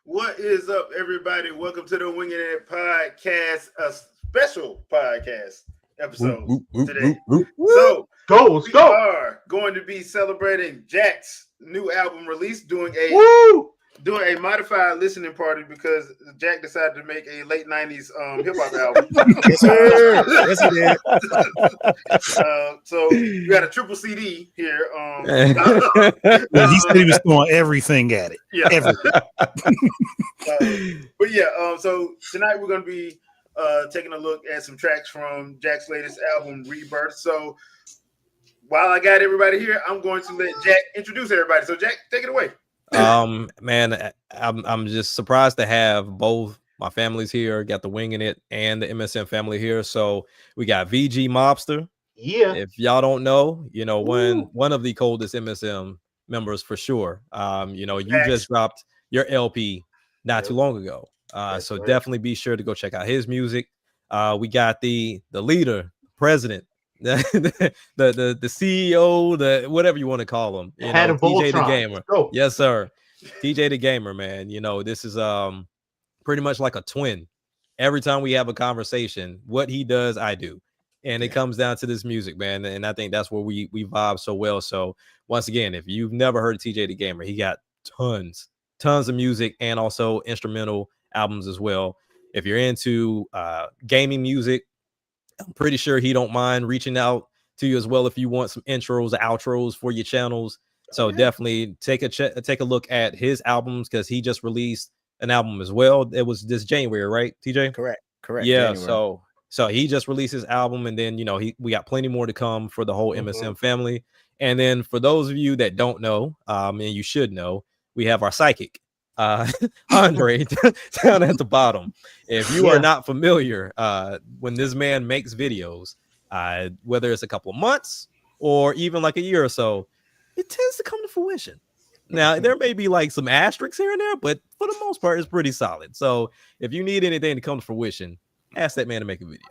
What is up, everybody? Welcome to the Wingin It podcast, a special podcast episode today. So, we are going to be celebrating Jack's new album release, doing a modified listening party because Jack decided to make a late 90s hip hop album. Yes, sir. Yes, he did. So we got a triple CD here. He said he was throwing everything at it. Yeah. Everything. So tonight we're going to be taking a look at some tracks from Jack's latest album, Rebirth. So while I got everybody here, I'm going to let Jack introduce everybody. So Jack, take it away. Man, I'm just surprised to have both my families here. Got the Wingin It and the MSM family here. So we got VG Mobster. Yeah. If y'all don't know, one of the coldest MSM members for sure. You just dropped your LP not too long ago. So definitely be sure to go check out his music. We got the leader, president, the CEO, the whatever you want to call him, TJ the Gamer. Yes, sir. TJ the Gamer, man. This is pretty much like a twin. Every time we have a conversation, what he does, I do. And it comes down to this music, man. And I think that's where we vibe so well. So once again, if you've never heard of TJ the Gamer, he got tons of music and also instrumental albums as well. If you're into gaming music, I'm pretty sure he don't mind reaching out to you as well if you want some intros, outros for your channels. So definitely take a look at his albums because he just released an album as well. It was this January, right, TJ? Correct. Yeah. January. So he just released his album, and then we got plenty more to come for the whole MSM family. And then for those of you that don't know, and you should know, we have our psychic, Andre, down at the bottom. If you are not familiar, when this man makes videos, whether it's a couple of months or even like a year or so, it tends to come to fruition. Now, there may be like some asterisks here and there, but for the most part, it's pretty solid. So if you need anything to come to fruition, ask that man to make a video.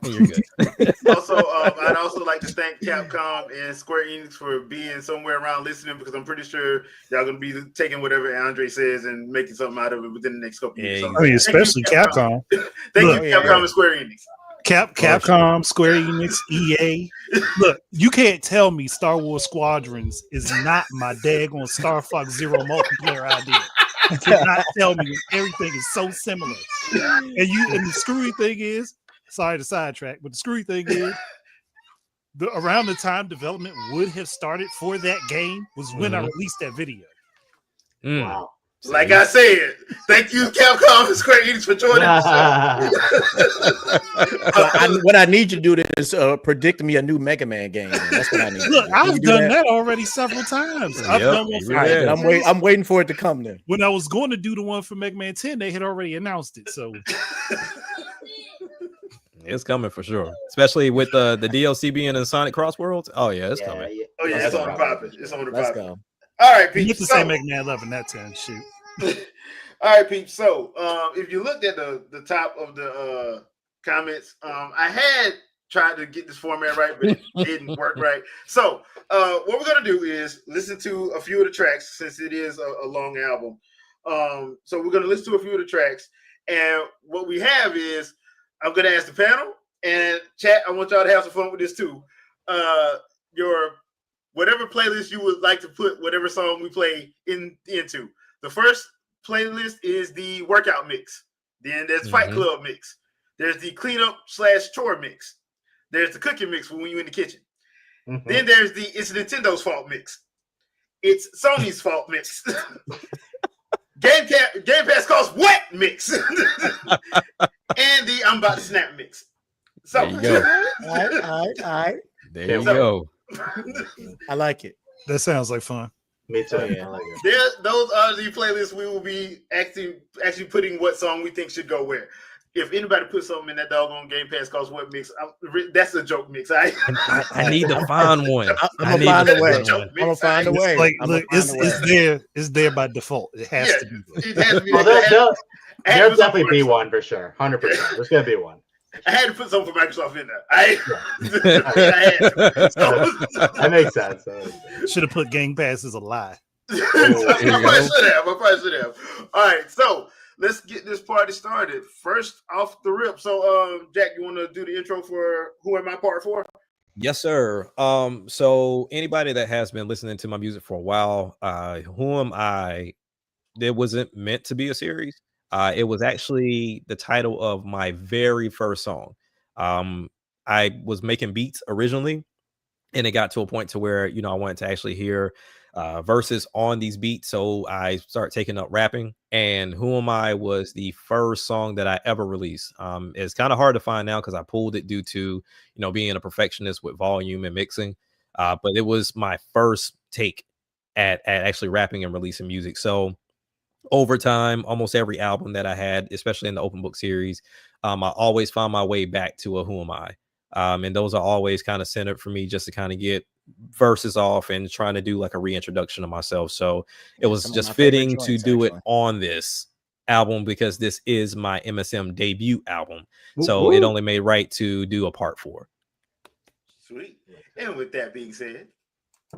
And you're good. Also, I'd also like to thank Capcom and Square Enix for being somewhere around listening, because I'm pretty sure y'all gonna be taking whatever Andre says and making something out of it within the next couple years. I mean, especially Capcom. Thank you, Capcom and Square Enix. Capcom, Square Enix, EA. Look, you can't tell me Star Wars Squadrons is not my daggone Star Fox Zero multiplayer idea. You cannot tell me everything is so similar. And the screwy thing is, sorry to sidetrack, but the screwy thing is, around the time development would have started for that game was when I released that video. Wow. Like I said, thank you, Capcom and Square Enix, for joining us. What I need you to do is predict me a new Mega Man game. That's what I need. Look, I've done that already several times. I've done one for I'm waiting for it to come then. When I was going to do the one for Mega Man 10, they had already announced it. So it's coming for sure, especially with the DLC being in Sonic Cross Worlds. Oh yeah, it's coming. Yeah. Oh yeah, it's on the poppin'. It's on the Let's poppin'. go. All right, Pete. You get to say Mega Man 11 that 10. Shoot. All right, Pete. So, if you looked at the top of the comments, I had tried to get this format right, but it didn't work right. So, what we're gonna do is listen to a few of the tracks, since it is a long album. So we're gonna listen to a few of the tracks, and what we have is I'm gonna ask the panel and chat. I want y'all to have some fun with this too. Your whatever playlist you would like to put whatever song we play into. The first playlist is the workout mix. Then there's Fight Club mix. There's the cleanup/chore mix. There's the cooking mix for when you're in the kitchen. Then there's the it's Nintendo's fault mix. It's Sony's fault mix. Game Pass costs what mix? And the I'm about to snap mix. So there you go. All right. There you go. I like it. That sounds like fun. Me too. Yeah. I like it. Those are the playlists we will be actually putting what song we think should go where. If anybody puts something in that doggone Game Pass costs what mix, that's a joke mix. I need to find one. I'm gonna find a way. I'm gonna find a way. Like, look, it's there by default. It has to be there. It has to be. There'll definitely be one for sure. 100%. There's gonna be one. I had to put something for Microsoft in there. That makes sense. Should have put Game Pass as a lie. I probably should have. All right, so let's get this party started. First off the rip. So, Jack, you want to do the intro for Who Am I Part 4? Yes, sir. So anybody that has been listening to my music for a while, Who Am I? It wasn't meant to be a series. It was actually the title of my very first song. I was making beats originally, and it got to a point to where, you know, I wanted to actually hear verses on these beats. So I started taking up rapping, and Who Am I was the first song that I ever released. It's kind of hard to find now because I pulled it due to, you know, being a perfectionist with volume and mixing. But it was my first take at actually rapping and releasing music. So over time, almost every album that I had, especially in the open book series, I always found my way back to a Who Am I? And those are always kind of centered for me just to kind of get verses off and trying to do like a reintroduction of myself. So it was just fitting to do it on this album because this is my MSM debut album. So it only made right to do a part 4. Sweet. And with that being said,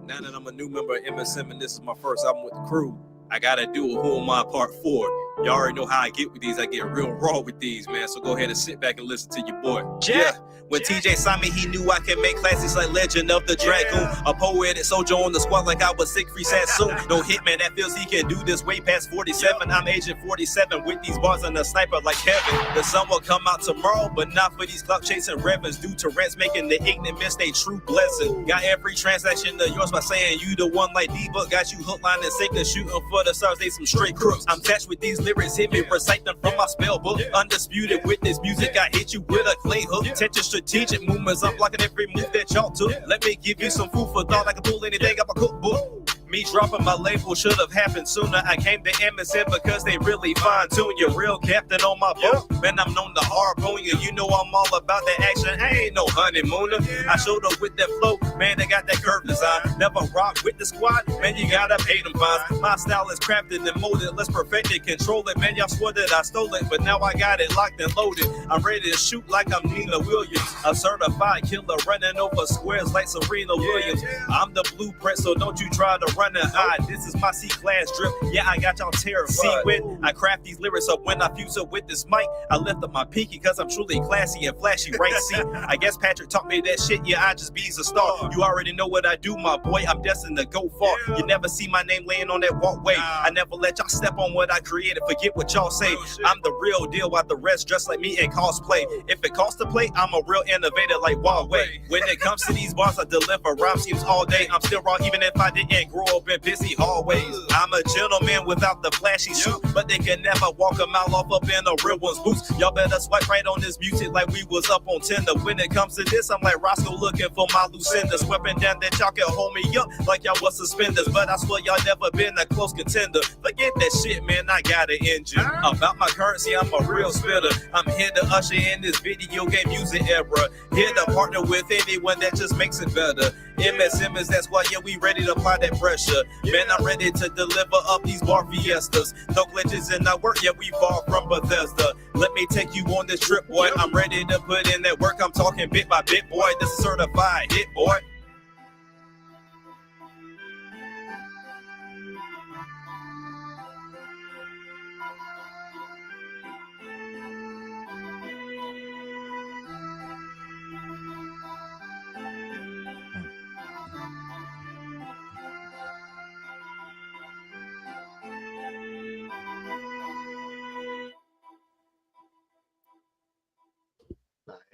now that I'm a new member of MSM and this is my first album with the crew, I gotta do a Who Am I Part 4. Y'all already know how I get with these. I get real raw with these, man. So go ahead and sit back and listen to your boy. Yeah. When TJ signed me, he knew I can make classics like Legend of the Dragoon. A poetic soldier on the squad like I was Siegfried Sassoon. No hitman that feels he can do this way past 47. I'm Agent 47 with these bars and a sniper like Kevin. The sun will come out tomorrow, but not for these clout chasing reverends. Due to rents making the ignorant miss a true blessing. Got every transaction of yours by saying you the one like D-Book. Got you hook, line, and sinker, shooting for the stars. They some straight crooks. I'm attached with these lyrics, hit me, recite them from my spell book. Undisputed with this music, I hit you with a clay hook. Tension strategic movements, I'm blocking every move that y'all took. Let me give you some food for thought. I can pull anything up a cookbook. Me dropping my label should have happened sooner. I came to MSN because they really fine-tune you. Real captain on my boat. Man, I'm known to harpoon you. You know I'm all about that action. I ain't no honeymooner. I showed up with that flow. Man, they got that curve design. Never rock with the squad. Man, you gotta pay them fines. My style is crafted and molded. Let's perfect it, control it. Man, y'all swore that I stole it, but now I got it locked and loaded. I'm ready to shoot like I'm Nina Williams. A certified killer running over squares like Serena Williams. I'm the blueprint, so don't you try to run and hide. This is my C-class drip. Yeah, I got y'all terrified. See, when I craft these lyrics up, when I fuse up with this mic, I lift up my pinky because I'm truly classy and flashy, right? See, I guess Patrick taught me that shit. Yeah, I just be's a star. You already know what I do, my boy. I'm destined to go far. You never see my name laying on that walkway. I never let y'all step on what I created. Forget what y'all say. I'm the real deal while the rest dress like me and cosplay. If it costs to play, I'm a real innovator like Huawei. When it comes to these bars, I deliver rhyme schemes all day. I'm still raw even if I didn't grow up in busy hallways. I'm a gentleman without the flashy suit, but they can never walk a mile off up in a real one's boots. Y'all better swipe right on this music like we was up on Tinder. When it comes to this, I'm like Roscoe looking for my Lucinda. Sweeping down that y'all can hold me up like y'all was suspenders, but I swear y'all never been a close contender. Forget that shit, man, I got an engine. About my currency, I'm a real spitter. I'm here to usher in this video game music era. Here to partner with anyone that just makes it better. MSM is that's why, yeah, we ready to apply that pressure. Man, I'm ready to deliver up these bar fiestas. No glitches in our work, yeah, we far from Bethesda. Let me take you on this trip, boy. I'm ready to put in that work. I'm talking bit by bit, boy. This is certified hit, boy.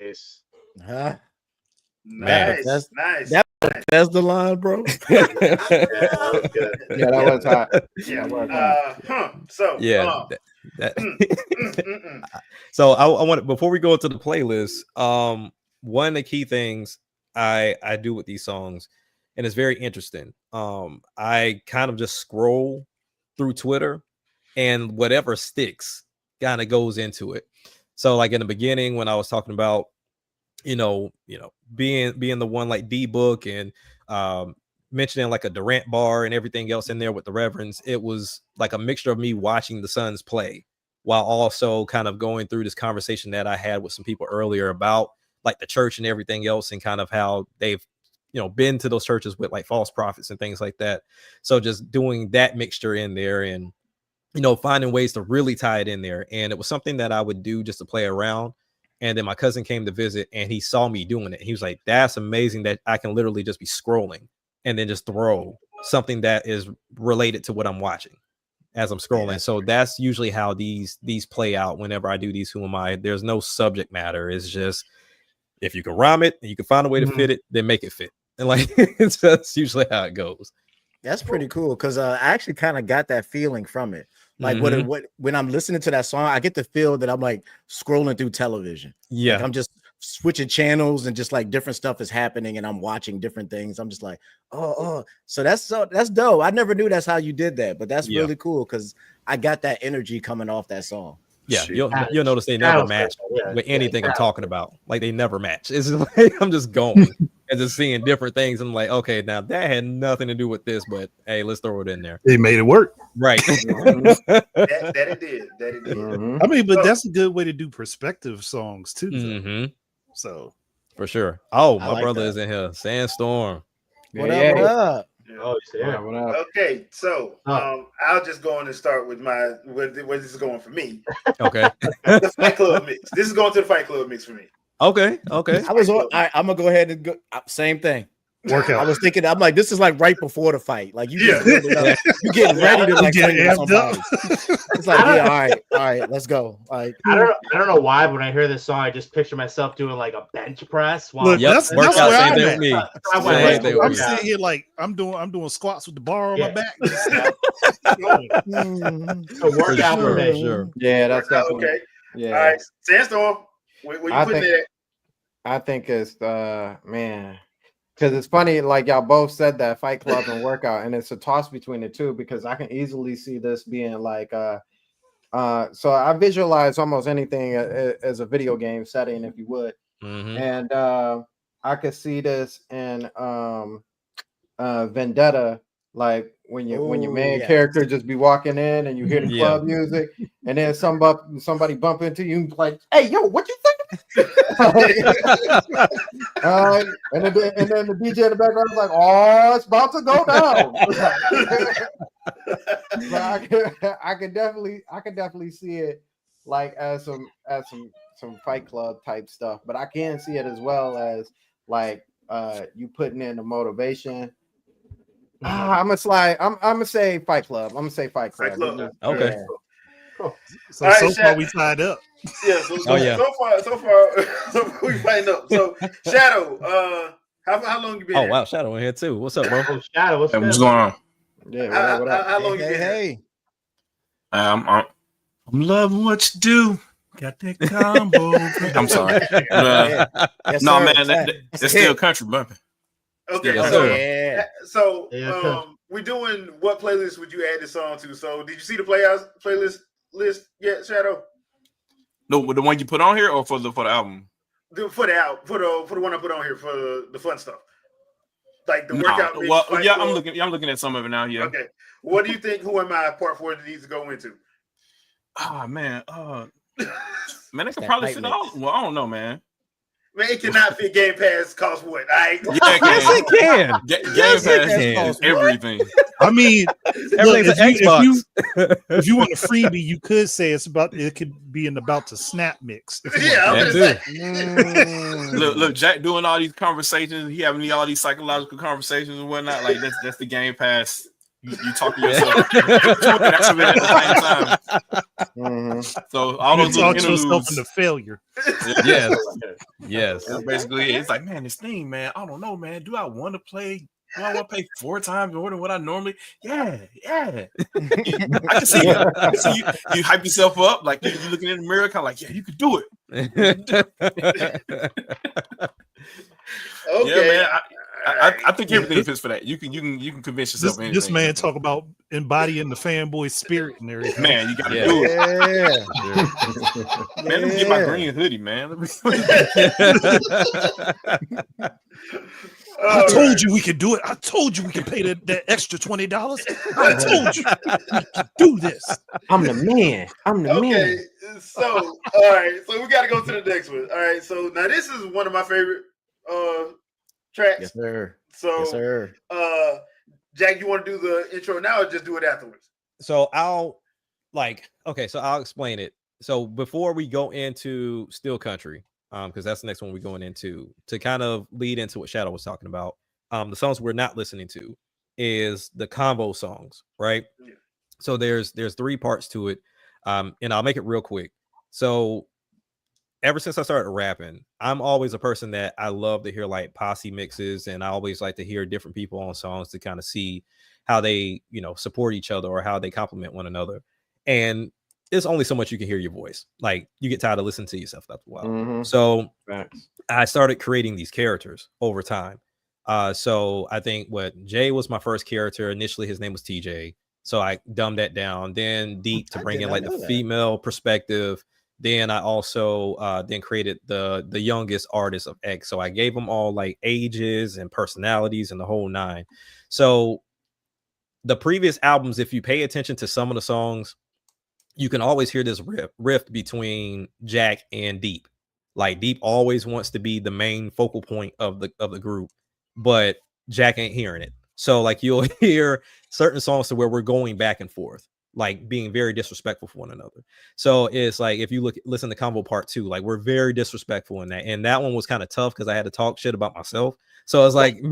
Nice. Huh? Nice. That's- Nice. That's the line, bro. Yeah, that was good. Yeah, that was hot. Yeah. That was hot. So Yeah. That. mm. So I want, before we go into the playlist, one of the key things I do with these songs, and it's very interesting. I kind of just scroll through Twitter, and whatever sticks kind of goes into it. So like in the beginning, when I was talking about, being the one like D-Book and mentioning like a Durant bar and everything else in there with the Reverends, it was like a mixture of me watching the Suns play while also kind of going through this conversation that I had with some people earlier about like the church and everything else, and kind of how they've been to those churches with like false prophets and things like that. So just doing that mixture in there, and finding ways to really tie it in there. And it was something that I would do just to play around. And then my cousin came to visit, and he saw me doing it. He was like, that's amazing that I can literally just be scrolling and then just throw something that is related to what I'm watching as I'm scrolling. Yeah. So that's usually how these play out whenever I do these Who Am I. There's no subject matter. It's just, if you can rhyme it and you can find a way to fit it, then make it fit. And like, that's usually how it goes. That's pretty cool, because I actually kind of got that feeling from it. Like when I'm listening to that song, I get the feel that I'm like scrolling through television. Yeah, like I'm just switching channels and just like different stuff is happening, and I'm watching different things. I'm just like, oh. So that's dope. I never knew that's how you did that, but that's really cool, because I got that energy coming off that song. Yeah, you'll notice they never match with anything I'm talking about. Like they never match. It's just like I'm just going and just seeing different things. I'm like, okay, now that had nothing to do with this, but hey, let's throw it in there. They made it work. Right. that it did. I mean, but that's a good way to do perspective songs too. Mm-hmm. So for sure. Oh, my like brother that. is in here. Sandstorm. What up? Oh, yeah. Okay, so I'll just go on and start with where this is going for me. Okay. The Fight Club mix. This is going to the Fight Club mix for me. Okay. I'm gonna go ahead and go. Same thing. Workout. I was thinking, I'm like, this is like right before the fight. Like you getting ready to like get amped up. It's like, yeah, all right, let's go. Like I don't know why, but when I hear this song, I just picture myself doing like a bench press. While Look, that's where I'm at. Me. I'm sitting here like I'm doing squats with the bar on my back. So workout for me. Sure. Yeah, that's definitely okay. Yeah. All right, Sandstorm. Where you putting it at? I think it's man. Because it's funny, like y'all both said that Fight Club and workout, and it's a toss between the two, because I can easily see this being like so I visualize almost anything as a video game setting, if you would. And I could see this in Vendetta, like when your main character just be walking in and you hear the club music, and then somebody bump into you and like, hey yo, what you think? And then the DJ in the background was like, "Oh, it's about to go down." I could definitely see it like as some Fight Club type stuff, but I can see it as well as like you putting in the motivation. I'm gonna say Fight Club. I'm gonna say Fight Club. Fight Club. Okay. Yeah. Cool. So far we tied up. Yeah. So far we tied up. So Shadow, how long you been? Oh here? wow, Shadow in here too. What's up, bro? Oh, Shadow, what's What's going on? Yeah. What up? How long you been? Hey. I'm loving what you do. Got that combo. I'm sorry. Yes, No, sir. man, it's still country bumping. Okay. Yes, so, sir. So we're doing, what playlist would you add this song to? So did you see the playlist list yet, Shadow? No, the one you put on here, or for the album? For the one I put on here for the fun stuff, like the workout. Mix, well, Fight yeah, Club. I'm looking at some of it now. Yeah. Okay. What do you think? Who Am I? Part 4 needs to go into? Oh man, man, I could probably fit all. Well, I don't know, man. Man, it cannot fit Game Pass. Cost what? Yeah, Yes, it can. Game Pass is everything. I mean, Everything's an Xbox. If you want a freebie, you could say it could be an about to snap mix. Yeah, I'm gonna say. Look, Jack doing all these conversations. He having all these psychological conversations and whatnot. Like that's the Game Pass You talking yourself actually at the same time. So all You those little talk yourself interludes. into failure. Yes. Yes. That's basically it. It's like, man, this thing, man. I don't know, man. Do I want to play? Do I want to pay 4 times more than what I normally? Yeah. I can see it. I can see you. You hype yourself up, like you looking in the mirror, kind of like, yeah, you could do it. Okay. Yeah, man. I think everything fits for that. You can convince yourself. This man talk about embodying the fanboy spirit and everything. Man, you got to do it. Man, let me get my green hoodie, man. I told you we could do it. I told you we could pay that extra $20. I told you we could do this. I'm the man. Okay, so all right, so we got to go to the next one. All right, so now this is one of my favorite tracks. Yes, sir. So, yes, sir. Jack, you want to do the intro now, or just do it afterwards? So I'll explain it. So before we go into Still Country, because that's the next one we're going into, to kind of lead into what Shadow was talking about. The songs we're not listening to is the combo songs, right? Yeah. So there's 3 parts to it, and I'll make it real quick. So ever since I started rapping, I'm always a person that I love to hear like posse mixes, and I always like to hear different people on songs to kind of see how they, support each other or how they complement one another. And there's only so much you can hear your voice. Like, you get tired of listening to yourself after a while. So I started creating these characters over time. So I think Jay was my first character. Initially, his name was TJ. So I dumbed that down. Then Deep to bring in like the female perspective. Then I also then created the youngest artist of X. So I gave them all like ages and personalities and the whole 9. So the previous albums, if you pay attention to some of the songs, you can always hear this rift between Jack and Deep. Like, Deep always wants to be the main focal point of the group, but Jack ain't hearing it. So like, you'll hear certain songs to where we're going back and forth, like being very disrespectful for one another. So it's like, if you listen to Combo Part 2, like, we're very disrespectful in that. And that one was kind of tough because I had to talk shit about myself. So it's like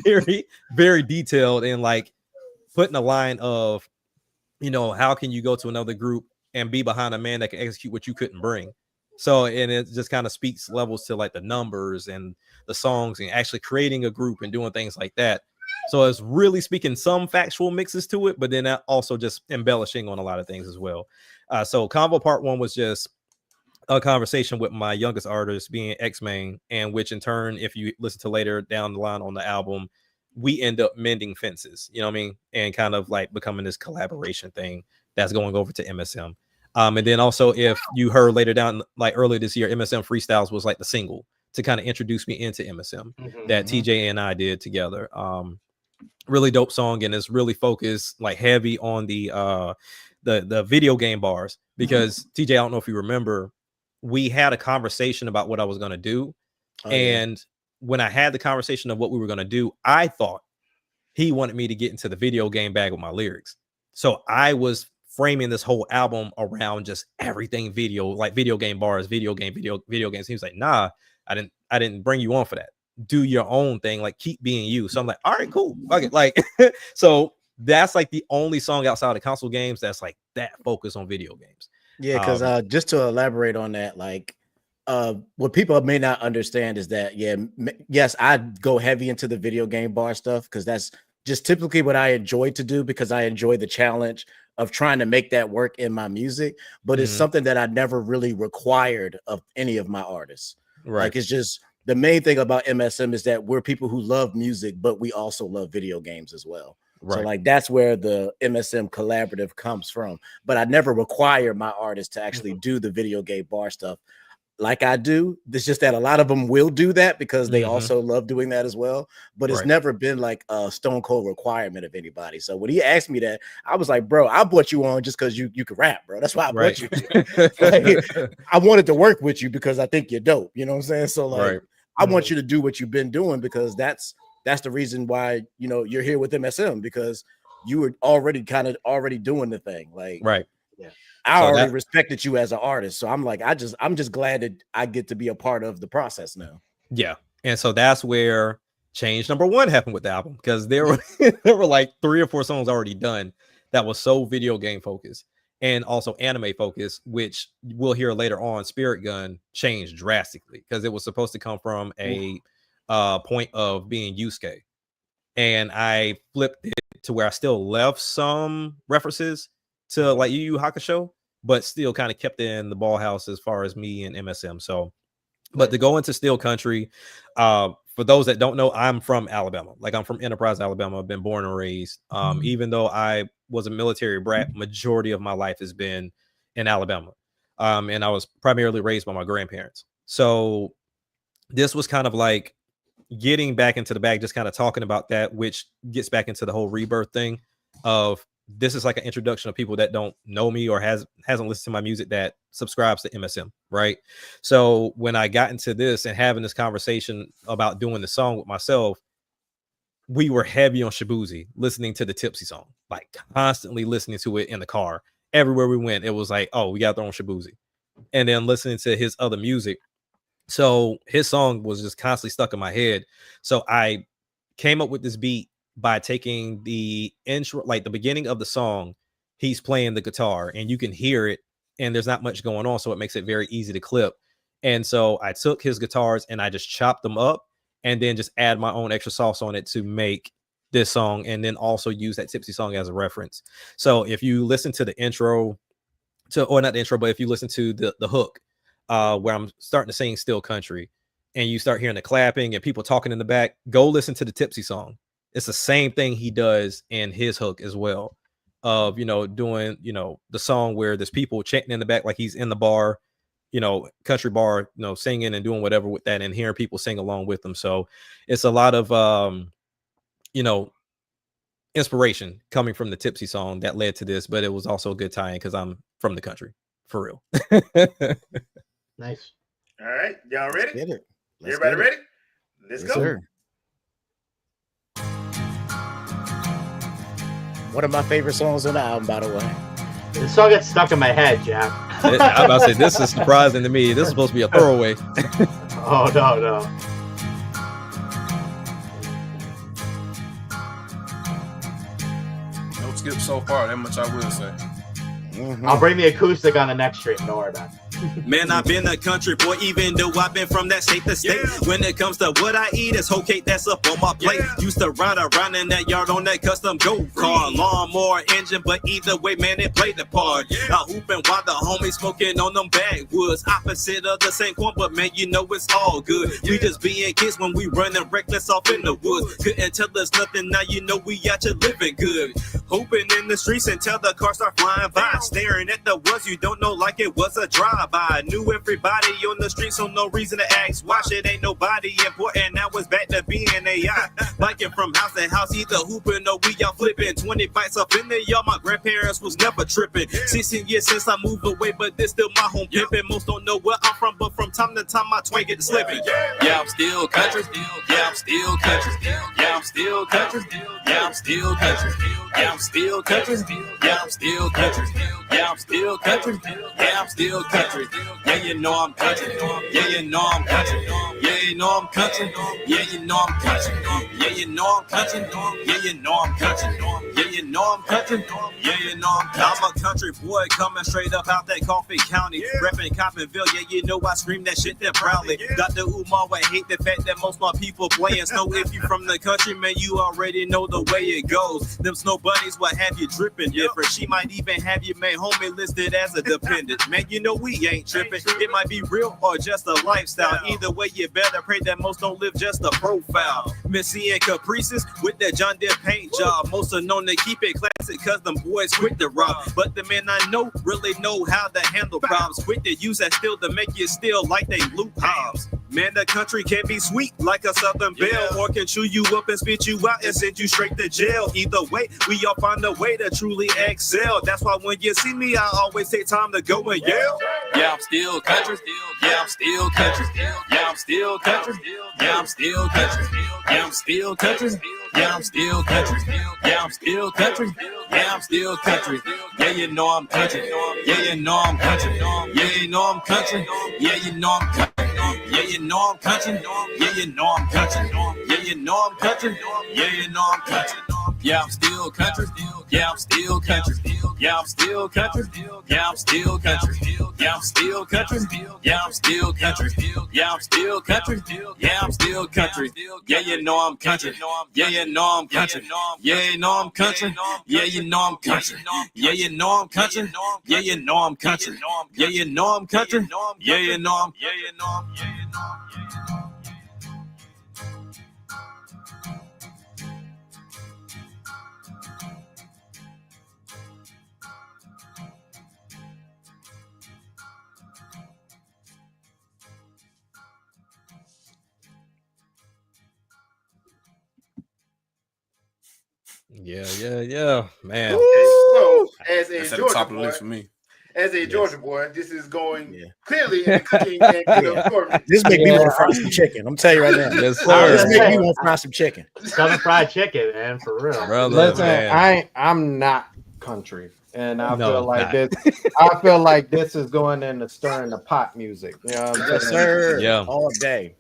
very, very detailed, and like putting a line of, how can you go to another group and be behind a man that can execute what you couldn't bring? So, and it just kind of speaks levels to like the numbers and the songs and actually creating a group and doing things like that. So it's really speaking some factual mixes to it, but then also just embellishing on a lot of things as well. So Combo Part 1 was just a conversation with my youngest artist, being X-Main, and which in turn, if you listen to later down the line on the album, we end up mending fences, you know what I mean? And kind of like becoming this collaboration thing that's going over to MSM. And then also, if you heard later down, like earlier this year, MSM Freestyles was like the single to kind of introduce me into MSM that TJ and I did together. Really dope song, and it's really focused like heavy on the video game bars, because TJ, I don't know if you remember, we had a conversation about what I was going to do. And when I had the conversation of what we were going to do, I thought he wanted me to get into the video game bag with my lyrics. So I was framing this whole album around just everything video, like video game bars, video games. He was like, nah, I didn't bring you on for that. Do your own thing, like keep being you. So I'm like, all right, cool. Okay. Like, so that's like the only song outside of console games that's like that focus on video games. Yeah, because just to elaborate on that, like, what people may not understand is that, yes, I go heavy into the video game bar stuff because that's just typically what I enjoy to do, because I enjoy the challenge of trying to make that work in my music. But it's something that I never really required of any of my artists. Right. Like, it's just the main thing about MSM is that we're people who love music, but we also love video games as well. Right. So like, that's where the MSM collaborative comes from. But I never require my artists to actually do the video game bar stuff like I do. It's just that a lot of them will do that because they also love doing that as well. But it's never been like a stone cold requirement of anybody. So when he asked me that, I was like, bro, I brought you on just because you can rap, bro. That's why I brought you. Like, I wanted to work with you because I think you're dope. You know what I'm saying? So like, I want you to do what you've been doing, because that's the reason why, you're here with MSM, because you were already doing the thing. Like, I already respected you as an artist. So I'm like, I'm just glad that I get to be a part of the process now. Yeah. And so that's where change number one happened with the album, because there were there were like 3 or 4 songs already done that was so video game focused and also anime focused, which we'll hear later on. Spirit Gun changed drastically because it was supposed to come from a point of being Yusuke, and I flipped it to where I still left some references to like Yu Yu Hakusho, but still kind of kept it in the ball house as far as me and MSM. So, but to go into Steel Country, for those that don't know, I'm from Alabama. Like, I'm from Enterprise, Alabama. I've been born and raised. Even though I was a military brat, majority of my life has been in Alabama. And I was primarily raised by my grandparents. So this was kind of like getting back into the bag, just kind of talking about that, which gets back into the whole Rebirth thing of, this is like an introduction of people that don't know me or hasn't listened to my music that subscribes to MSM, right? So when I got into this and having this conversation about doing the song with myself, we were heavy on Shabuzi, listening to the Tipsy song, like constantly listening to it in the car. Everywhere we went, it was like, oh, we got to throw on Shabuzi. And then listening to his other music. So his song was just constantly stuck in my head. So I came up with this beat by taking the intro, like the beginning of the song, he's playing the guitar and you can hear it and there's not much going on. So it makes it very easy to clip. And so I took his guitars and I just chopped them up and then just add my own extra sauce on it to make this song, and then also use that Tipsy song as a reference. So if you listen to the intro or not the intro, but if you listen to the hook, where I'm starting to sing Steel Country and you start hearing the clapping and people talking in the back, go listen to the Tipsy song. It's the same thing he does in his hook as well, of, doing, the song where there's people chanting in the back, like he's in the bar, country bar, singing and doing whatever with that and hearing people sing along with them. So it's a lot of, inspiration coming from the Tipsy song that led to this, but it was also a good tie-in because I'm from the country, for real. Nice. All right, y'all ready? Get it. Everybody ready? Let's go. Sir. One of my favorite songs on the album, by the way. This song gets stuck in my head, Jack. I'm about to say, this is surprising to me. This is supposed to be a throwaway. Oh, no. No skip so far. That much I will say. I'll bring the acoustic on the next stream. Don't worry about it. Man, I've been a country boy, even though I've been from that state to state. When it comes to what I eat, it's whole cake that's up on my plate. Used to ride around in that yard on that custom go-kart, lawnmower engine, but either way, man, it played the part. I hooping while the homies smoking on them backwoods, opposite of the same coin, but man, it's all good. We just being kids when we running reckless off in the woods. Couldn't tell us nothing, now we out here living good. Hooping in the streets until the cars start flying by, staring at the ones you don't know like it was a drive. I knew everybody on the street, so no reason to ask why. Shit ain't nobody important. Now it's back to being AI. Biking from house to house, either hooping or we out flipping. 20 bites up in there, y'all. My grandparents was never tripping. 16 years since I moved away, but this still my home pimping. Most don't know where I'm from, but from time to time my twang get slipping. Yeah, I'm still country. Yeah, I'm still country. Yeah, I'm still country. Yeah, I'm still country. Yeah, I'm still country. Yeah, I'm still country. Yeah, I'm still country. Yeah, I'm still country. Yeah, I'm country. Yeah, I'm country. Yeah, I'm country. Yeah, I'm country. Yeah, I'm country. Yeah, I'm country. Yeah, I'm country. Yeah, I'm a country boy coming straight up out that Coffee County. Reppin' Coppinville, I scream that shit that proudly. Dr. Umar would hate the fact that most my people playing snow. If you from the country, man, you already know the way it goes. Them snow bunnies will have you dripping different. She might even have you made homie listed as a dependent. Man, we ain't tripping. It might be real or just a lifestyle. Either way, you better pray that most don't live just a profile. Missy and Caprices with that John Deere paint job. Most are known to keep it classic cause them boys quick to rob. But the men I know really know how to handle problems. Quick to use that steel to make you steal like they loop hobbs. Man, the country can be sweet like a Southern belle, or can chew you up and spit you out and send you straight to jail. Either way, we all find a way to truly excel. That's why when you see me, I always take time to go and yell. Yeah, I'm still country. Yeah, I'm still country. Yeah, I'm still country. Yeah, I'm still country. Yeah, I'm still country. Yeah, I'm still country. Yeah, I'm still country. Yeah, I'm still country. Yeah, I'm country. Yeah, I'm country. Yeah, I'm country. Yeah, I'm country. Yeah, I'm country. Yeah, I'm country. Yeah, you know I'm country. Yeah, you know I'm country. Yeah, I'm still country. Yeah, I'm still country. Yeah, I'm still country. Yeah, I'm still country. Yeah, I'm still country. Yeah, I'm still country. Yeah, I'm still country. Yeah, I'm still country. Yeah, you know I'm country. Yeah, you know I'm country. Yeah, you know I'm country. Yeah, you know I'm country. Yeah, you know I'm country. Yeah, you know I'm country. Yeah, you know I'm country. Yeah, you know I'm. Yeah, you know I'm. Yeah, you know I'm. Yeah, man. So, as a That's at the Georgia top of the boy, list for me. as a Yes. Georgia boy, this is going Yeah. clearly in the cooking and Yeah. assortment. This make me Yeah. want to fry some chicken. I'm telling you right now. Yes, This sir. make me want to fry some chicken. Southern fried chicken, man, for real. Brother, Listen, man. I'm not country, and I No, feel like not. this. I feel like this is going into stirring the pot music. You know what I'm Yes, saying? sir. Yeah. All day.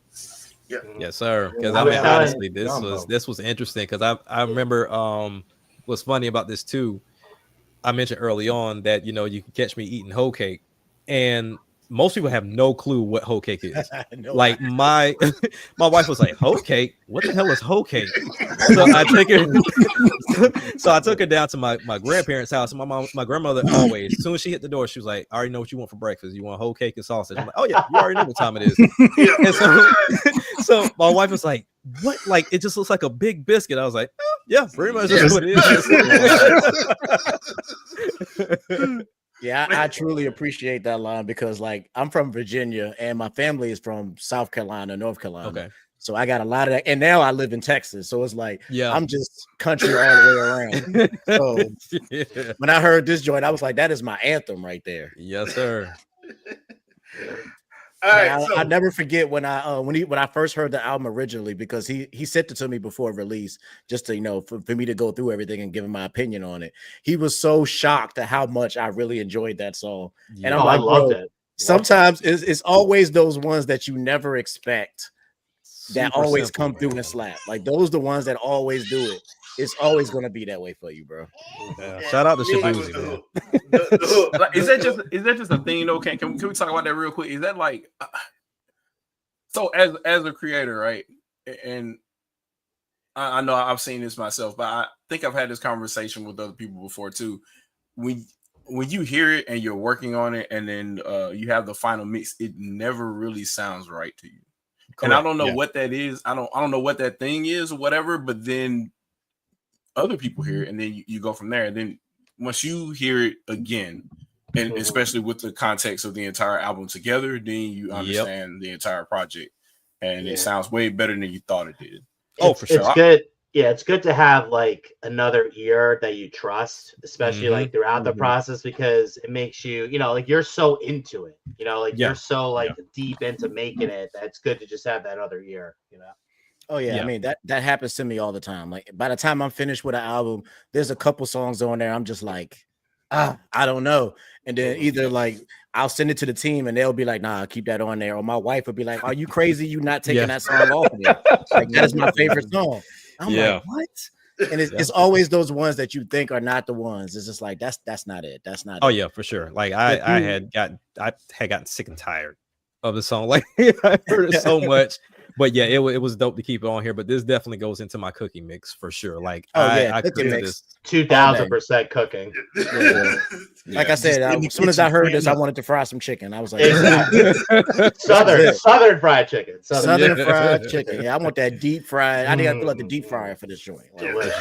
Yes, sir. Because Yeah, I mean, I'm honestly, telling- this was interesting because I remember what's funny about this too. I mentioned early on that you can catch me eating hoe cake, and most people have no clue what hoe cake is. No, Like my wife was like, hoe cake? What the hell is hoe cake? So I took her so I took her down to my grandparents' house. And my grandmother always, as soon as she hit the door, she was like, I already know what you want for breakfast. You want hoe cake and sausage. I'm like, oh yeah, you already know what time it is. And so my wife was like, what? Like it just looks like a big biscuit. I was like, oh, yeah, pretty much that's what it is. Yeah, I truly appreciate that line because, like, I'm from Virginia and my family is from South Carolina, North Carolina. Okay. So I got a lot of that, and now I live in Texas. So it's like, Yeah. I'm just country all the way around. So Yeah. when I heard this joint, I was like, that is my anthem right there. Yes, sir. All right, I, so I never forget when I first heard the album originally because he sent it to me before release just to for me to go through everything and give him my opinion on it. He was so shocked at how much I really enjoyed that song, and I'm I like, loved bro, it. sometimes it's always those ones that you never expect that Super always simple, come through and slap. Like those the ones that always do it. It's always gonna be that way for you, bro. Yeah. Shout out to me, it was Shabuzi, the man. hook. The hook. Like, is that just a thing though? Can we talk about that real quick? Is that like so as a creator, right? And I know I've seen this myself, but I think I've had this conversation with other people before too. When you hear it and you're working on it, and then you have the final mix, it never really sounds right to you. And I don't know what that is. I don't know what that thing is or whatever. But then other people hear it, and then you go from there. And then once you hear it again, and especially with the context of the entire album together, then you understand the entire project, and it sounds way better than you thought it did. For sure. It's good. Yeah, it's good to have like another ear that you trust, especially like throughout the process, because it makes you, like you're so into it, you're so like deep into making it. That's good to just have that other ear, Oh yeah, I mean that happens to me all the time. Like by the time I'm finished with an album, there's a couple songs on there I'm just like, I don't know. And then either like I'll send it to the team and they'll be like, nah, keep that on there. Or my wife would be like, are you crazy? You not taking that song off of there? Like that is my favorite song. I'm like, what? And it's always those ones that you think are not the ones. It's just like that's not it. That's not. Oh it. yeah, for sure. Like I had gotten sick and tired of the song. Like I heard it so much. But yeah, it was dope to keep it on here. But this definitely goes into my cooking mix for sure. Like I cooking created mix. this 2000% cooking. Like I said, as soon as I heard this, I wanted to fry some chicken. I was like, Southern fried chicken. Southern fried chicken. Yeah, I want that deep fried. I think I feel like the deep fryer for this joint. Like,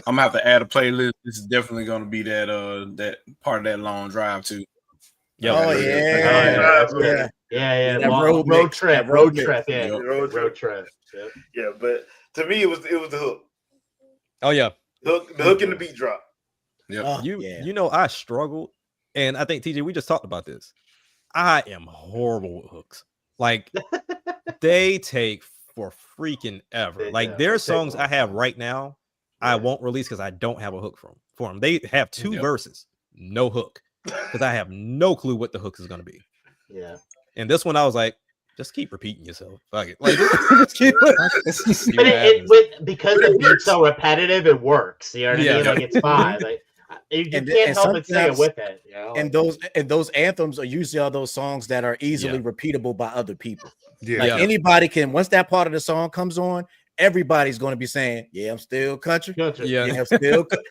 I'm gonna have to add a playlist. This is definitely gonna be that part of that long drive too. Yep. Oh yeah. Yeah. That Road trip. Yeah. Yep. Road trip. Yep. Yeah, but to me, it was the hook. Oh yeah. The hook and the beat drop. Yep. You know, I struggled, and I think TJ, we just talked about this. I am horrible with hooks. Like they take for freaking ever. Like their songs I have right now, I won't release because I don't have a hook for them. They have two verses, no hook, because I have no clue what the hook is going to be. Yeah. And this one, I was like, just keep repeating yourself. Fuck it. Like, because the beat's so repetitive, it works. You know what I mean? Like it's fine. Like you can't help but sing it with it. You know? And those anthems are usually all those songs that are easily repeatable by other people. Anybody can, once that part of the song comes on, everybody's going to be saying, "Yeah, I'm still country. Yeah, I'm still country."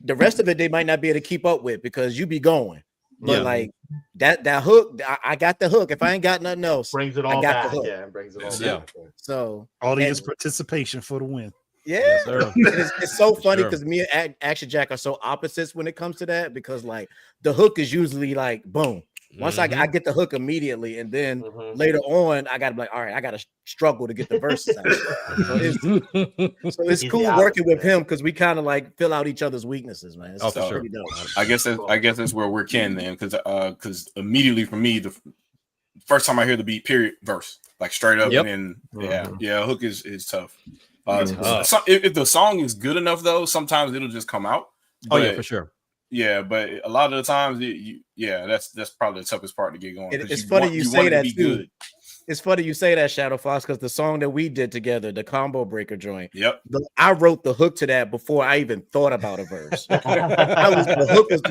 The rest of it, they might not be able to keep up with because you be going. But like that hook, I got the hook. If I ain't got nothing else, brings it all back. Brings it all back. So audience participation for the win. Yeah, it's so funny because me and Action Jack are so opposites when it comes to that, because like the hook is usually like boom. Once I get the hook immediately, and then later on, I got to be like, all right, I got to struggle to get the verses out. So it's cool working with him because we kind of like fill out each other's weaknesses, man. For sure. I guess that's where we're kin then, because immediately for me, the first time I hear the beat, period, verse, like straight up, and then hook is tough. If the song is good enough, though, sometimes it'll just come out. But, for sure. Yeah, but a lot of the times, that's probably the toughest part to get going. It's funny you say that too. It's funny you say that, Shadow Fox, because the song that we did together, the Combo Breaker joint. Yep. I wrote the hook to that before I even thought about a verse. The hook was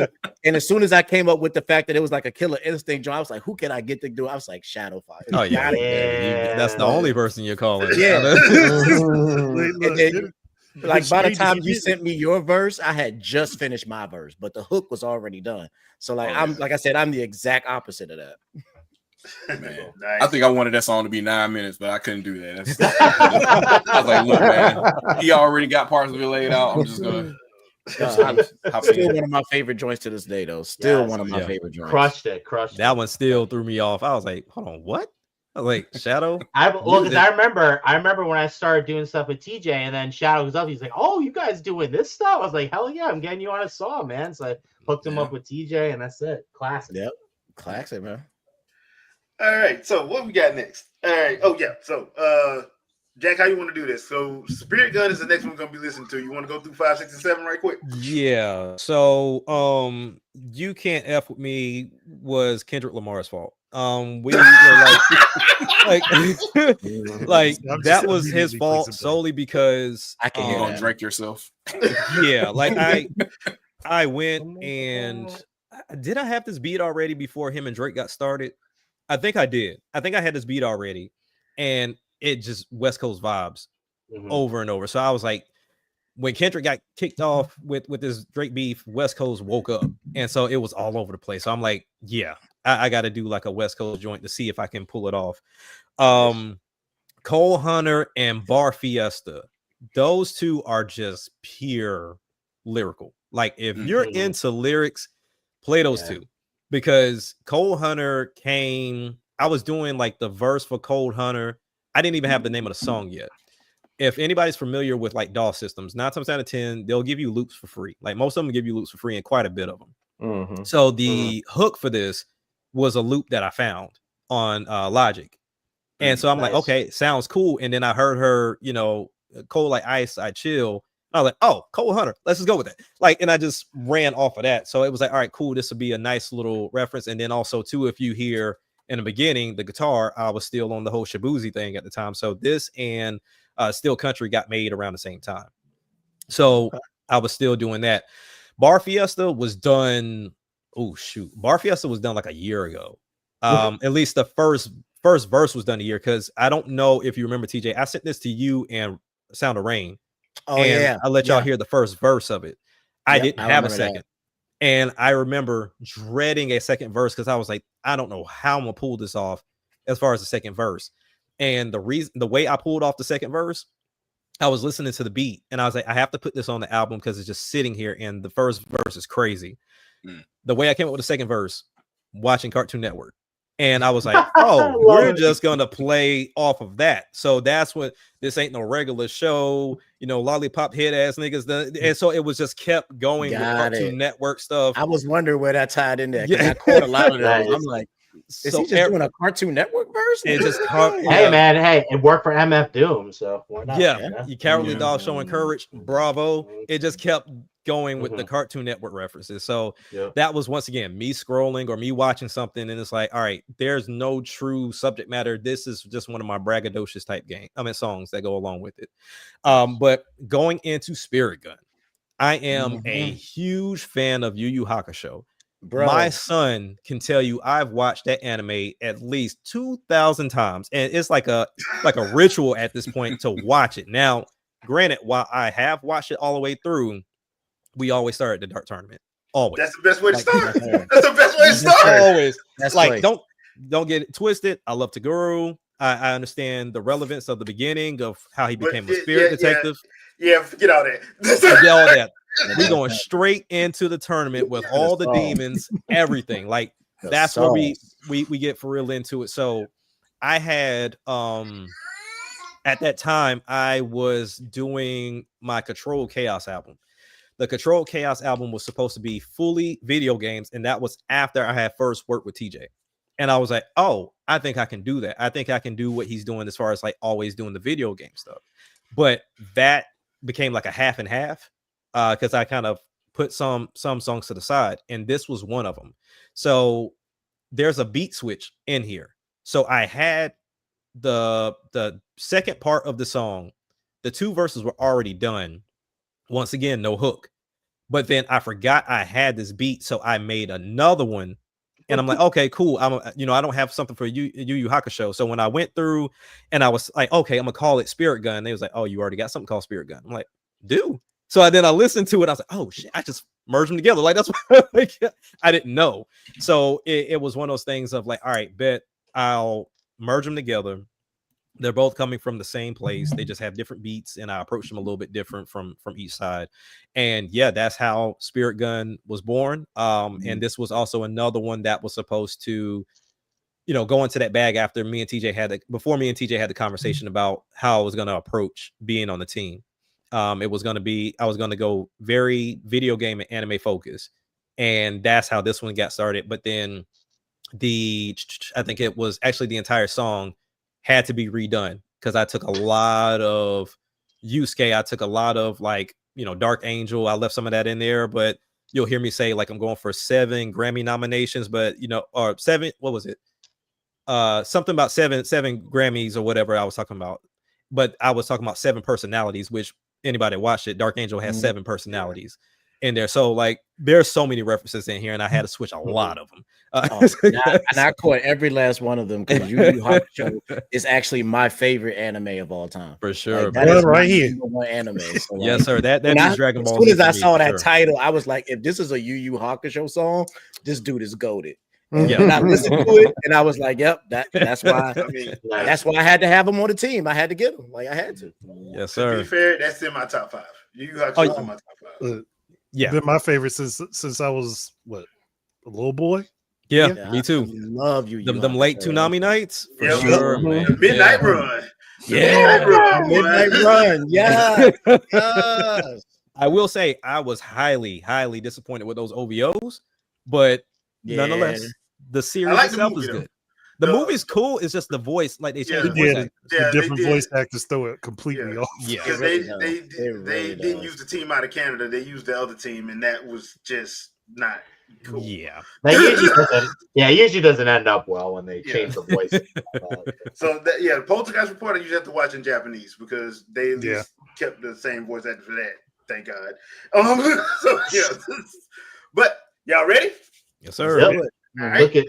and as soon as I came up with the fact that it was like a Killer Instinct joint, I was like, who can I get to do? I was like, Shadow Fox. Oh yeah. That's the only person you're calling. Yeah. Like by the time you sent me your verse, I had just finished my verse, but the hook was already done. So like I'm the exact opposite of that. Man, nice. I think I wanted that song to be 9 minutes, but I couldn't do that. I was like, look, man, he already got parts of it laid out. I'm just gonna. Still one of my favorite joints to this day, though. Still one of my favorite joints. Crushed it. That one still threw me off. I was like, hold on, what? I was like, Shadow. Because I remember when I started doing stuff with TJ, and then Shadow was up. He's like, "Oh, you guys doing this stuff?" I was like, "Hell yeah, I'm getting you on a song, man." So I hooked him up with TJ, and that's it. Classic. Yep, classic, man. All right, so what we got next? All right, so Jack, how you want to do this? So Spirit Gun is the next one we're gonna be listening to. You want to go through 5, 6, and 7 right quick? Yeah. So You Can't F With Me was Kendrick Lamar's fault. We were like that was his fault solely because I can you don't drink yourself. Yeah, like I went and did I have this beat already before him and Drake got started? I think I did. I think I had this beat already, and it just West Coast vibes over and over. So I was like, when Kendrick got kicked off with this Drake beef, West Coast woke up, and so it was all over the place. So I'm like, yeah, I got to do like a West Coast joint to see if I can pull it off. Cole Hunter and Bar Fiesta, those two are just pure lyrical. Like if you're into lyrics, play those two, because Cole Hunter came. I was doing like the verse for Cole Hunter. I didn't even have the name of the song yet. If anybody's familiar with like DAW systems, 9 times out of 10, they'll give you loops for free. Like most of them give you loops for free, and quite a bit of them. So the hook for this was a loop that I found on Logic. And so I'm like, okay, sounds cool. And then I heard her, Cold Like Ice, I Chill. I was like, oh, Cole Hunter, let's just go with it. Like, and I just ran off of that. So it was like, all right, cool. This will be a nice little reference. And then also too, if you hear in the beginning, the guitar, I was still on the whole Shabuzi thing at the time. So this and Still Country got made around the same time. So I was still doing that. Bar Fiesta was done. Oh shoot. Bar Fiesta was done like a year ago. At least the first verse was done a year. Cause I don't know if you remember, TJ, I sent this to you and Sound of Rain. Oh yeah. I let y'all hear the first verse of it. I didn't have a second. And I remember dreading a second verse because I was like, I don't know how I'm gonna pull this off as far as the second verse. And the way I pulled off the second verse, I was listening to the beat and I was like, I have to put this on the album because it's just sitting here. And the first verse is crazy. The way I came up with the second verse, watching Cartoon Network. And I was like, oh, we're just going to play off of that. So that's what this ain't no regular show, lollipop head ass niggas. And so it was just kept going with Cartoon Network stuff. I was wondering where that tied in there. I caught a lot of that. I'm like, is he just doing a Cartoon Network verse? It just hey man, it worked for MF Doom, so why not? Yeah, you Cowardly Dog showing courage, bravo. It just kept going with the Cartoon Network references. So that was once again me scrolling or me watching something, and it's like, all right, there's no true subject matter. This is just one of my braggadocious type songs that go along with it. But going into Spirit Gun, I am a huge fan of Yu Yu Hakusho. Bro. My son can tell you I've watched that anime at least 2,000 times, and it's like a ritual at this point to watch it. Now, granted, while I have watched it all the way through, we always start at the Dark Tournament. Always. That's the best way to start. That's the best way to start. Always. That's like don't get it twisted. I love Taguru. I understand the relevance of the beginning of how he became a spirit detective. Yeah, forget all that. Forget all that. We're going straight into the tournament with all the demons, everything. Like that's where we get for real into it. So I had at that time I was doing my Control Chaos album. The Control Chaos album was supposed to be fully video games, and that was after I had first worked with TJ. And I was like, oh, I think I can do that. I think I can do what he's doing as far as like always doing the video game stuff. But that became like a half and half because I kind of put some songs to the side, and this was one of them. So there's a beat switch in here. So I had the second part of the song. The 2 verses were already done. Once again, no hook. But then I forgot I had this beat, so I made another one. And I'm like, okay, cool. I don't have something for Yu Yu Hakusho. So when I went through and I was like, okay, I'm gonna call it Spirit Gun. They was like, oh, you already got something called Spirit Gun. I'm like, do. So then I listened to it. I was like, oh shit, I just merged them together. Like that's what I didn't know. So it was one of those things of like, all right, bet I'll merge them together. They're both coming from the same place. They just have different beats, and I approach them a little bit different from each side. And yeah, that's how Spirit Gun was born. And this was also another one that was supposed to, go into that bag after me and TJ had the conversation about how I was going to approach being on the team. It was going to be, I was going to go very video game and anime focus. And that's how this one got started. But then I think it was actually the entire song had to be redone because I took a lot of Yusuke. I took a lot of Dark Angel. I left some of that in there, but you'll hear me say like I'm going for 7 Grammy nominations, but or 7, what was it? Something about seven Grammys or whatever I was talking about. But I was talking about 7 personalities, which anybody that watched it, Dark Angel has 7 personalities in there. So like there's so many references in here, and I had to switch a lot of them. And I caught every last one of them because Yu Yu Hakusho is actually my favorite anime of all time. For sure. Like, that is right here. One anime. So, yes, sir. That is Dragon Ball. As soon as I saw that title, I was like, if this is a Yu Yu Hakusho song, this dude is goated. Yeah, and I listened to it, and I was like, "Yep, that's why." That's why I had to have him on the team. I had to get him. Like I had to. Yes, sir. To be fair, that's in my top 5. Yu Yu Hakusho is in my top 5. Yeah, been my favorite since I was a little boy. Yeah, me too. I love you. Them late Toonami nights, for sure, man. Midnight Run. Yeah, Midnight Run. Yeah. I will say I was highly, highly disappointed with those OVOs, but nonetheless, the series itself is good. The movie's cool. It's just the voice, like they changed the voice actors. Different voice actors throw it completely off. Yeah, because they didn't use the team out of Canada. They used the other team, and that was just not cool. Yeah, that usually doesn't end up well when they change the voice. So the Poltergeist Report, you just have to watch in Japanese because they at least kept the same voice actor for that. Thank God. But y'all ready? Yes, sir. Yep. All right. Look at.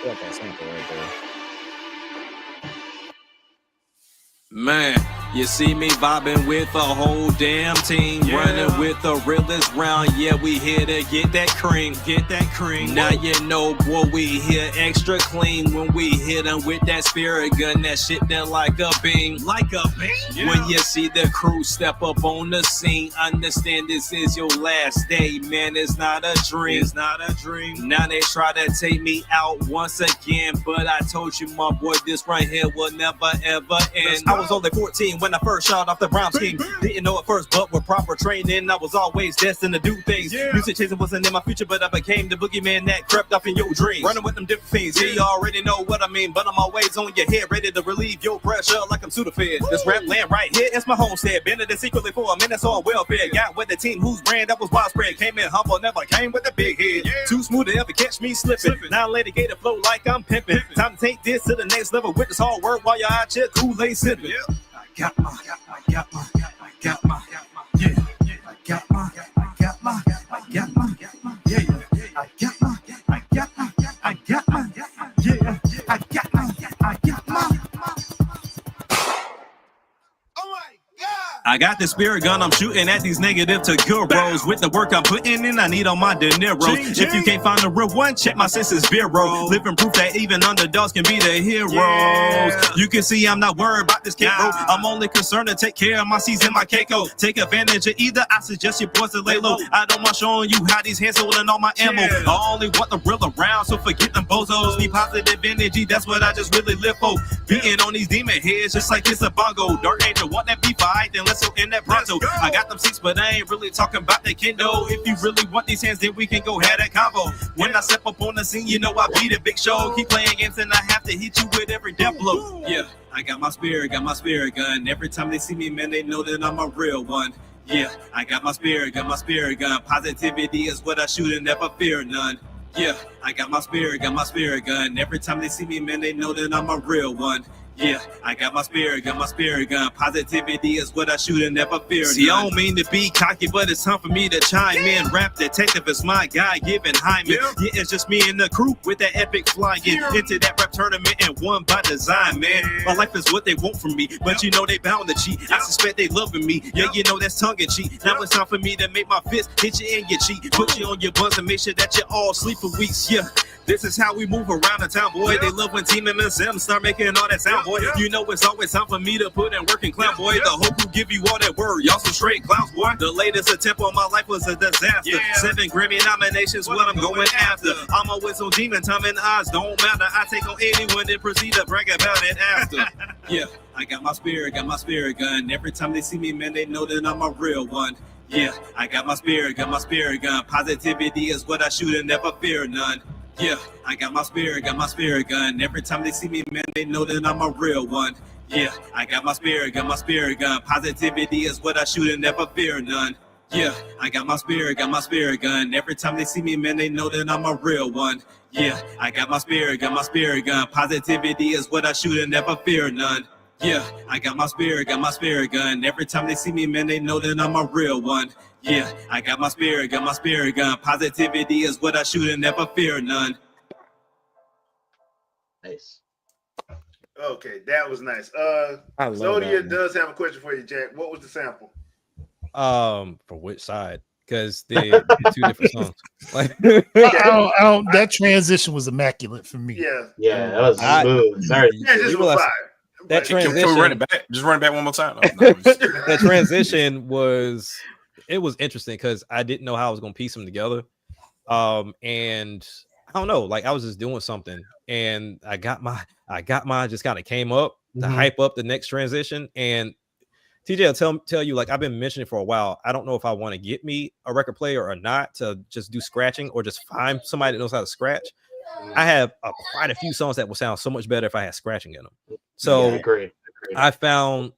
Got that sample right there. Man, you see me vibing with the whole damn team, running with the realest round. Yeah, we here to get that cream, Now you know, boy, we here extra clean when we hit them with that spirit gun. That shit there like a beam, Yeah. When you see the crew step up on the scene, understand this is your last day, man. It's not a dream. Now they try to take me out once again, but I told you, my boy, this right here will never ever end. I was only 14 dream when I first shot off the rhyme scheme. Didn't know at first, but with proper training, I was always destined to do things. Music chasing wasn't in my future, but I became the boogeyman that crept up in your dreams. Running with them different things, yeah, you already know what I mean. But I'm always on your head, ready to relieve your pressure like I'm Sudafed. This rap land right here, it's my homestead. Been in it secretly for a minute, so I'm welfare. Got with the team whose brand that was widespread. Came in humble, never came with a big head. Too smooth to ever catch me slipping. Now let it get a flow like I'm pimping. Time to take this to the next level with this hard work while you're out here Kool-Aid sipping. I got my, yeah. I got my, yeah. I got my, yeah. I got my, I got the spirit gun, I'm shooting at these negative to good bros. With the work I'm putting in, I need on my De Niro. If you can't find a real one, check my senses bureau. Living proof that even underdogs can be the heroes. You can see I'm not worried about this cake, bro. I'm only concerned to take care of my seeds and my keiko. Take advantage of either, I suggest your boys to lay low. I don't mind showing you how these hands holding all my ammo. I only want the real around, so forget them bozos. Need positive energy, that's what I just really live for. Beating on these demon heads just like it's a bongo. Dark Angel want that beef, alright, then let's go in that pronto. I got them seats, but I ain't really talking about the kendo. If you really want these hands, then we can go have that combo. When I step up on the scene, you know I beat a big show. Keep playing games and I have to hit you with every death blow. Yeah, I got my spirit gun. Every time they see me, man, they know that I'm a real one. Yeah, I got my spirit gun. Positivity is what I shoot and never fear none. Yeah, I got my spirit gun. Every time they see me, man, they know that I'm a real one. Yeah, I got my spirit gun. Positivity is what I shoot and never fear. See, I don't mean to be cocky, but it's time for me to chime in. Rap detective is my guy, giving hymen. Yeah, it's just me and the crew with that epic flying into that rap tournament and won by design, man. My life is what they want from me, but you know they bound to cheat. I suspect they loving me. Yeah, you know that's tongue in cheek. Now it's time for me to make my fist hit you in your cheek, put you on your buns and make sure that you all sleep for weeks. Yeah. This is how we move around the town, boy. They love when Team MSM start making all that sound, boy. You know it's always time for me to put in work and clown, boy. The hope will give you all that word. Y'all some straight clowns, boy. The latest attempt on my life was a disaster. 7 Grammy nominations, what I'm going after. I'm always on demon time and odds don't matter. I take on anyone and proceed to brag about it after. Yeah, I got my spirit gun. Every time they see me, man, they know that I'm a real one. Yeah, I got my spirit gun. Positivity is what I shoot and never fear none. Yeah, I got my spirit gun. Every time they see me, man, they know that I'm a real one. Yeah, I got my spirit gun. Positivity is what I shoot and never fear none. Yeah, I got my spirit gun. Every time they see me, man, they know that I'm a real one. Yeah, I got my spirit gun. Positivity is what I shoot and never fear none. Yeah, I got my spirit gun. Every time they see me, man, they know that I'm a real one. Yeah, I got my spirit gun. Positivity is what I shoot and never fear none. Nice. Okay, that was nice. Zodia does have a question for you, Jack. What was the sample? For which side? Because they're two different songs. Like, that transition was immaculate for me. Yeah, that was smooth. Sorry. That transition. Can we run it back? Just run it back one more time. That transition was interesting because I didn't know how I was gonna piece them together. And I don't know, like I was just doing something and I got my just kind of came up to hype up the next transition. And TJ will tell you, like I've been mentioning for a while, I don't know if I want to get me a record player or not to just do scratching or just find somebody that knows how to scratch. I have quite a few songs that would sound so much better if I had scratching in them. So agreed. I found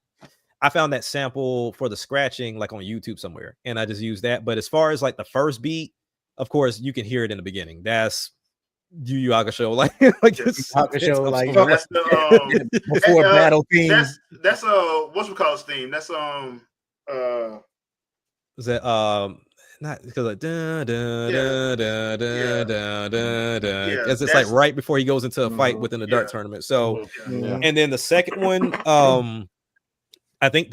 that sample for the scratching like on YouTube somewhere, and I just used that. But as far as like the first beat, of course, you can hear it in the beginning. That's Yu Yu Hakusho, like Hakusho, like that's the before battle themes. That's what's we call this theme? That's is that not because like da da da da da da da da, because it's like right before he goes into a fight within the Dart tournament. So and then the second one, I think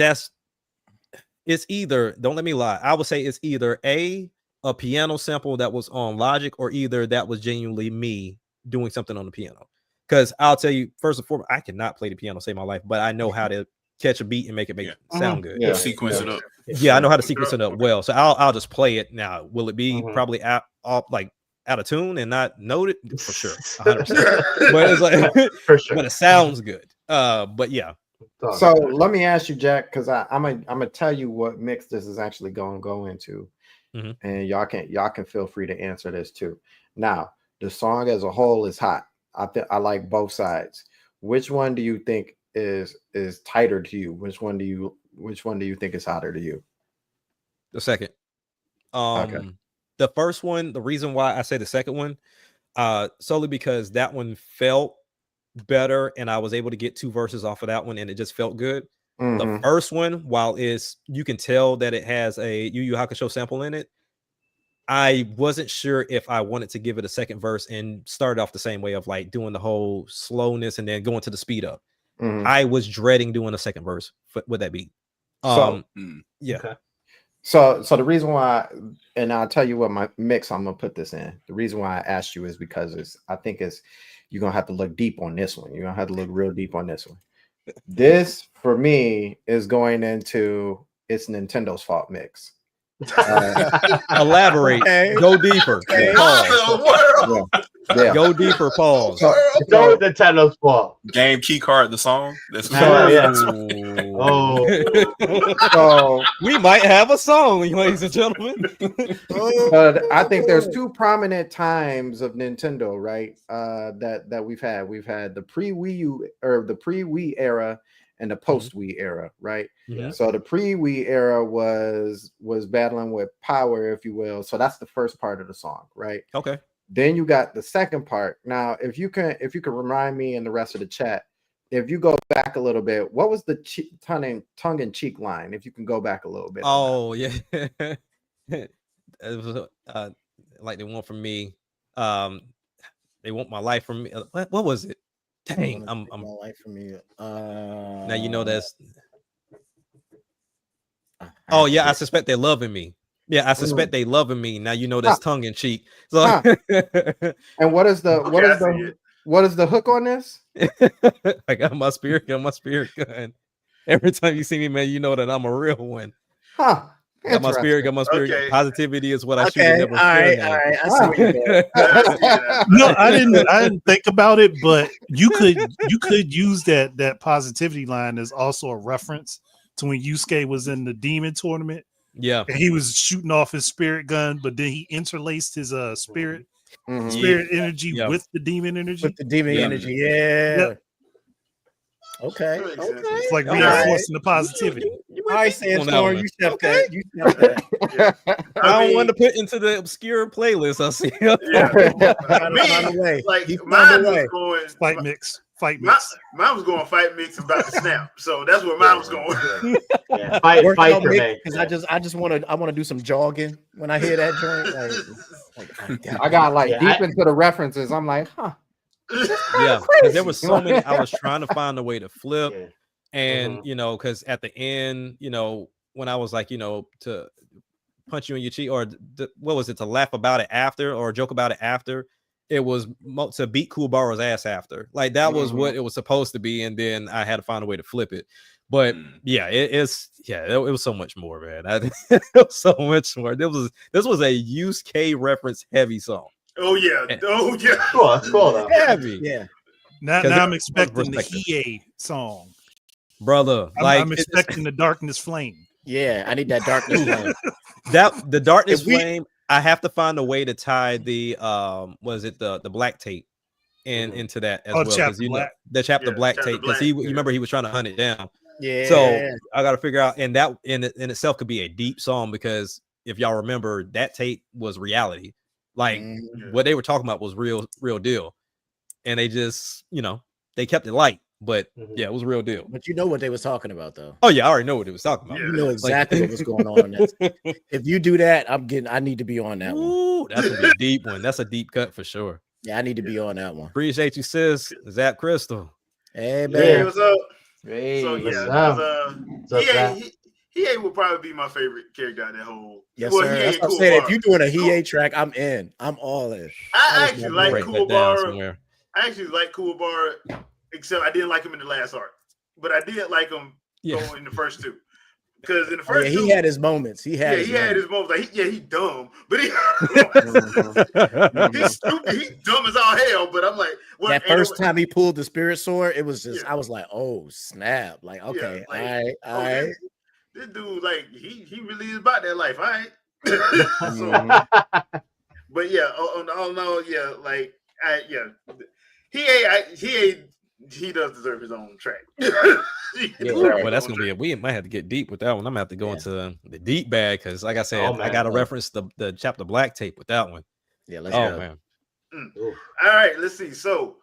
it's either, don't let me lie, I would say it's either a piano sample that was on Logic or either that was genuinely me doing something on the piano. Because I'll tell you, first and foremost, I cannot play the piano to save my life, but I know how to catch a beat and make it sound good. Sequence it up. Yeah, I know how to sequence it up well. So I'll just play it now. Will it be probably out of tune and not noted? For sure. 100%. But it's like, for sure. But it sounds good. But yeah. So let me ask you, Jack, because I'm gonna tell you what mix this is actually going to go into, and y'all can feel free to answer this too. Now, the song as a whole is hot. I like both sides. Which one do you think is tighter to you? Which one do you think is hotter to you? The second. Okay. The first one, the reason why I say the second one, solely because that one felt better and I was able to get 2 verses off of that one and it just felt good. The first one, while you can tell that it has a Yu Yu Hakusho sample in it, I wasn't sure if I wanted to give it a second verse and start off the same way of like doing the whole slowness and then going to the speed up. I was dreading doing a second verse with that beat. Yeah. Okay. So the reason why, and I'll tell you what my mix I'm gonna put this in. The reason why I asked you is because I think you're gonna have to look deep on this one. You're gonna have to look real deep on this one. This for me is going into it's Nintendo's fault mix. Elaborate. Okay. Go deeper. Okay. Yeah. Go deeper. Pause. So Nintendo's fault. Game key card. The song. That's So we might have a song, ladies and gentlemen. I think there's 2 prominent times of Nintendo, right? That we've had. We've had the pre-Wii U or the pre-Wii era and the post-Wii era, right? Yeah. So the pre-Wii era was battling with power, if you will. So that's the first part of the song, right? Okay. Then you got the second part. Now, if you can remind me and the rest of the chat, if you go back a little bit, what was the tongue-in-cheek line? If you can go back a little bit. Oh yeah, it was like they want from me. They want my life from me. What was it? Dang, I'm my life from me. Now you know that's. Oh yeah, I suspect they're loving me. Yeah, I suspect they loving me. Now you know that's tongue in cheek. So, and what is the hook on this? I got my spirit gun. Every time you see me, man, you know that I'm a real one. Huh. Got my spirit. Okay. Positivity is what I should have never said. All right. I see what you're doing. No, I didn't think about it, but you could use that positivity line as also a reference to when Yusuke was in the demon tournament. Yeah, and he was shooting off his spirit gun, but then he interlaced his spirit energy with the demon energy. With the demon energy, yeah. Okay. It's like reinforcing the positivity. All right, Sandstorm, you step that. You step that. I don't want to put into the obscure playlist. I see. Fight mix. Mine was going fight mix about to snap, so that's where mine was going. Fight because I just want to do some jogging when I hear that joint. I got deep into the references. I'm like, huh. Yeah, because there was so many. I was trying to find a way to flip, and because at the end, when I was like, to punch you in your cheek, or what was it, to laugh about it after, or joke about it after. It was to beat Kuwabara's ass after. Like that was what it was supposed to be, and then I had to find a way to flip it. But yeah, it was so much more, man. It was so much more. This was a Yusuke reference heavy song. Oh yeah. Cool, that's cool though. Heavy. Yeah. Now I'm expecting the Hiei song, brother. I'm expecting the Darkness Flame. Yeah, I need that Darkness Flame. The Darkness Flame. I have to find a way to tie the the black tape into that as well, because the chapter black tape, because you remember he was trying to hunt it down. Yeah. So I got to figure out, and that in itself could be a deep song, because if y'all remember, that tape was reality. Like what they were talking about was real deal, and they just they kept it light. But yeah, it was real deal. But you know what they was talking about, though. Oh yeah, I already know what it was talking about. You know exactly what was going on. If you do that, I need to be on that one. That's a deep one. That's a deep cut for sure. Yeah, I need to be on that one. Appreciate you, sis. Zap Crystal. Hey, man. What's up? Hey, so Hiei will probably be my favorite character out of that whole. Yes, sir. That's what I'm saying. If you're doing a Hiei track, I'm in. I'm all in. I actually like Kuwabara. Except I didn't like him in the last arc, but I did like him going in the first two. Because in the first he had his moments. He had his moments. Like, he dumb, but he he's stupid. He's dumb as all hell. But I'm like, that first time he pulled the spirit sword, it was just I was like, oh snap! Like, okay, like, all right. This dude, like, he really is about that life, all right. But yeah, no, yeah, like, he does deserve his own track. Well, that's gonna be it. We might have to get deep with that one. I'm gonna have to go into the deep bag because, like I said, I got to reference the Chapter Black tape with that one. Yeah, let's go. Man. All right, let's see. So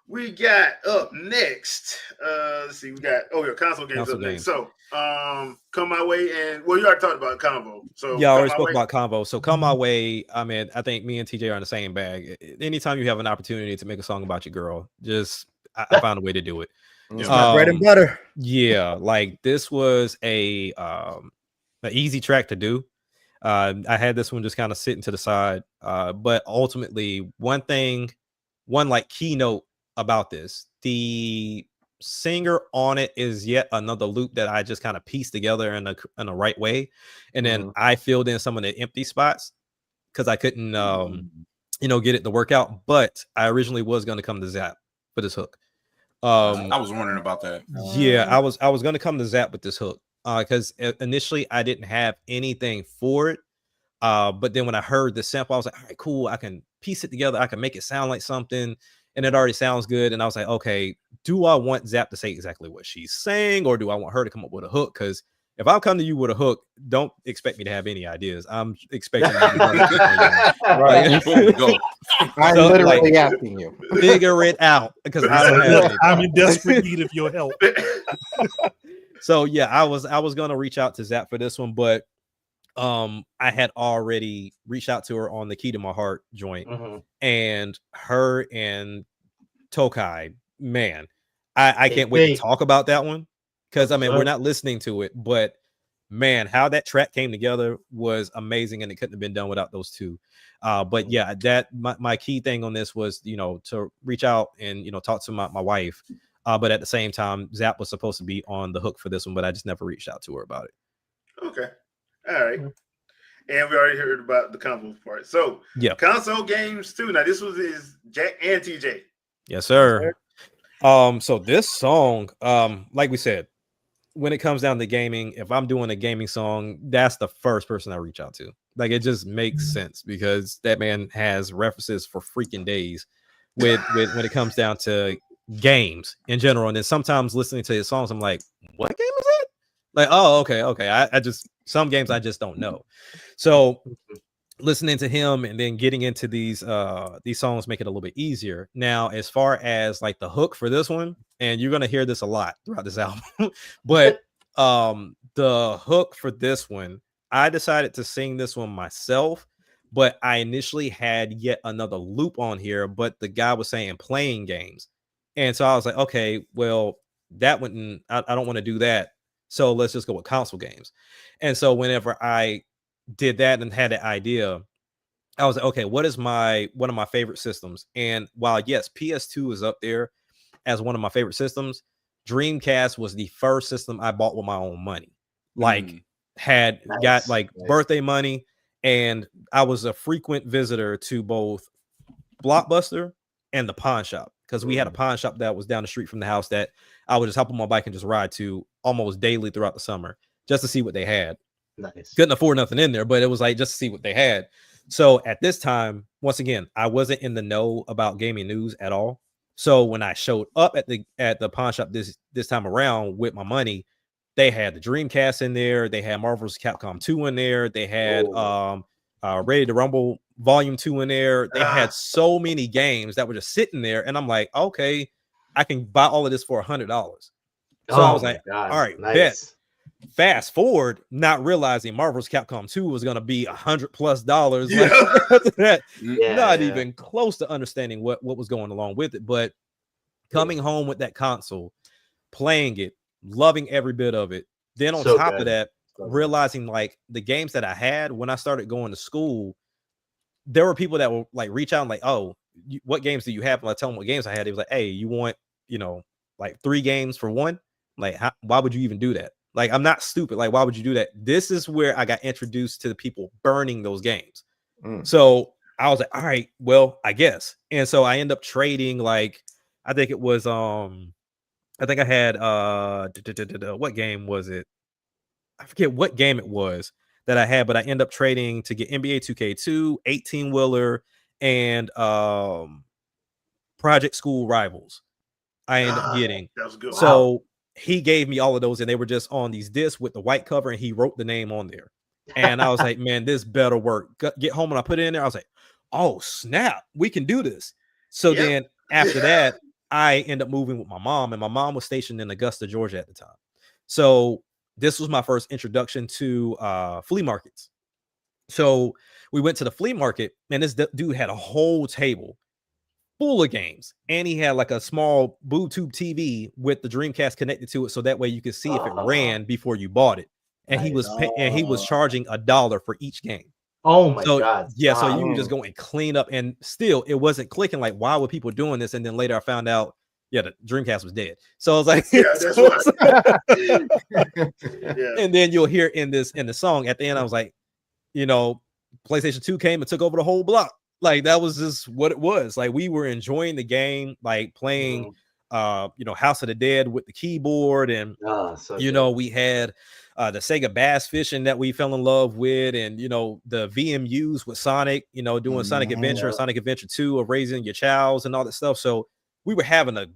we got up next. Let's see. We got your console games up next. So Come My Way, and you already talked about Convo. So yeah, I already spoke about Convo. So Come My Way. I mean, I think me and TJ are in the same bag. Anytime you have an opportunity to make a song about your girl, I found a way to do it. It's my bread and butter. Yeah, like this was an easy track to do. I had this one just kind of sitting to the side. But ultimately, one like keynote about this, the singer on it is yet another loop that I just kind of pieced together in a right way, and then I filled in some of the empty spots because I couldn't get it to work out. But I originally was going to come to Zap for this hook. I was wondering about that. Yeah, I was going to come to Zap with this hook because initially I didn't have anything for it. But then when I heard the sample, I was like, all right, cool. I can piece it together. I can make it sound like something, and it already sounds good. And I was like, okay, do I want Zap to say exactly what she's saying, or do I want her to come up with a hook? Because if I come to you with a hook, don't expect me to have any ideas. I'm expecting you to right. I'm literally asking you. Figure it out because I don't have I'm in desperate need of your help. So yeah, I was gonna reach out to Zap for this one, but I had already reached out to her on the Key to My Heart joint, and her and Tokai, man, I can't wait to talk about that one. Because I mean, we're not listening to it, but man, how that track came together was amazing, and it couldn't have been done without those two. But yeah, my key thing on this was, to reach out and talk to my wife. But at the same time, Zap was supposed to be on the hook for this one, but I just never reached out to her about it. Okay, all right. And we already heard about the console part. So yeah, console games too. Now this is Jack and TJ. Yes, sir. So this song, like we said, when it comes down to gaming, if I'm doing a gaming song, that's the first person I reach out to. Like, it just makes sense because that man has references for freaking days with when it comes down to games in general. And then sometimes listening to his songs, I'm like, what game is it? Like, oh, okay. I just, some games I just don't know. So listening to him and then getting into these songs make it a little bit easier. Now, as far as like the hook for this one, and you're gonna hear this a lot throughout this album, but the hook for this one, I decided to sing this one myself, but I initially had yet another loop on here, but the guy was saying playing games, and so I was like, okay, well, that wouldn't, I don't want to do that, so let's just go with console games. And so whenever I did that and had the idea, I was like, okay, what is one of my favorite systems? And while yes, PS2 is up there as one of my favorite systems, Dreamcast was the first system I bought with my own money. Like, got like birthday money, and I was a frequent visitor to both Blockbuster and the pawn shop, because we had a pawn shop that was down the street from the house that I would just hop on my bike and just ride to almost daily throughout the summer just to see what they had. Nice. Couldn't afford nothing in there, but it was like just to see what they had. So at this time, once again, I wasn't in the know about gaming news at all. So when I showed up at the pawn shop this time around with my money, they had the Dreamcast in there, they had Marvel's Capcom 2 in there, they had Ready to Rumble Volume 2 in there. They had so many games that were just sitting there, and I'm like, okay, I can buy all of this for $100. So I was like, all right, bet. Fast forward, not realizing Marvel's Capcom 2 was going to be $100+ Yeah. Not even close to understanding what was going along with it. But coming home with that console, playing it, loving every bit of it. Then on top of that, realizing like the games that I had when I started going to school, there were people that will like reach out and like, oh, what games do you have? And I tell them what games I had. It was like, hey, you want, like 3 games for one? Like, why would you even do that? Like, I'm not stupid. Like, why would you do that? This is where I got introduced to the people burning those games. So I was like, all right, well, I guess. And so I end up trading, like, I think it was I think I had what game was it? I forget what game it was that I had, but I end up trading to get NBA 2K2, 18-wheeler, and Project School Rivals. I ended up getting. That was good. So he gave me all of those, and they were just on these discs with the white cover, and he wrote the name on there. And I was like, man, this better work. Get home, and I put it in there. I was like, oh, snap, we can do this. So then after that, I end up moving with my mom, and my mom was stationed in Augusta, Georgia at the time. So this was my first introduction to flea markets. So we went to the flea market, and this dude had a whole table full of games, and he had like a small Bluetooth TV with the Dreamcast connected to it, so that way you could see if it ran before you bought it. And he was charging $1 for each game. Oh my God. Yeah, so you would just go and clean up, and still it wasn't clicking. Like, why were people doing this? And then later I found out, the Dreamcast was dead. So I was like, and then you'll hear in the song at the end, I was like, PlayStation 2 came and took over the whole block. Like, that was just what it was. Like, we were enjoying the game, like playing House of the Dead with the keyboard, and we had the Sega Bass Fishing that we fell in love with, and the VMUs with Sonic, doing Sonic Adventure, Sonic Adventure 2 of raising your childs and all that stuff. So we were having a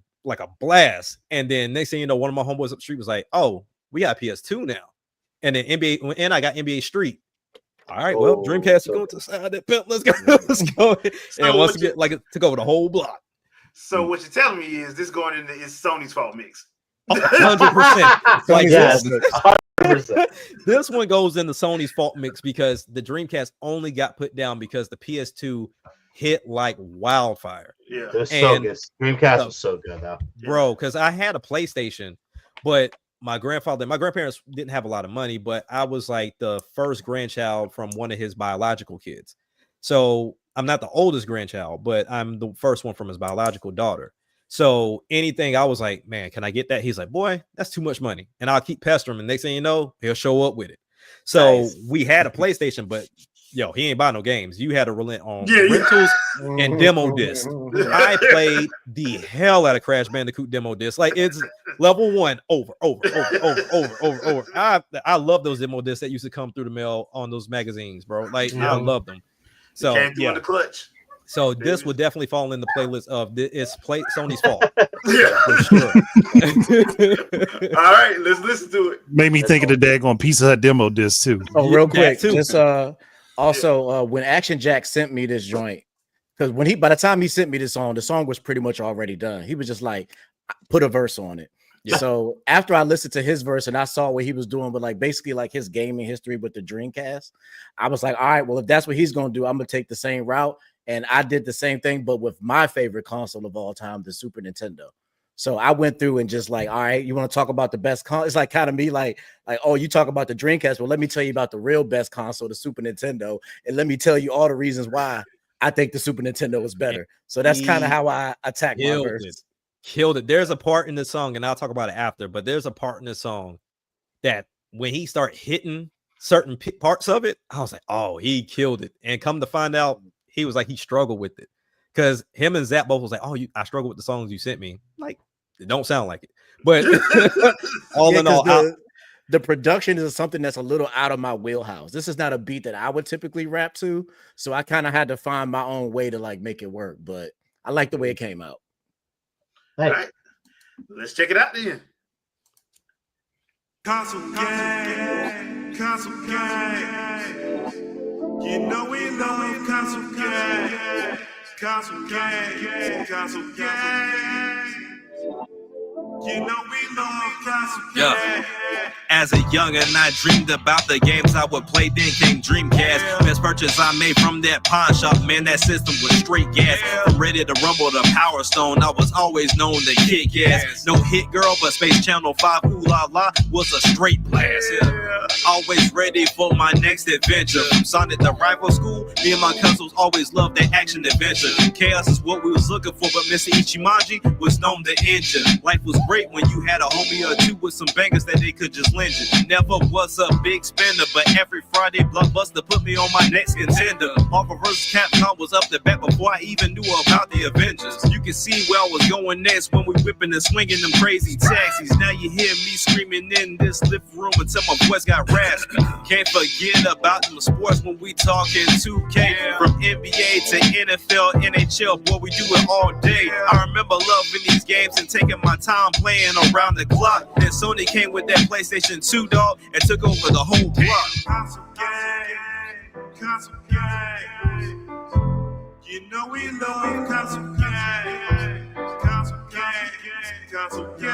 blast. And then next thing you know, one of my homeboys up the street was like, oh, we got PS2 now. And then I got NBA Street. All right, well, Dreamcast, you go to the side of that pimp. Let's go. And once again, it took over the whole block. So what you're telling me is this going into is Sony's fault mix. 100%. Like, yes, 100%. This one goes in the Sony's fault mix because the Dreamcast only got put down because the PS2 hit like wildfire. Yeah, it was so good. Dreamcast was so good, though, bro. Because I had a PlayStation, but my grandparents didn't have a lot of money, but I was like the first grandchild from one of his biological kids. So I'm not the oldest grandchild, but I'm the first one from his biological daughter. So anything, I was like, man, can I get that? He's like, boy, that's too much money. And I'll keep pestering him. And next thing you know, he'll show up with it. So we had a PlayStation, but he ain't buy no games. You had to relent on rentals and demo discs. I played the hell out of Crash Bandicoot demo discs. Like, it's level 1 over. I love those demo discs that used to come through the mail on those magazines, bro. Like, I love them. So in the clutch. So this would definitely fall in the playlist of it's Sony's fault. Yeah, for sure. All right, let's listen to it. Made me think of the daggone Pizza Hut demo disc too. Oh, real quick, just also when Action Jack sent me this joint, because by the time he sent me this song, the song was pretty much already done. He was just like, put a verse on it. Yeah. So after I listened to his verse and I saw what he was doing with basically his gaming history with the Dreamcast, I was like, all right, well, if that's what he's gonna do, I'm gonna take the same route. And I did the same thing, but with my favorite console of all time, the Super Nintendo. So I went through and just like, all right, you want to talk about the best console? It's like kind of me like, oh, you talk about the Dreamcast. Well, let me tell you about the real best console, the Super Nintendo. And let me tell you all the reasons why I think the Super Nintendo was better. So that's kind of how I attack my verse. Killed it. There's a part in the song, and I'll talk about it after, but there's a part in the song that when he started hitting certain parts of it, I was like, oh, he killed it. And come to find out, he was like, he struggled with it. Because him and Zap both was like, oh, I struggle with the songs you sent me. Like, it don't sound like it. But all in all, the production is something that's a little out of my wheelhouse. This is not a beat that I would typically rap to. So I kind of had to find my own way to make it work. But I like the way it came out. All right. Let's check it out then. Console gang. You know we love console gang. You know we love console gang. As a youngin', I dreamed about the games I would play. Then came Dreamcast. Best purchase I made from that pawn shop. Man, that system was straight gas. From Ready to Rumble to Power Stone, I was always known to kick gas. No hit girl, but Space Channel 5, ooh la la, was a straight blast. Always ready for my next adventure. From Sonic the Rival School, me and my cousins always loved that action adventure. Chaos is what we was looking for, but Mr. Ichimaji was known to injure. Life was great when you had a homie or two with some bangers that they could just lend. splendid. Never was a big spender, but every Friday Blockbuster put me on my next contender. Marvel vs. Capcom was up the bat before I even knew about the Avengers. You can see where I was going next when we whipping and swinging them crazy taxis. Now you hear me screaming in this lift room until my voice got raspy. Can't forget about them sports when we talking 2K. From NBA to NFL, NHL, boy, we do it all day. I remember loving these games and taking my time playing around the clock. Then Sony came with that PlayStation 2, dog, and took over the whole block. Console game. You know we love console game. Console game.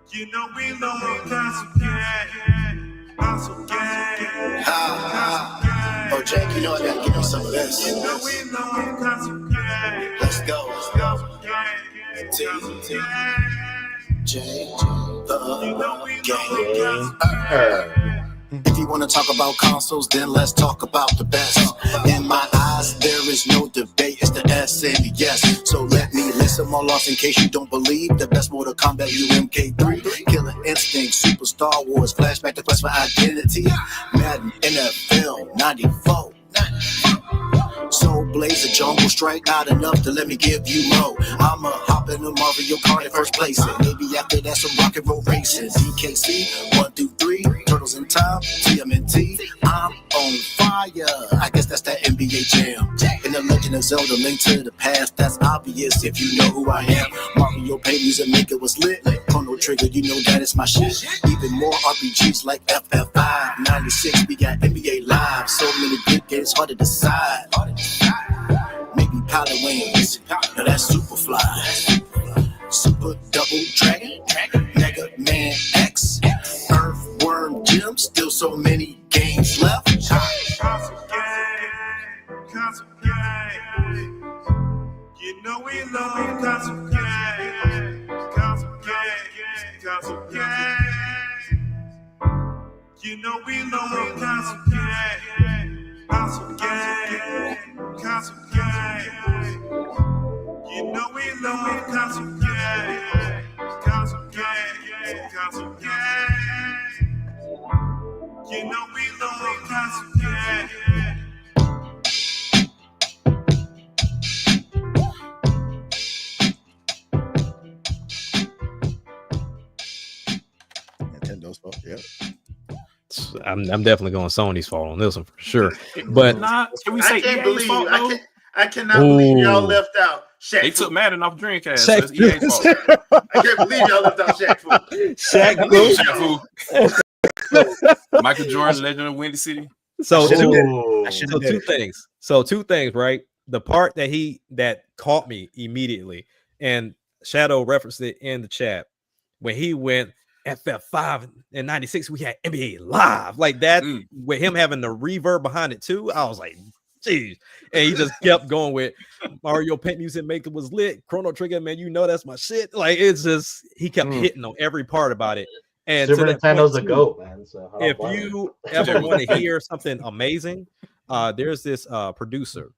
You know we love console game. Console game. Oh, Jack, you know I gotta give you some of this. You know we love console game. Let's go. T, J, the game. If you want to talk about consoles, then let's talk about the best. In my eyes, there is no debate. It's the S and the yes. So let me list them all off in case you don't believe. The best Mortal Kombat, UMK3, Killer Instinct, Super Star Wars, Flashback to Quest for Identity, Madden, NFL, 94. Soul Blazer, Jungle Strike, not enough to let me give you more. I'ma hop in the Mario Kart in first place, and maybe after that some rock and roll racing. DKC, 1 through 3, Turtles in Time, TMNT. I'm on fire. I guess that's that NBA jam. In the Legend of Zelda, Link to the Past, that's obvious if you know who I am. Mario Paint music maker was lit. Chrono Trigger, you know that is my shit. Even more RPGs like FF5, 96, we got NBA Live. So many good games, hard to decide. Maybe Pilot Wings, now that's Superfly. Super Double Dragon, Mega Man X, Earthworm Jim, still so many games left. Console game. You know we love console game. Console game. You know we love console game. Console game. You know we love console game. Console game. You know we love console game. Nintendo's fault, yeah. I'm definitely going Sony's fault on this one for sure. But can we say EA's fault, though? I cannot believe y'all left out Shaq. They took Madden off Dreamcast. Shaq. So it's EA's fault. I can't believe y'all left out Shaq. Shaq. Michael Jordan, Legend of Windy City. So two things, right? The part that caught me immediately, and Shadow referenced it in the chat when he went FF5 in 96, we had NBA Live like that with him having the reverb behind it too. I was like, geez. And he just kept going with Mario Paint music maker was lit. Chrono Trigger, man, you know that's my shit. Like it's just he kept hitting on every part about it. And Super Nintendo's a GOAT, man. So if you ever want to hear something amazing, there's this producer.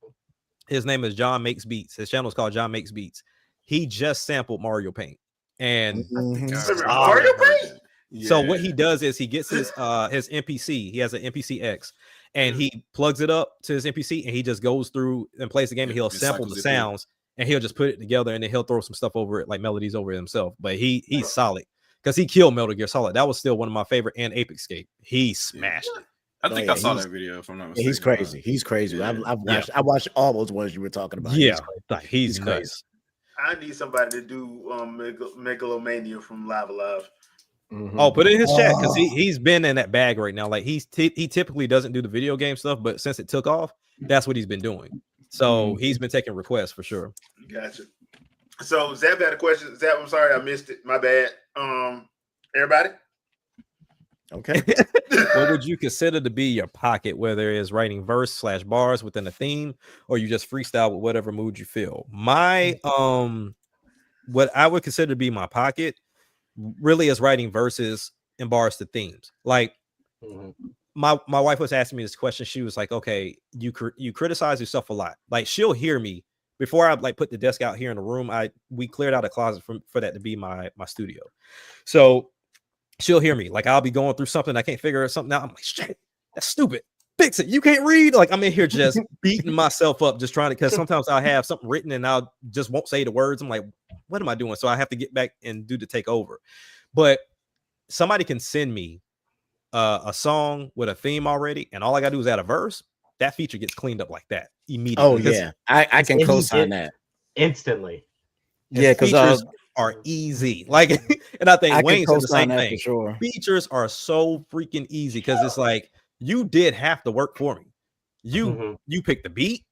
His name is John Makes Beats. His channel is called John Makes Beats. He just sampled Mario Paint. And Mario Paint. So what he does is he gets his NPC. He has an NPC X, and he plugs it up to his NPC, and he just goes through and plays the game. And he'll sample the sounds, and he'll just put it together, and then he'll throw some stuff over it, like melodies over it himself. But he's solid because he killed Metal Gear Solid. That was still one of my favorite, and Apex Escape. He smashed it. I think I saw that video. If I'm not mistaken. He's crazy. He's crazy. Yeah. I watched all those ones you were talking about. Yeah, he's crazy. I need somebody to do Megalomania from Live Alive. Oh, put it in his chat because he's been in that bag right now. Like he typically doesn't do the video game stuff, but since it took off, that's what he's been doing. So he's been taking requests for sure. Gotcha. So Zap had a question. Zap, I'm sorry I missed it. My bad. Everybody. Okay. What would you consider to be your pocket, whether it's writing verse/bars within a theme, or you just freestyle with whatever mood you feel? My what I would consider to be my pocket really is writing verses and bars to themes. Like my wife was asking me this question. She was like, okay, you criticize yourself a lot. Like she'll hear me before I like put the desk out here in the room. We cleared out a closet for that to be my studio. So she'll hear me. Like I'll be going through something, I can't figure something out. I'm like, shit, that's stupid. Fix it. You can't read. Like I'm in here just beating myself up, just trying to, because sometimes I'll have something written and I'll just won't say the words. I'm like, what am I doing? So I have to get back and do the takeover. But somebody can send me a song with a theme already, and all I gotta do is add a verse. That feature gets cleaned up like that immediately. Oh yeah, I can co-sign that instantly. Yeah, because features are easy. Like, and I think Wayne said the same thing. For sure. Features are so freaking easy because it's like you did half the work for me. You picked the beat,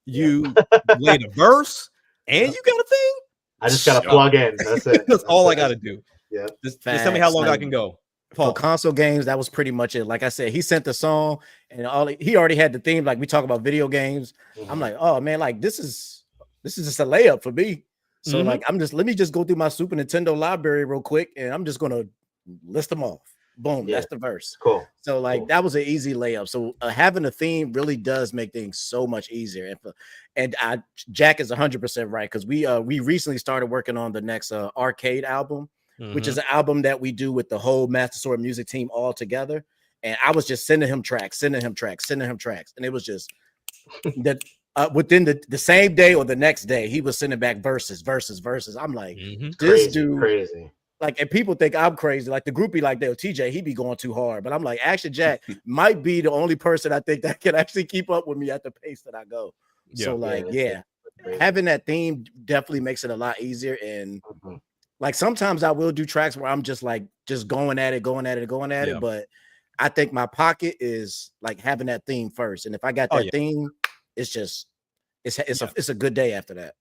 you laid a verse, and you got a thing. I just gotta plug in. That's it. That's all I gotta do. Yeah. Just tell me how long I can go. For console games, that was pretty much it. Like I said, he sent the song, and he already had the theme. Like we talk about video games. I'm like, oh man, like this is just a layup for me. So like let me just go through my Super Nintendo library real quick, and I'm just gonna list them off. Boom, that's the verse. Cool. So like that was an easy layup. So having a theme really does make things so much easier. And Jack is 100% right, because we recently started working on the next arcade album, which is an album that we do with the whole Master Sword music team all together. And I was just sending him tracks, and it was just that within the same day or the next day, he was sending back verses. I'm like, this dude crazy. Like, and people think I'm crazy. Like the group be like, TJ, he be going too hard. But I'm like, actually, Jack might be the only person I think that can actually keep up with me at the pace that I go. So like, having that theme definitely makes it a lot easier. And like sometimes I will do tracks where I'm just going at it. But I think my pocket is like having that theme first. And if I got that theme, it's just it's a good day after that.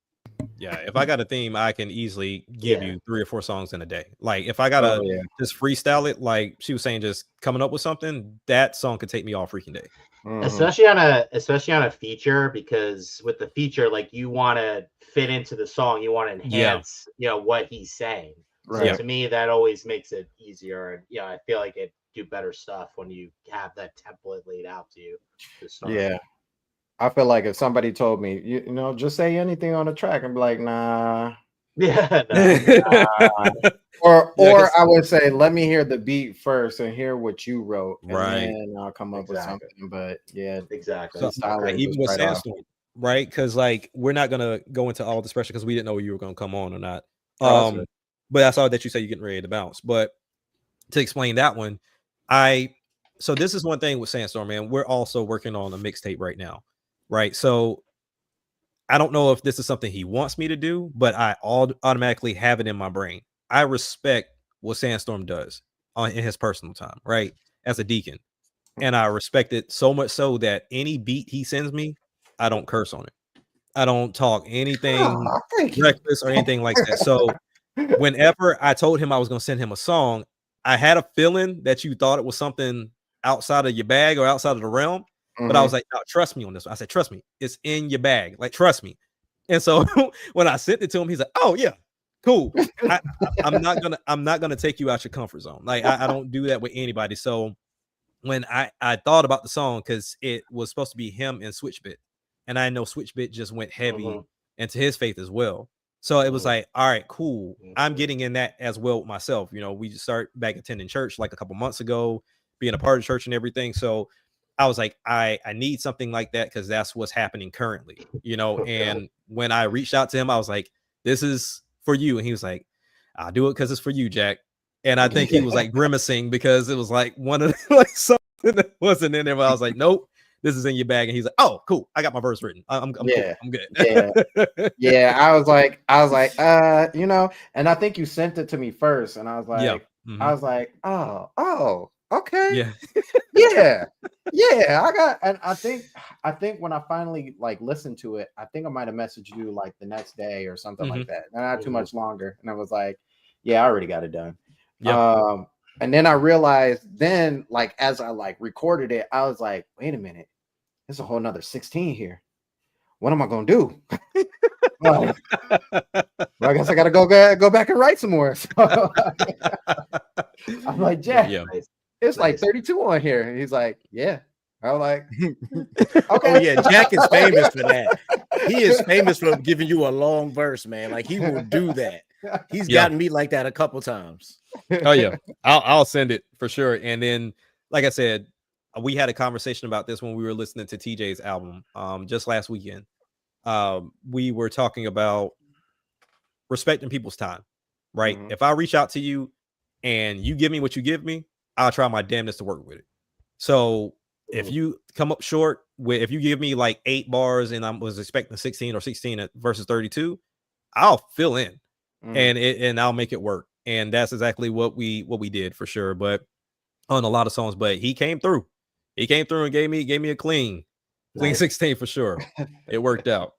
Yeah, if I got a theme, I can easily give you 3 or 4 songs in a day. Like if I gotta just freestyle it, like she was saying, just coming up with something, that song could take me all freaking day. Especially on a feature, because with the feature, like you want to fit into the song, you want to enhance, what he's saying. Right. So to me, that always makes it easier. And I feel like it do better stuff when you have that template laid out to you. Yeah. I feel like if somebody told me, you know, just say anything on the track, and be like, nah. Yeah. Nah. Or I would say, let me hear the beat first and hear what you wrote. And then I'll come up with something. But yeah, exactly. So, even with Sandstorm, right? Because like we're not gonna go into all this pressure because we didn't know you were gonna come on or not. But I saw that you said you're getting ready to bounce. But to explain that one, so this is one thing with Sandstorm, man. We're also working on a mixtape right now. Right. So I don't know if this is something he wants me to do, but I automatically have it in my brain. I respect what Sandstorm does in his personal time, right? As a deacon. And I respect it so much so that any beat he sends me, I don't curse on it. I don't talk anything reckless or anything like that. So whenever I told him I was going to send him a song, I had a feeling that you thought it was something outside of your bag or outside of the realm. But I was like, no, trust me on this one. I said, trust me, it's in your bag. Like, trust me. And so when I sent it to him, he's like, oh yeah, cool. I'm not gonna take you out your comfort zone. Like, I don't do that with anybody. So when I thought about the song, because it was supposed to be him and Switchbit, and I know Switchbit just went heavy into his faith as well. So it was like, all right, cool. I'm getting in that as well with myself. You know, we just start back attending church like a couple months ago, being a part of church and everything. So I was like, I need something like that because that's what's happening currently, you know. And when I reached out to him, I was like, this is for you. And he was like, I'll do it because it's for you, Jack. And I think he was like grimacing because it was like one of the, like something that wasn't in there. But I was like, nope, this is in your bag. And he's like, oh, cool. I got my verse written. I'm cool. I'm good. Yeah. I was like, you know, and I think you sent it to me first. And I was like, oh, okay. Yeah. I think when I finally like listened to it, I think I might have messaged you like the next day or something like that. Not too much longer. And I was like, yeah, I already got it done. And then I realized then, like, as I like recorded it, I was like, wait a minute, there's a whole nother 16 here. What am I gonna do? Well, I guess I gotta go back and write some more. So I'm like, Jack, it's like 32 on here. And he's like, yeah. I was like, okay. Oh, yeah, Jack is famous for that. He is famous for giving you a long verse, man. Like, he will do that. He's gotten me like that a couple times. Oh yeah, I'll send it for sure. And then, like I said, we had a conversation about this when we were listening to TJ's album just last weekend. We were talking about respecting people's time, right? If I reach out to you and you give me what you give me, I'll try my damnedest to work with it. So if you come up short with, if you give me like 8 bars and I was expecting 16 or 16 versus 32, I'll fill in and I'll make it work. And that's exactly what we did for sure. But on a lot of songs, but he came through. He came through and gave me a clean 16 for sure. It worked out.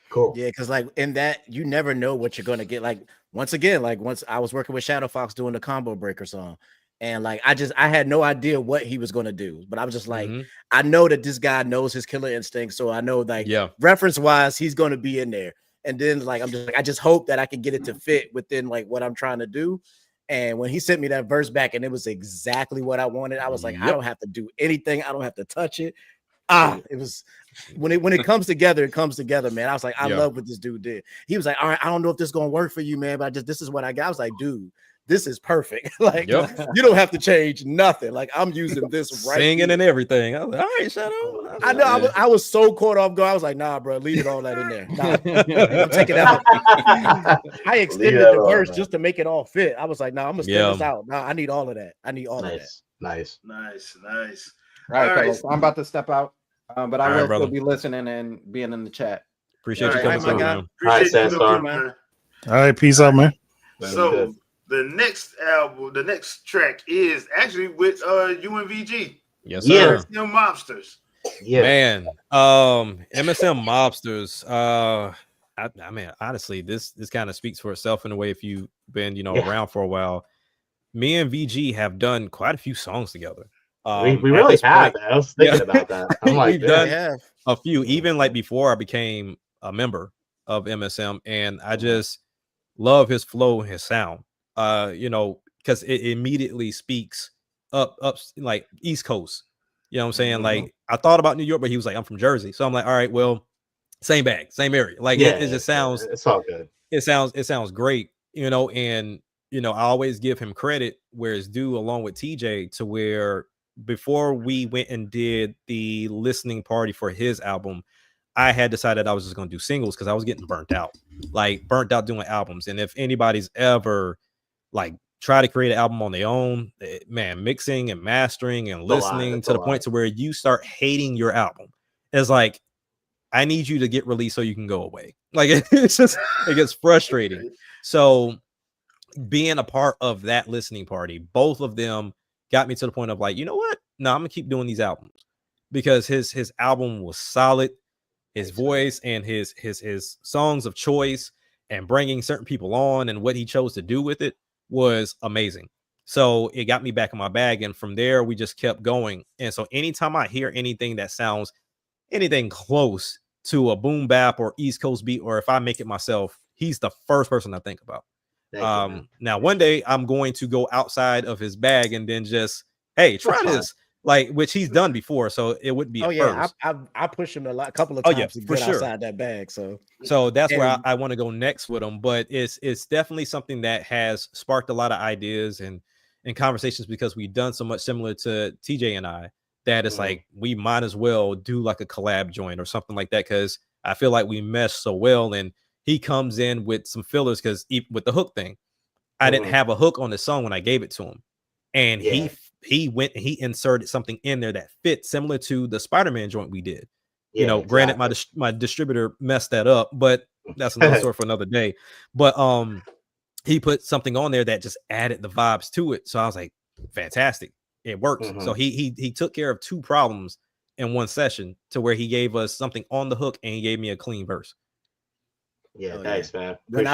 Cool. Yeah, because like in that, you never know what you're gonna get. Like once I was working with Shadow Fox doing the Combo Breaker song, and like I had no idea what he was gonna do, but I was just like, I know that this guy knows his killer instinct, so I know like reference wise he's gonna be in there. And then like I just hope that I can get it to fit within like what I'm trying to do. And when he sent me that verse back and it was exactly what I wanted, I was like, I don't have to do anything, I don't have to touch it. It was when it comes together, it comes together, man. I was like, I love what this dude did. He was like, all right, I don't know if this is gonna work for you, man, but this is what I got. I was like, dude, this is perfect. Like, you don't have to change nothing. Like, I'm using this right singing here. And everything. I was like, all right, Shadow. I know. I was so caught off guard. I was like, nah, bro, leave it all that in there. Nah, I'm taking that out. I extended the verse just to make it all fit. I was like, nah, I'm gonna stand this out. Nah, I need all of that. I need all of that. Nice. All right, fellas, I'm about to step out. But I will still be listening and being in the chat. Appreciate you coming through, man. Man. All right, peace out, man. So the next album, the next track is actually with UNVG. Yes, sir. MSM Mobsters. Yeah, man. MSM Mobsters. I mean, honestly, this kind of speaks for itself in a way. If you've been, around for a while, me and VG have done quite a few songs together. We really have. I was thinking about that. I'm like, we've done a few, even like before I became a member of MSM, and I just love his flow and his sound. Because it immediately speaks up like East Coast. You know what I'm saying? Like I thought about New York, but he was like, I'm from Jersey, so I'm like, all right, well, same bag, same area. Like it just sounds. It's all good. It sounds great. And I always give him credit where it's due, along with TJ, to where before we went and did the listening party for his album, I had decided I was just going to do singles because I was getting burnt out doing albums. And if anybody's ever like try to create an album on their own, man, mixing and mastering and listening to the point to where you start hating your album. It's like, I need you to get released so you can go away. Like it gets frustrating. So being a part of that listening party, both of them got me to the point of like, you know what? No, I'm gonna keep doing these albums because his album was solid. His voice and his songs of choice and bringing certain people on and what he chose to do with it was amazing. So it got me back in my bag. And from there, we just kept going. And so anytime I hear anything that sounds anything close to a boom bap or East Coast beat, or if I make it myself, he's the first person I think about. Now one day I'm going to go outside of his bag and then just, hey, try this, like, which he's done before, so it would be first. I push him a couple of times to get outside that bag, so that's where I want to go next with him. But it's definitely something that has sparked a lot of ideas and conversations, because we've done so much similar to TJ and I that it's like we might as well do like a collab joint or something like that, because I feel like we mesh so well. And he comes in with some fillers, because with the hook thing, I didn't have a hook on the song when I gave it to him, and he went and he inserted something in there that fit similar to the Spider-Man joint we did. Granted, my distributor messed that up, but that's another story for another day. But he put something on there that just added the vibes to it. So I was like, fantastic, it works. So he took care of 2 problems in one session, to where he gave us something on the hook and he gave me a clean verse. Thanks, man. When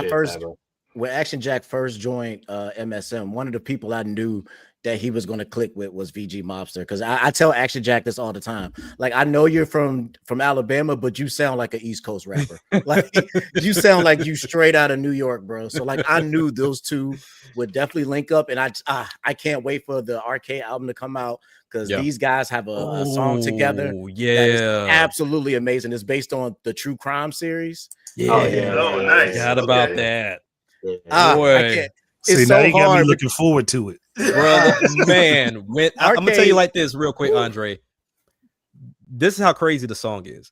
Action Jack first joined MSM, one of the people I knew that he was going to click with was VG Mobster, because I tell Action Jack this all the time. Like, I know you're from Alabama, but you sound like an East Coast rapper. Like, you sound like you straight out of New York, bro. So like, I knew those two would definitely link up, and I can't wait for the Arcade album to come out, because these guys have a song together. That is absolutely amazing. It's based on the True Crime series. Oh, nice. Forgot about that. I can't. It's See, so now you got me hard. looking forward to it, brother. Man, I'm gonna tell you like this real quick, Andre. This is how crazy the song is.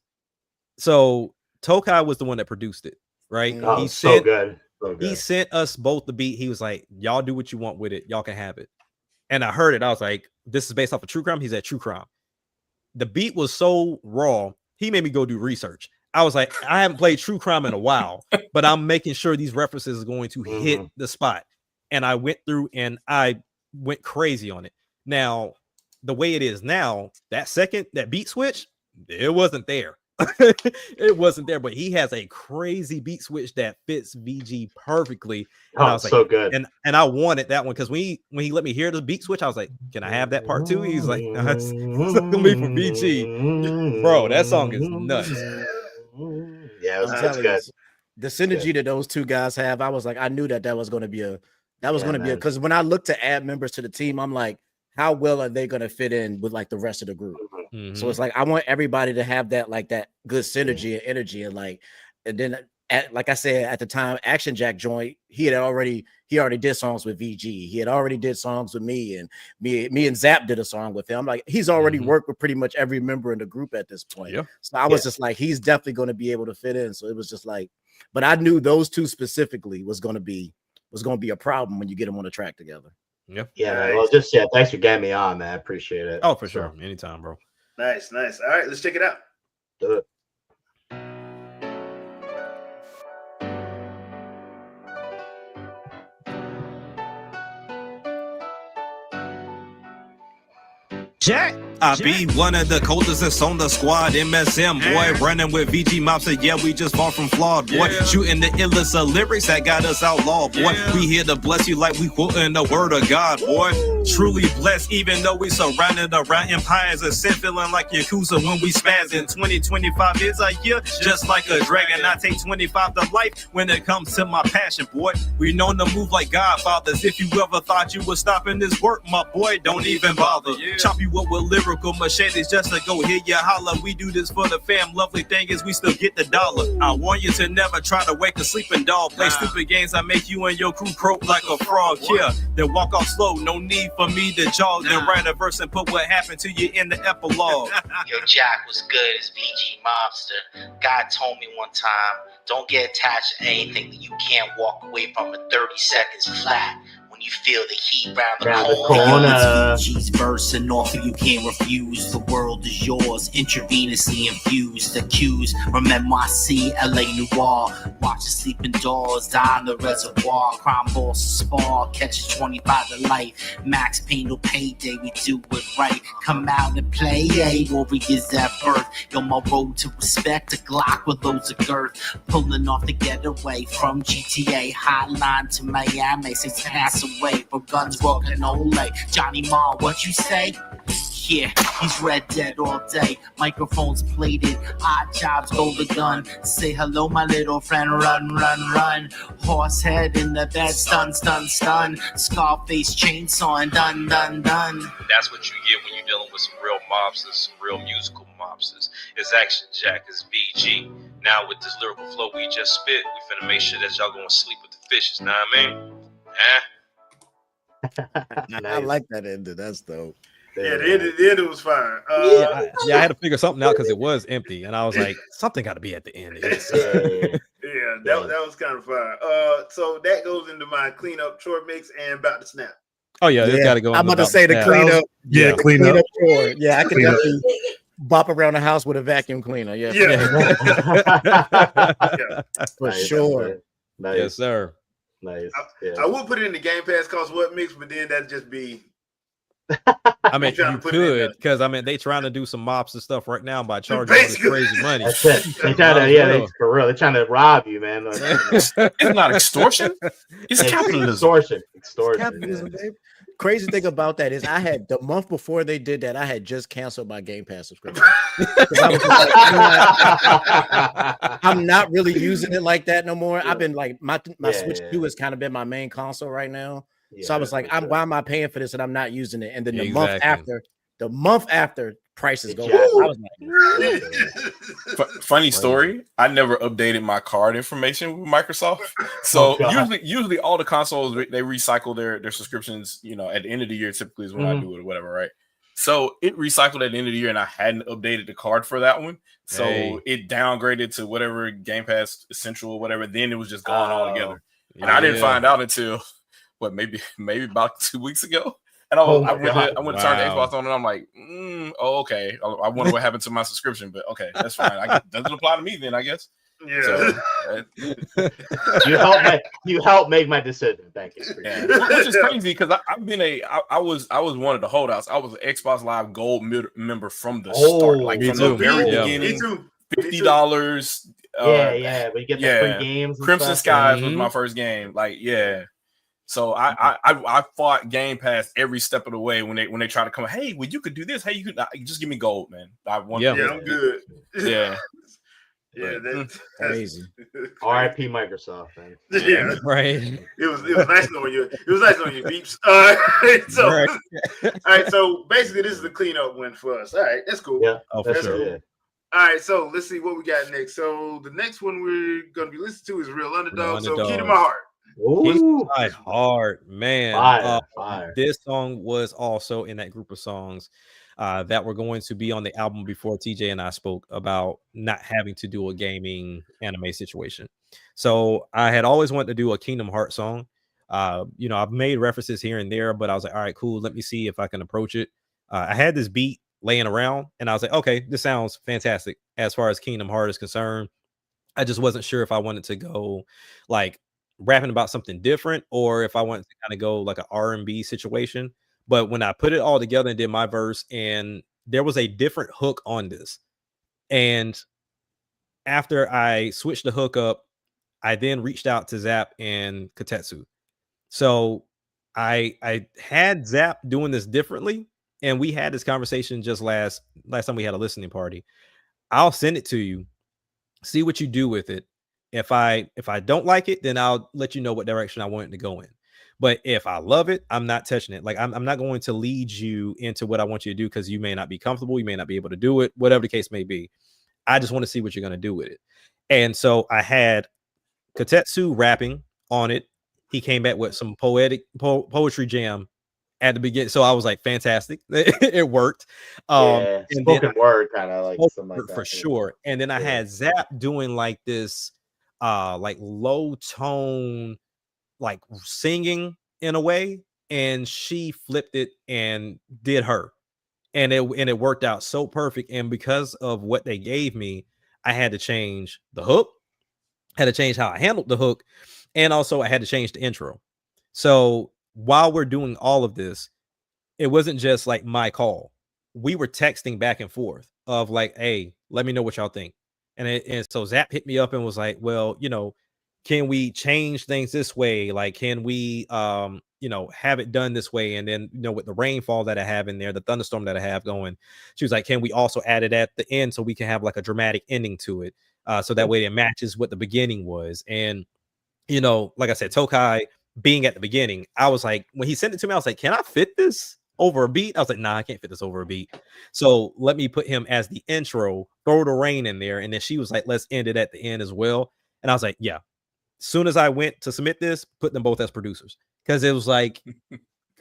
So Tokai was the one that produced it, right? Oh, He so sent, good. So good. He sent us both the beat. He was like, "Y'all do what you want with it. Y'all can have it." And I heard it. I was like, "This is based off of True Crime." He said, "True Crime." The beat was so raw. He made me go do research. I was like, I haven't played True Crime in a while, but I'm making sure these references are going to hit the spot. And I went through and I went crazy on it. Now, the way it is now, that beat switch, it wasn't there. It wasn't there, but he has a crazy beat switch that fits VG perfectly. And I was like, so good. And I wanted that one because when he let me hear the beat switch, I was like, can I have that part too? He's like, no, it's gonna be for VG. Bro, that song is nuts. Yeah, that's good. The synergy that those two guys have, I was like, I knew that was going to be because when I look to add members to the team, I'm like, how well are they going to fit in with like the rest of the group? So it's like I want everybody to have that like that good synergy and energy, and then like I said at the time, Action Jack joined. He already did songs with VG. He had already did songs with me, and me and Zap did a song with him. I'm like, he's already worked with pretty much every member in the group at this point. Yeah. So I was just like, he's definitely going to be able to fit in. So it was just like, but I knew those two specifically was going to be a problem when you get them on a track together. Yeah. Yeah. Well, thanks for getting me on, man. I appreciate it. Oh, for sure. Anytime, bro. Nice. All right, let's check it out. Do it. Jack. I be one of the coldest that's on the squad. MSM, boy, running with VG Mobster. Yeah, we just far from flawed, boy. Shooting the illest of lyrics that got us outlawed, boy. We here to bless you like we quoting the word of God, boy. Truly blessed, even though we surrounded around empires of sin, feeling like Yakuza when we spaz. In 2025 is a year, just like a dragon. I take 25 to life when it comes to my passion, boy. We known to move like Godfathers. If you ever thought you was stopping this work, my boy, don't even bother. Chop you up with lyrics. Machetes just to go hear you holler. We do this for the fam. Lovely thing is we still get the dollar. I want you to never try to wake a sleeping dog. Play stupid games that make you and your crew croak like a frog. Yeah, then walk off slow. No need for me to jog. Then write a verse and put what happened to you in the epilogue. Yo, Jack was good as VG Mobster. God told me one time, don't get attached to anything that you can't walk away from in 30 seconds flat. When you feel the heat round the corner. VG's versing off of you can't refuse. The world is yours, intravenously infused. Accused, remember I see LA Noir. Watch the sleeping doors, die in the reservoir. Crime boss spar, catches 25 to life. Max Payne no payday, we do it right. Come out and play, yeah, warriors at birth. Yo, my road to respect, a Glock with loads of girth. Pulling off the getaway from GTA. Hotline to Miami, since pass away for guns walking Ole. Johnny Ma, what you say? Yeah, he's Red Dead all day. Microphones plated, odd jobs, golden gun. Say hello, my little friend, run, run, run. Horse head in the bed, stun, stun, stun. Scarface chainsaw and done, done, done. That's what you get when you're dealing with some real mobsters, some real musical mobsters. It's Action Jack, it's VG. Now with this lyrical flow we just spit, we finna make sure that y'all gonna sleep with the fishes, know what I mean? Nice. I like that ending. That's dope. Yeah, the end was fine. I had to figure something out because it was empty, and I was like, something got to be at the end. That was kind of fine. So that goes into my cleanup chore mix and about to snap. Oh yeah, it's got to go. I'm about to say the cleanup. Yeah, cleanup chore. Yeah, I can definitely bop around the house with a vacuum cleaner. Yeah, for sure. Nice. Yes, sir. Nice. I would put it in the Game Pass cost what mix, but then that'd just be. I mean, you could, because I mean, they trying to do some mobster stuff right now by charging all this crazy money. That's it. They trying to, for real. They're trying to rob you, man. It's not extortion. It's capitalism. Extortion. Capitalism, babe. Crazy thing about that is I had the month before they did that, I had just canceled my Game Pass subscription. I'm not really using it like that no more. I've been like my Switch 2 has kind of been my main console right now. So I was like, why am I paying for this and I'm not using it? And then the month after prices go up. I was like, funny story. I never updated my card information with Microsoft. So usually all the consoles, they recycle their subscriptions, you know, at the end of the year typically is when I do it or whatever, right? So it recycled at the end of the year and I hadn't updated the card for that one. So it downgraded to whatever Game Pass Essential or whatever. Then it was just gone altogether. And I didn't find out until maybe about 2 weeks ago. And I went to turn the Xbox on and I'm like, okay. I wonder what happened to my subscription, but okay, that's fine. Doesn't apply to me then, I guess. Yeah. So, you help make my decision. Thank you. Yeah. Which is crazy because I was one of the holdouts. I was an Xbox Live Gold member from the start, like from the very beginning. Me too. $50. Yeah. We get the free games. Crimson Skies was my first game. Like, yeah. So I fought Game Pass every step of the way when they try to come. Hey, well, you could do this. Hey, you could just give me gold, man. I'm good. Yeah. Yeah, that's crazy. R.I.P. Microsoft, man. Yeah, right. It was nice knowing you. It was nice knowing you, Beeps. All right. So basically, this is the cleanup win for us. All right, that's cool. Yeah, that's sure. cool. Yeah. All right, so let's see what we got next. So the next one we're gonna be listening to is Real Underdog. So Key to My Heart. Ooh. My heart, man. Fire. This song was also in that group of songs that were going to be on the album before TJ and I spoke about not having to do a gaming anime situation. So I had always wanted to do a Kingdom Hearts song. You know, I've made references here and there, but I was like, all right, cool. Let me see if I can approach it. I had this beat laying around and I was like, okay, this sounds fantastic as far as Kingdom Hearts is concerned. I just wasn't sure if I wanted to go like rapping about something different or if I wanted to kind of go like an R&B situation. But when I put it all together and did my verse, and there was a different hook on this. And after I switched the hook up, I then reached out to Zap and Kotetsu. So I had Zap doing this differently. And we had this conversation just last time we had a listening party. I'll send it to you. See what you do with it. If I don't like it, then I'll let you know what direction I want it to go in. But if I love it, I'm not touching it. Like I'm not going to lead you into what I want you to do because you may not be comfortable. You may not be able to do it, whatever the case may be. I just want to see what you're going to do with it. And so I had Kotetsu rapping on it. He came back with some poetry jam at the beginning. So I was like, fantastic. It worked. And spoken word kind of like something like that. For sure. And then I had Zap doing like this like low tone like singing in a way, and she flipped it and did her, and it worked out so perfect. And because of what they gave me, I had to change the hook, had to change how I handled the hook, and also I had to change the intro. So while we're doing all of this, it wasn't just like my call. We were texting back and forth of like, hey, let me know what y'all think. And so Zap hit me up and was like, well, you know, can we change things this way? Like, can we, you know, have it done this way? And then, you know, with the rainfall that I have in there, the thunderstorm that I have going, she was like, can we also add it at the end so we can have like a dramatic ending to it? So that way it matches what the beginning was. And, you know, like I said, Tokai being at the beginning, I was like, when he sent it to me, I was like, can I fit this over a beat? I was like, nah, I can't fit this over a beat. So let me put him as the intro, throw the rain in there. And then she was like, let's end it at the end as well. And I was like, yeah. Soon as I went to submit this, put them both as producers because it was like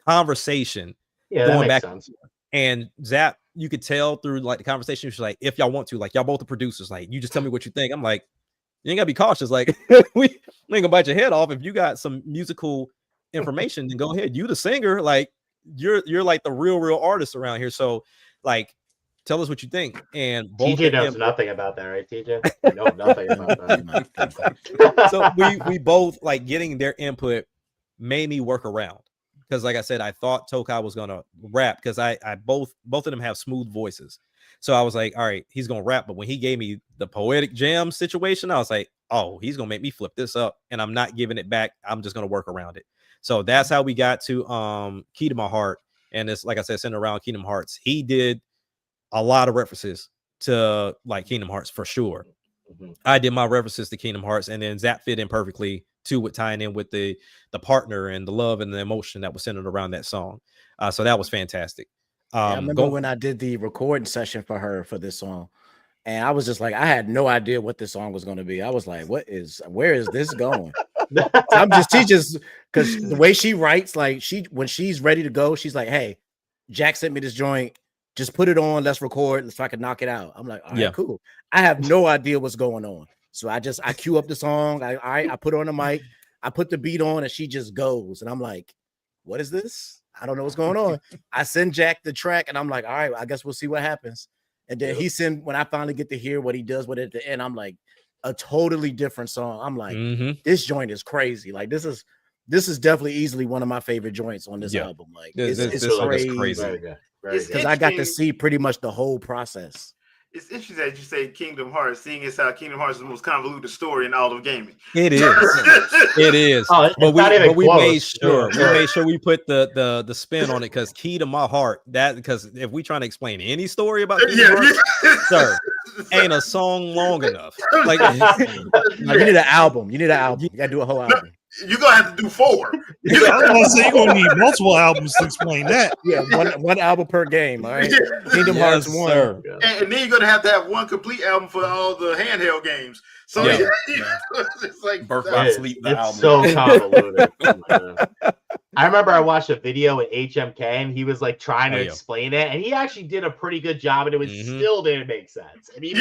conversation going back. Sense. And Zap, you could tell through like the conversation, she's like, if y'all want to, like y'all both the producers, like you just tell me what you think. I'm like, you ain't gotta be cautious. Like we ain't gonna bite your head off. If you got some musical information, then go ahead. You the singer, like you're like the real artist around here. So like tell us what you think. And both TJ knows nothing about that, right? TJ, you know nothing about that. So we both like getting their input made me work around because, like I said, I thought Tokai was gonna rap because I both of them have smooth voices. So I was like, all right, he's gonna rap. But when he gave me the poetic jam situation, I was like, oh, he's gonna make me flip this up, and I'm not giving it back. I'm just gonna work around it. So that's how we got to Key to My Heart, and it's like I said, centered around Kingdom Hearts. He did a lot of references to like Kingdom Hearts for sure. I did my references to Kingdom Hearts, and then Zap fit in perfectly too with tying in with the partner and the love and the emotion that was centered around that song. So that was fantastic. I remember when I did the recording session for her for this song, and I was just like, I had no idea what this song was going to be. I was like, where is this going? So she just because the way she writes, like when she's ready to go, she's like, hey, Jack sent me this joint, just put it on, let's record so I can knock it out. I'm like, all right, cool. I have no idea what's going on. So I cue up the song, I put on the mic, I put the beat on, and she just goes. And I'm like, what is this? I don't know what's going on. I send Jack the track, and I'm like, all right, I guess we'll see what happens. And then when I finally get to hear what he does with it at the end, I'm like, a totally different song. I'm like, this joint is crazy. Like this is definitely easily one of my favorite joints on this album. Like it's crazy because I got to see pretty much the whole process. It's interesting that you say Kingdom Hearts, seeing as how Kingdom Hearts is the most convoluted story in all of gaming. It is. It is. But we made sure we put the spin on it because key to my heart, because if we trying to explain any story about Kingdom Hearts, sir, ain't a song long enough. Like you need an album. You gotta do a whole album. You're gonna have to do 4. I was gonna say you're gonna need multiple albums to explain that. Yeah, one album per game. All right, Kingdom Hearts 1, and then you're gonna have one complete album for all the handheld games. So it's like Birth by Sleep. The album. So convoluted. I remember I watched a video with HMK, and he was like trying to explain it, and he actually did a pretty good job, and it was still didn't make sense. And he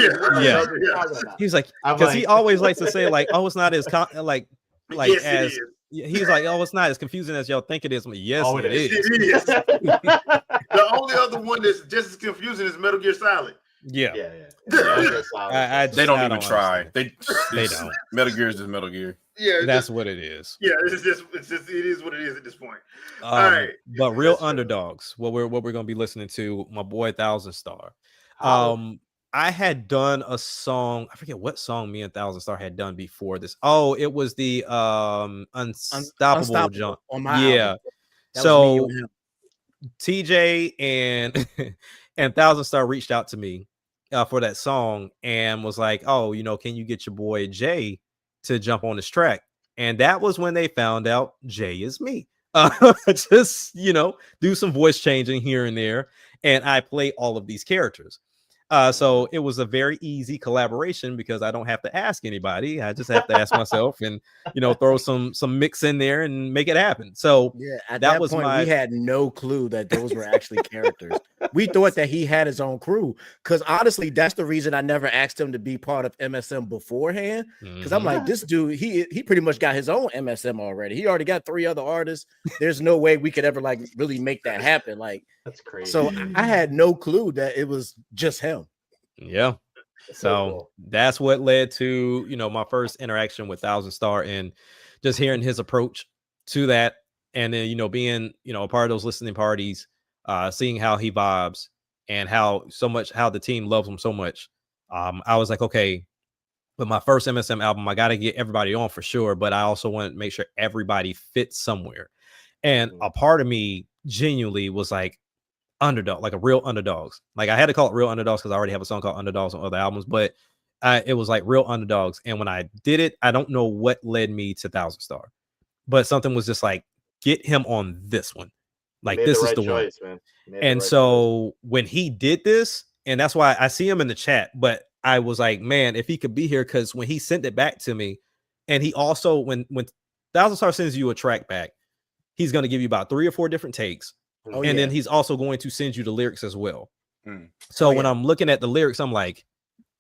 he's like, because he always likes to say like, oh, it's not as he's like, oh, it's not as confusing as y'all think it is. I'm like, yes, it is. It is. The only other one that's just as confusing is Metal Gear Solid. Yeah. They don't even try. They don't. Metal Gear is just Metal Gear. Yeah, that's what it is. Yeah, it is what it is at this point. All right, but real underdogs. What we're gonna be listening to, my boy 1000 Star. I had done a song. I forget what song me and 1000 Star had done before this. Oh, it was the Unstoppable jump. On my album. So TJ and 1000 Star reached out to me for that song and was like, oh, can you get your boy Jay to jump on this track? And that was when they found out Jay is me. Just do some voice changing here and there, and I play all of these characters. So it was a very easy collaboration because I don't have to ask anybody. I just have to ask myself and, throw some mix in there and make it happen. So at that point, we had no clue that those were actually characters. We thought that he had his own crew because honestly, that's the reason I never asked him to be part of MSM beforehand. Because I'm like, this dude, he pretty much got his own MSM already. He already got 3 other artists. There's no way we could ever really make that happen. That's crazy. So I had no clue that it was just him. Yeah. So that's what led to, my first interaction with 1000 Star and just hearing his approach to that. And then, being, a part of those listening parties, seeing how he vibes and how the team loves him so much. I was like, okay, with my first MSM album, I got to get everybody on for sure. But I also want to make sure everybody fits somewhere. And a part of me genuinely was like, underdog, like a real underdogs. Like I had to call it real underdogs because I already have a song called Underdogs on other albums, but it was like real underdogs. And when I did it, I don't know what led me to 1000 Star, but something was just like, get him on this one. Like this is the choice, one. And so when he did this, and that's why I see him in the chat, but I was like, man, if he could be here, because when he sent it back to me, and he also when 1000 Star sends you a track back, he's going to give you about 3 or 4 different takes. Then he's also going to send you the lyrics as well. So when I'm looking at the lyrics, I'm like,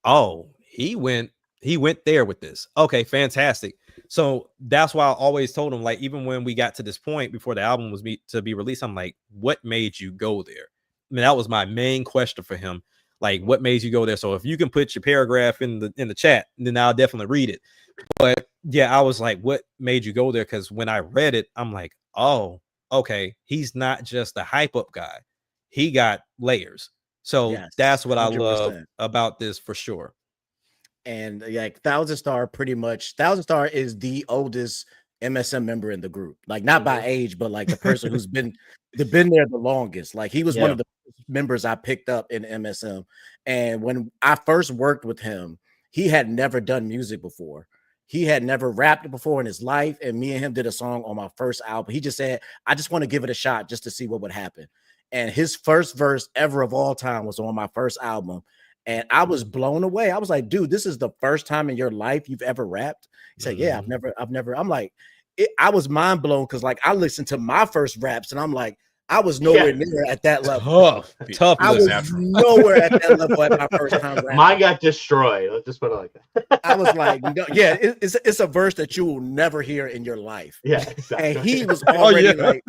oh, he went there with this. Okay, fantastic. So that's why I always told him, like, even when we got to this point before the album was to be released, I'm like, what made you go there? I mean, that was my main question for him. Like, what made you go there? So if you can put your paragraph in the chat, then I'll definitely read it. But yeah, I was like, what made you go there? Because when I read it, I'm like, oh, okay, he's not just a hype up guy. He got layers. So that's what 100%. I love about this for sure. And like 1000 Star, pretty much 1000 Star is the oldest MSM member in the group. Like not by age, but like the person who's been there the longest. Like he was one of the members I picked up in MSM. And when I first worked with him, he had never done music before. He had never rapped before in his life, and me and him did a song on my first album. He just said, I just want to give it a shot just to see what would happen. and his first verse ever of all time was on my first album. And I was blown away. I was like, dude, this is the first time in your life you've ever rapped? He said, yeah, I've never. I'm like, I was mind blown because like I listened to my first raps and I'm like, I was nowhere near at that level. Tough. I was nowhere at that level at my first time rapping. Mine got destroyed. Let's just put it like that. I was like, yeah, it's a verse that you will never hear in your life. Yeah, exactly. And he was already like,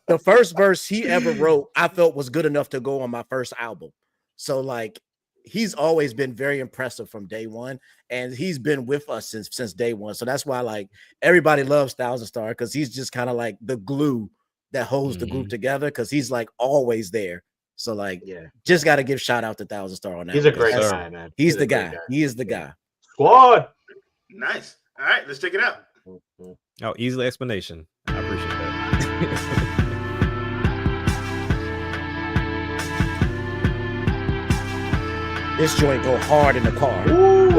the first verse he ever wrote, I felt was good enough to go on my first album. So like, he's always been very impressive from day one, and he's been with us since day one. So that's why like everybody loves Thousand Star, because he's just kind of like the glue that holds the group together, because he's like always there. So like, just got to give shout out to Thousand Star on that. He's a great guy, man. He's the guy. He is the guy. Squad. Nice. All right, let's check it out. Oh, easy explanation. I appreciate that. This joint go hard in the car. Woo!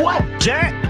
What? Jack.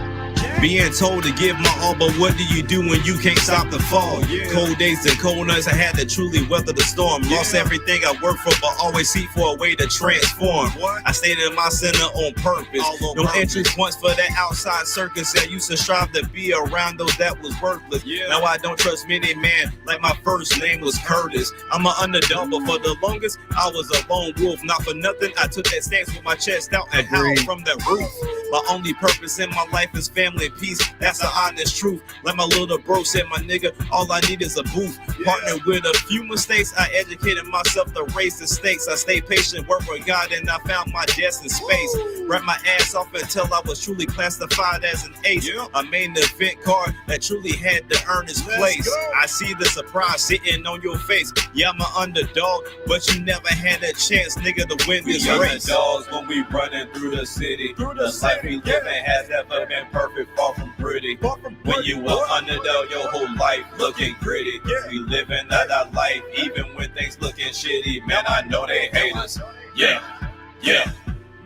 Being told to give my all, but what do you do when you can't stop the fall? Cold days and cold nights, I had to truly weather the storm. Lost everything I worked for, but always seek for a way to transform. I stayed in my center on purpose. No entry points for that outside circus. I used to strive to be around those that was worthless. Now I don't trust many man, like my first name was Curtis. I'm an underdog, but for the longest, I was a lone wolf. Not for nothing, I took that stance with my chest out and howled from the roof. My only purpose in my life is family and peace. That's the honest truth. Like my little bro said, my nigga, all I need is a booth. Partnered with a few mistakes, I educated myself to raise the stakes. I stayed patient, worked with God, and I found my destined space. Wrapped my ass off until I was truly classified as an ace. I made an event card that truly had to earn its place. I see the surprise sitting on your face. Yeah, I'm an underdog, but you never had a chance, nigga, to win this race. Underdogs when we running through the city. The life we living has never been perfect, far from pretty. When you were underdog, your whole life looking gritty. We living out our life, even when things looking shitty. Man, I know they hate us. Yeah.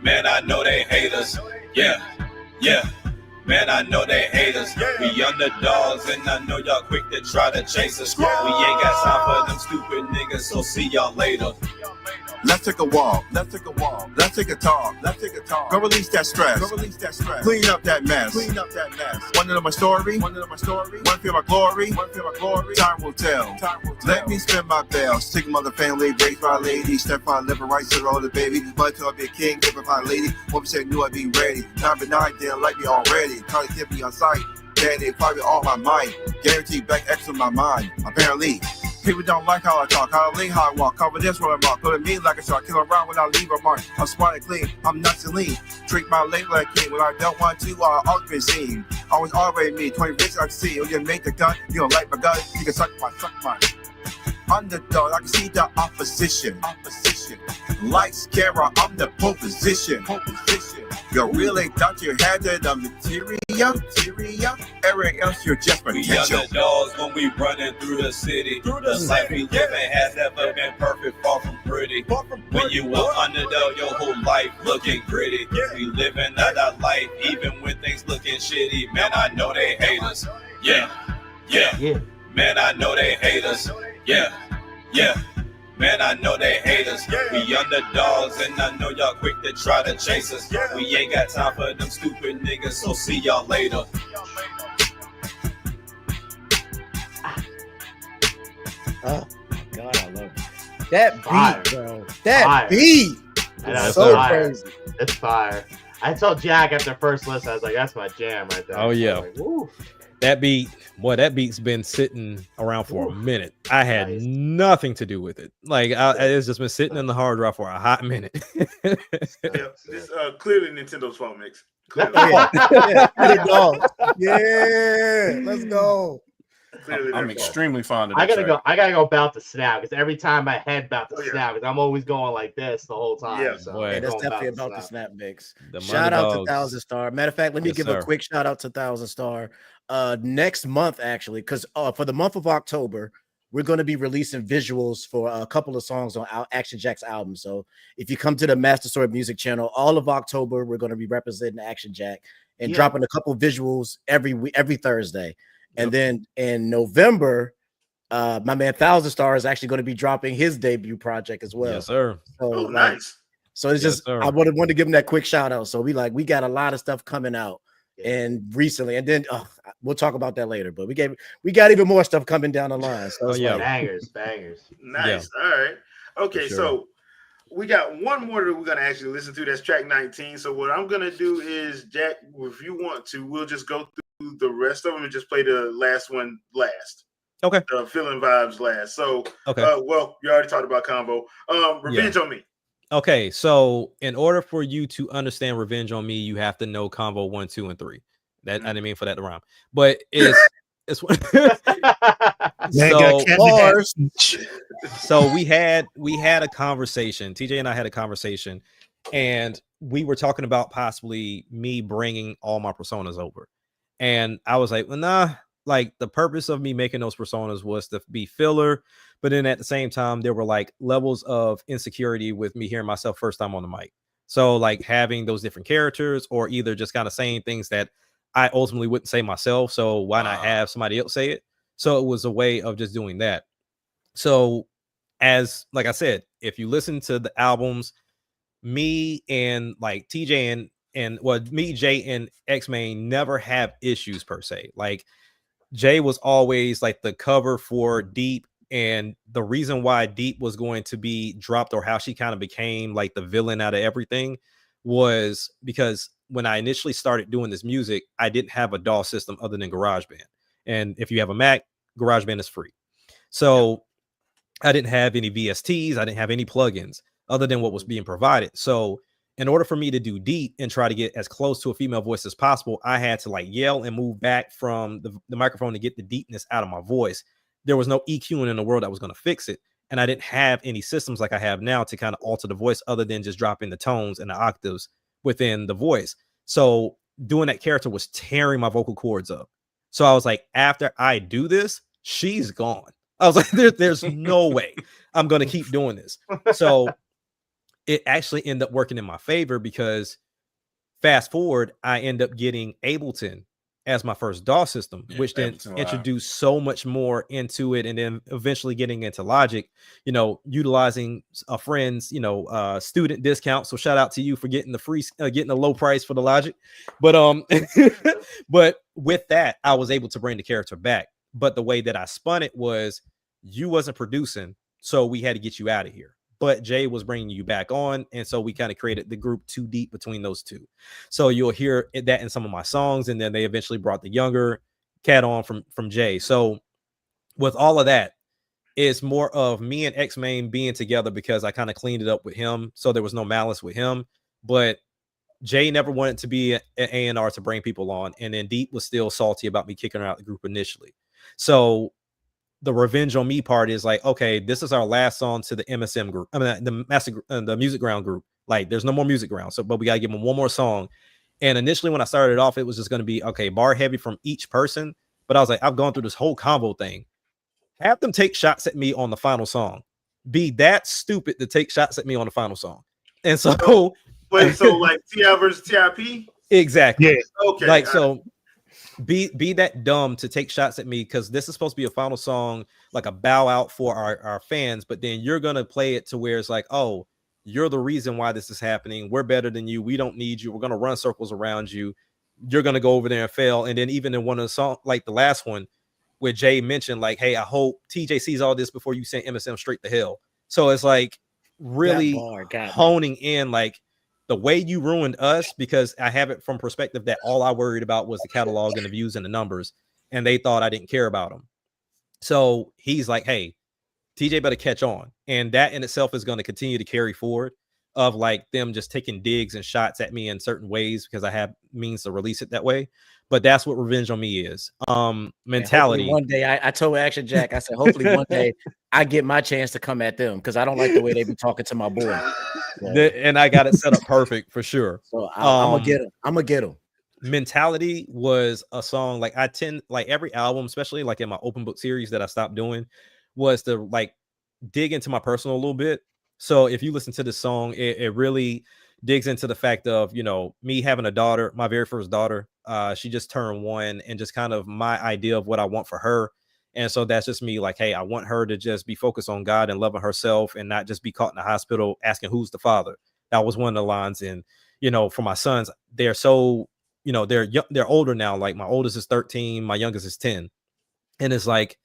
Man, I know they hate us. Yeah. Man, I know they hate us. We underdogs, and I know y'all quick to try to chase us. We ain't got time for them stupid niggas, so see y'all later. Let's take a walk. Let's take a talk. Let's take a talk. Go release that stress. Clean up that mess. Want to know my story? Want to feel my glory? Time will tell. Let me spin my bells. Take mother family, raise my lady. Step on living right to all the baby. But to be a king, give my lady. What we say, knew I'd be ready. 9 but 9 didn't like me already. Trying to get me on sight. Daddy, probably all my mind. Guaranteed back X on my mind. Apparently. People don't like how I talk, how I lean, how I walk. Cover this where I'm on. Put me like a shark. Kill around when I leave a mark. I'm smart and clean. I'm nuts and lean. Treat my lady like king. When I don't want to, I'll always be seen. Always already me. 20 bits I can see. You make the gun. You don't like my gun. You can suck my underdog. I can see the opposition. Like Scara, I'm the pole position. You really thought you had the material? Everything else, you're just potential. We underdogs when we running through the city. The life we living has never been perfect, far from pretty. When you were underdog, your whole life looking gritty. We living out our life, even when things looking shitty. Man, I know they hate us. Yeah. Man, I know they hate us. Yeah. Man, I know they hate us. We underdogs, and I know y'all quick to try to chase us. We ain't got time for them stupid niggas, so see y'all later. Oh my God, I love it. That beat, bro. That beat. That's so fire. crazy. It's fire. I told Jack after first listen, I was like, that's my jam right there. Oh yeah. Like, woo. That beat's been sitting around for a minute. I had nothing to do with it. Like it's just been sitting in the hard drive for a hot minute. It's clearly Nintendo's fault, mix. Yeah, let's go. I'm extremely fond of. I gotta go about the snap because every time my head about the snap, because I'm always going like this the whole time. Yeah, so boy, that's definitely about the snap mix. The Shout out to Dogs. Thousand Star. Matter of fact, let me give a quick shout out to Thousand Star. Next month, actually, because for the month of October, we're going to be releasing visuals for a couple of songs on Action Jack's album. So if you come to the Master Sword Music channel, all of October, we're going to be representing Action Jack and dropping a couple visuals every Thursday. And then in November, my man Thousand Star is actually going to be dropping his debut project as well. Yes, sir. So nice. So it's just I wanted to give him that quick shout out. So we got a lot of stuff coming out and recently, and then we'll talk about that later. But we got even more stuff coming down the line. So bangers. Nice. All right. Okay, so we got one more that we're gonna actually listen to. That's track 19. So what I'm gonna do is, Jack, if you want to, we'll just go through the rest of them and just play the last one last. Okay. Feeling Vibes last. So okay. Well, you already talked about Combo. Revenge on Me. Okay, so in order for you to understand Revenge on Me, you have to know Combo 1, 2, and 3. That I didn't mean for that to rhyme, but it's so we had a conversation. TJ and I had a conversation, and we were talking about possibly me bringing all my personas over, and I was like, well, nah. Like the purpose of me making those personas was to be filler, but then at the same time there were like levels of insecurity with me hearing myself first time on the mic. So like having those different characters, or either just kind of saying things that I ultimately wouldn't say myself. So why not have somebody else say it? So it was a way of just doing that. So as like I said, if you listen to the albums, me and like TJ and me, Jay, and X-Main never have issues per se. Like Jay was always like the cover for Deep, and the reason why Deep was going to be dropped, or how she kind of became like the villain out of everything, was because when I initially started doing this music, I didn't have a DAW system other than GarageBand. And if you have a Mac, GarageBand is free. So I didn't have any VSTs, I didn't have any plugins other than what was being provided. So in order for me to do Deep and try to get as close to a female voice as possible, I had to like yell and move back from the microphone to get the deepness out of my voice. There was no EQing in the world that was going to fix it. And I didn't have any systems like I have now to kind of alter the voice other than just dropping the tones and the octaves within the voice. So doing that character was tearing my vocal cords up. So I was like, after I do this, she's gone. I was like, there's no way I'm going to keep doing this. So it actually ended up working in my favor, because fast forward, I end up getting Ableton as my first DAW system, which then introduced so much more into it. And then eventually getting into Logic, you know, utilizing a friend's, you know, student discount. So shout out to you for getting the free, getting a low price for the Logic. But, but with that, I was able to bring the character back. But the way that I spun it was, you wasn't producing, so we had to get you out of here. But Jay was bringing you back on, and so we kind of created the group Too Deep between those two. So you'll hear that in some of my songs, and then they eventually brought the younger cat on from Jay. So with all of that, it's more of me and X-Main being together, because I kind of cleaned it up with him, so there was no malice with him. But Jay never wanted to be an A&R to bring people on, and then Deep was still salty about me kicking her out of the group initially. So the Revenge on Me part is like, okay, this is our last song to the MSM group. I mean, the Music Ground group. Like, there's no more Music Ground. So, but we gotta give them one more song. And initially, when I started off, it was just going to be okay, bar heavy from each person. But I was like, I've gone through this whole combo thing. Have them take shots at me on the final song. Be that stupid to take shots at me on the final song. And so, wait, so like T.I. versus TIP? Exactly. Yeah. Okay. Like so. Be that dumb to take shots at me, because this is supposed to be a final song, like a bow out for our fans, but then you're gonna play it to where it's like, oh, you're the reason why this is happening. We're better than you. We don't need you. We're gonna run circles around you. You're gonna go over there and fail. And then even in one of the songs, like the last one, where Jay mentioned, like, hey, I hope TJ sees all this before you send MSM straight to hell. So it's like really honing in, like, the way you ruined us, because I have it from perspective that all I worried about was the catalog and the views and the numbers, and they thought I didn't care about them. So he's like, hey, TJ better catch on. And that in itself is going to continue to carry forward, of like them just taking digs and shots at me in certain ways, because I have means to release it that way. But that's what Revenge on Me is. Mentality. One day I told Action Jack, I said, hopefully one day I get my chance to come at them, because I don't like the way they be talking to my boy. So. And I got it set up perfect for sure. So I'm gonna get him. I'm gonna get him. Mentality was a song, like I tend, like every album, especially like in my open book series that I stopped doing, was to like dig into my personal a little bit. So if you listen to this song, it really digs into the fact of, you know, me having a daughter, my very first daughter. She just turned 1, and just kind of my idea of what I want for her. And so that's just me like, hey, I want her to just be focused on God and loving herself and not just be caught in the hospital asking who's the father. That was one of the lines. And, you know, for my sons, they're so, you know, they're older now. Like my oldest is 13, my youngest is 10. And it's like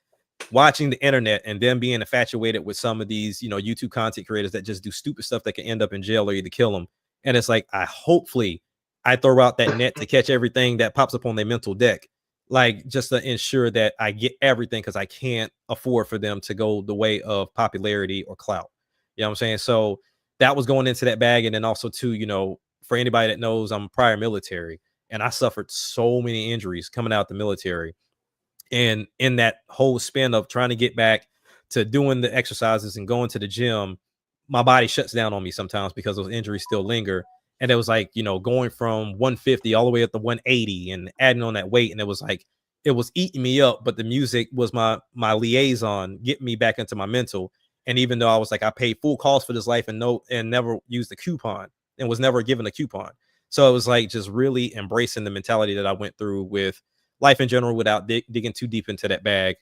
watching the internet and then being infatuated with some of these, you know, YouTube content creators that just do stupid stuff that can end up in jail or either kill them. And it's like, hopefully I throw out that net to catch everything that pops up on their mental deck, like just to ensure that I get everything, because I can't afford for them to go the way of popularity or clout. You know what I'm saying? So that was going into that bag. And then also too, you know, for anybody that knows, I'm prior military and I suffered so many injuries coming out the military. And in that whole span of trying to get back to doing the exercises and going to the gym, my body shuts down on me sometimes because those injuries still linger. And it was like, you know, going from 150 all the way up to 180 and adding on that weight. And it was like, it was eating me up. But the music was my liaison, getting me back into my mental. And even though I was like, I paid full cost for this life and never used a coupon and was never given a coupon. So it was like just really embracing the mentality that I went through with life in general without digging too deep into that bag.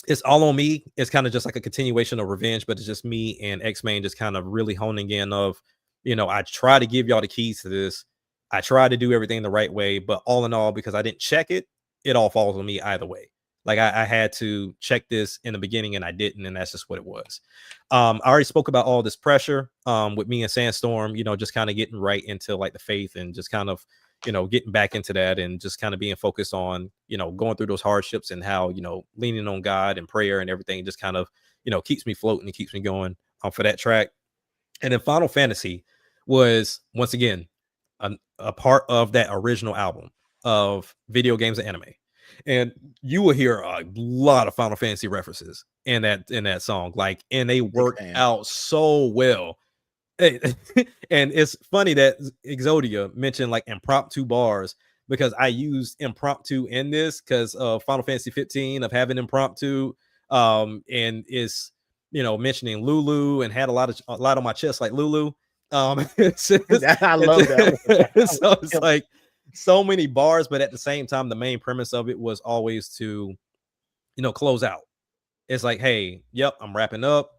It's all on me. It's kind of just like a continuation of revenge, but it's just me and X-Main just kind of really honing in of, you know, I try to give y'all the keys to this. I try to do everything the right way, but all in all, because I didn't check it, it all falls on me either way. Like I had to check this in the beginning and I didn't, and that's just what it was. I already spoke about all this pressure with me and Sandstorm, you know, just kind of getting right into like the faith and just kind of, you know, getting back into that and just kind of being focused on, you know, going through those hardships and how, you know, leaning on God and prayer and everything just kind of, you know, keeps me floating and keeps me going for that track. And then Final Fantasy was once again a part of that original album of video games and anime. And you will hear a lot of Final Fantasy references in that song, like, and they work out so well. And it's funny that Exodia mentioned like impromptu bars, because I used impromptu in this because of Final Fantasy 15 of having impromptu, and it's, you know, mentioning Lulu and had a lot on my chest like Lulu. It's just, I love that. So it's like so many bars, but at the same time, the main premise of it was always to, you know, close out. It's like, hey, yep, I'm wrapping up.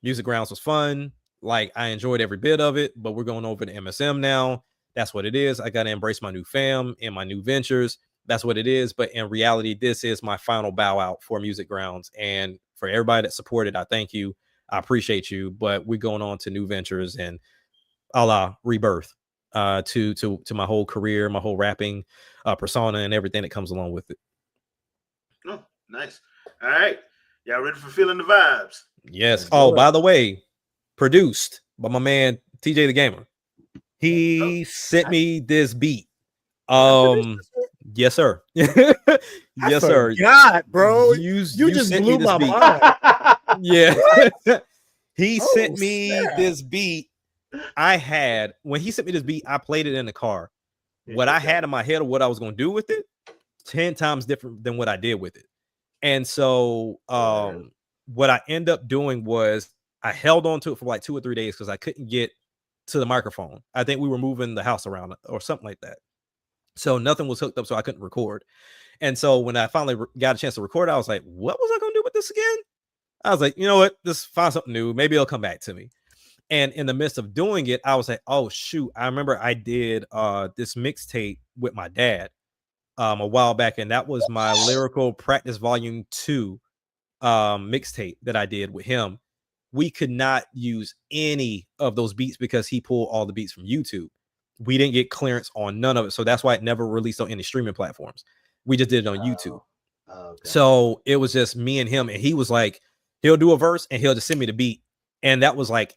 Music Grounds was fun. Like, I enjoyed every bit of it, but we're going over to MSM now. That's what it is. I got to embrace my new fam and my new ventures. That's what it is. But in reality, this is my final bow out for Music Grounds. And for everybody that supported, I thank you. I appreciate you. But we're going on to new ventures and a la Rebirth to my whole career, my whole rapping persona and everything that comes along with it. Oh, nice. All right. Y'all ready for Feeling the Vibes? Yes. Oh, by the way, produced by my man TJ the Gamer. He sent me this beat. Yes, sir. Yes, sir. God, bro, you just blew my mind. Yeah. He sent me this beat. When he sent me this beat, I played it in the car. What I had in my head of what I was going to do with it, 10 times different than what I did with it. And so what I end up doing was I held on to it for like 2 or 3 days because I couldn't get to the microphone. I think we were moving the house around or something like that. So nothing was hooked up, so I couldn't record. And so when I finally got a chance to record, I was like, what was I going to do with this again? I was like, you know what? Just find something new. Maybe it'll come back to me. And in the midst of doing it, I was like, oh, shoot. I remember I did this mixtape with my dad a while back. And that was my Lyrical Practice Volume 2 mixtape that I did with him. We could not use any of those beats because he pulled all the beats from YouTube. We didn't get clearance on none of it. So that's why it never released on any streaming platforms. We just did it on YouTube. Okay. So it was just me and him. And he was like, he'll do a verse and he'll just send me the beat. And that was like,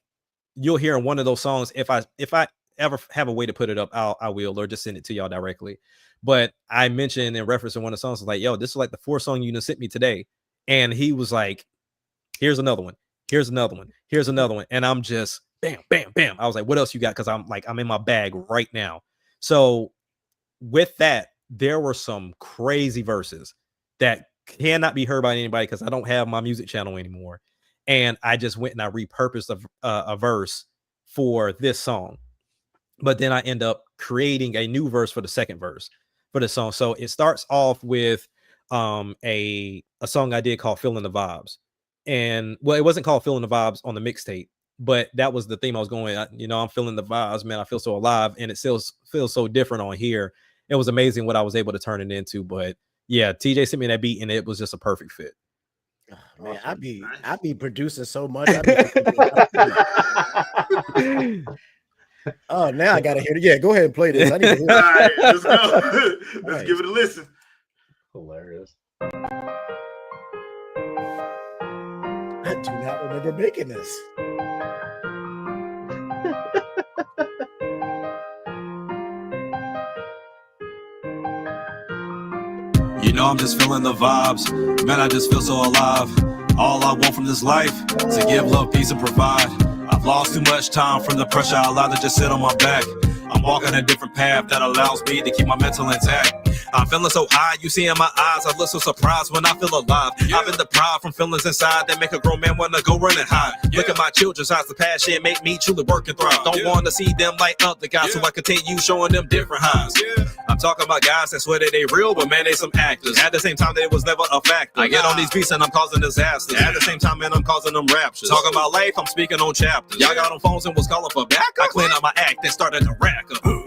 you'll hear in one of those songs. If I ever have a way to put it up, I will, or just send it to y'all directly. But I mentioned in reference to one of the songs, like, yo, this is like the 4th song you done sent me today. And he was like, here's another one. Here's another one. Here's another one. And I'm just bam, bam, bam. I was like, what else you got? Because I'm in my bag right now. So with that, there were some crazy verses that cannot be heard by anybody because I don't have my music channel anymore. And I just went and I repurposed a verse for this song. But then I end up creating a new verse for the second verse for the song. So it starts off with a song I did called Feeling the Vibes. And well, it wasn't called Feeling the Vibes on the mixtape, but that was the theme I was going, I'm feeling the vibes, man. I feel so alive, and it feels so different on here. It was amazing what I was able to turn it into. But yeah, TJ sent me that beat and it was just a perfect fit. Oh, man, I be producing so much. Oh, now I gotta hear it. Yeah, go ahead and play this. I need to hear it. All right, let's go. Let's give it a listen. Hilarious. I do not remember making this. You know I'm just feeling the vibes. Man, I just feel so alive. All I want from this life is to give love, peace, and provide. I've lost too much time from the pressure I allowed to just sit on my back. I'm walking a different path that allows me to keep my mental intact. I'm feeling so high, you see in my eyes, I look so surprised when I feel alive. I've been deprived from feelings inside that make a grown man wanna go run and hide. Look at my children's eyes, the passion make me truly work and thrive. Don't wanna see them like other guys, so I continue showing them different highs. I'm talking about guys that swear that they real, but man, they some actors. At the same time, they was never a factor. I get on these beats and I'm causing disasters. At the same time, man, I'm causing them raptures. Talking about life, I'm speaking on chapters. Y'all got on phones and was calling for backup. I cleaned up my act and started to rack up.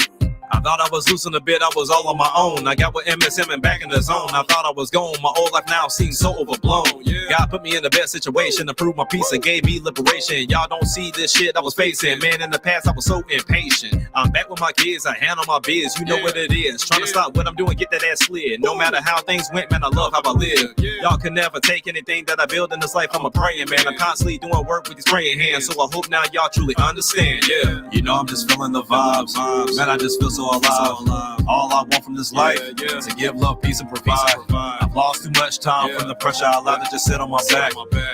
I thought I was losing a bit, I was all on my own. I got with MSM and back in the zone. I thought I was gone, my old life now seems so overblown. God put me in the best situation to prove my peace and gave me liberation. Y'all don't see this shit I was facing. Man, in the past I was so impatient. I'm back with my kids, I handle my biz, you know what it is. Trying to stop what I'm doing, get that ass slid. No matter how things went, man, I love how I live. Y'all can never take anything that I build in this life, I'm a praying man. I'm constantly doing work with these praying hands, so I hope now y'all truly understand. You know I'm just feeling the vibes. Man, I just feel so alive. All I want from this life is to give love, peace, and provide. I've lost too much time from the pressure I allowed to just sit on my back.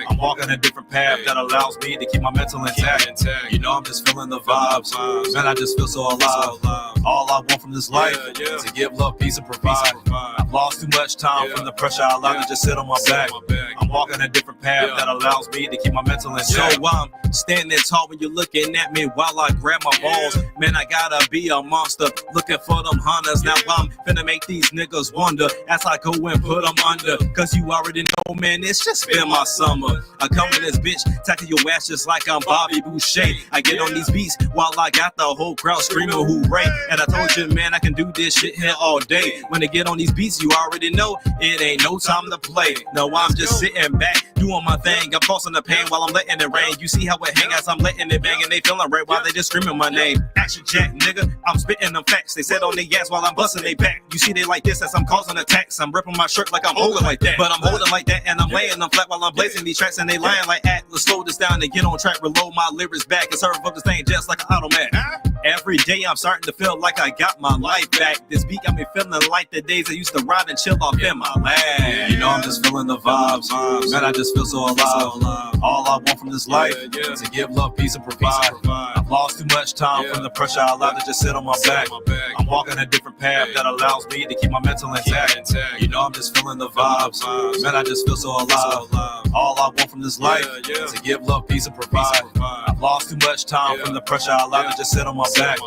I'm walking a different path that allows me to keep my mental intact. You know I'm just feeling the vibes. Man, I just feel so alive. All I want from this life is to give love, peace, and provide. I've lost too much time from the pressure I allowed to just sit on my back. I'm walking a different path that allows me to keep my mental intact. So I'm standing tall when you're looking at me while I grab my balls. Man, I gotta be a monster, looking for them hunters. Now I'm finna make these niggas wonder as I go and put them under. Cause you already know, man, it's just been my summer. I come in this bitch, tackle your ass just like I'm Bobby Boucher. I get on these beats while I got the whole crowd screaming hooray. And I told you, man, I can do this shit here all day. When I get on these beats, you already know it ain't no time to play. No, I'm just sitting back, doing my thing. I'm tossing the pain while I'm letting it rain. You see how it hang as I'm letting it bang, and they feeling right while they just screaming my name. Action Jack, nigga, I'm spitting them facts. They said on their ass while I'm busting they back. You see they like this as I'm causing attacks. I'm ripping my shirt like I'm holding like that, but I'm holding like that and I'm laying them flat while I'm blazing these tracks and they lying like Atlas. Slow this down and get on track, reload my lyrics back and serve up this thing just like an automat. Every day I'm starting to feel like I got my life back. This beat got me feeling like the days I used to ride and chill off in my lap. You know I'm just feeling the vibes. Man, I just feel so alive. All I want from this life is to give love, peace, and provide. I've lost too much time from the pressure I allowed to just sit on my back. I'm walking a different path that allows me to keep my mental intact. You know I'm just feeling the vibes. Man, I just feel so alive. All I want from this life is to give love, peace, and provide. I've lost too much time from the pressure I allowed to just sit on my back.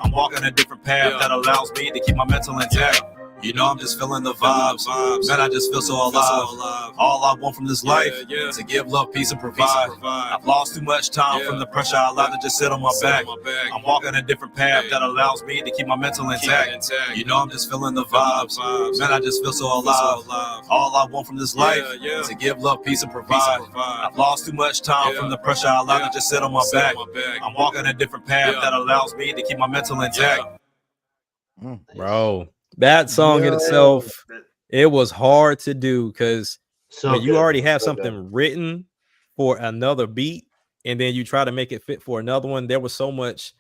I'm walking a different path that allows me to keep my mental intact. You know I'm just feeling the vibes. Man, I just feel so alive. All I want from this life is to give love, peace, and provide. I've lost too much time from the pressure I allowed to just sit on my back. I'm walking a different path that allows me to keep my mental intact. You know I'm just feeling the vibes. Man, I just feel so alive. All I want from this life is to give love, peace, and provide. I've lost too much time from the pressure I allowed to just sit on my back. I'm walking a different path that allows me to keep my mental intact. Bro, that song in itself, it was hard to do because when you already have something written for another beat and then you try to make it fit for another one, there was so much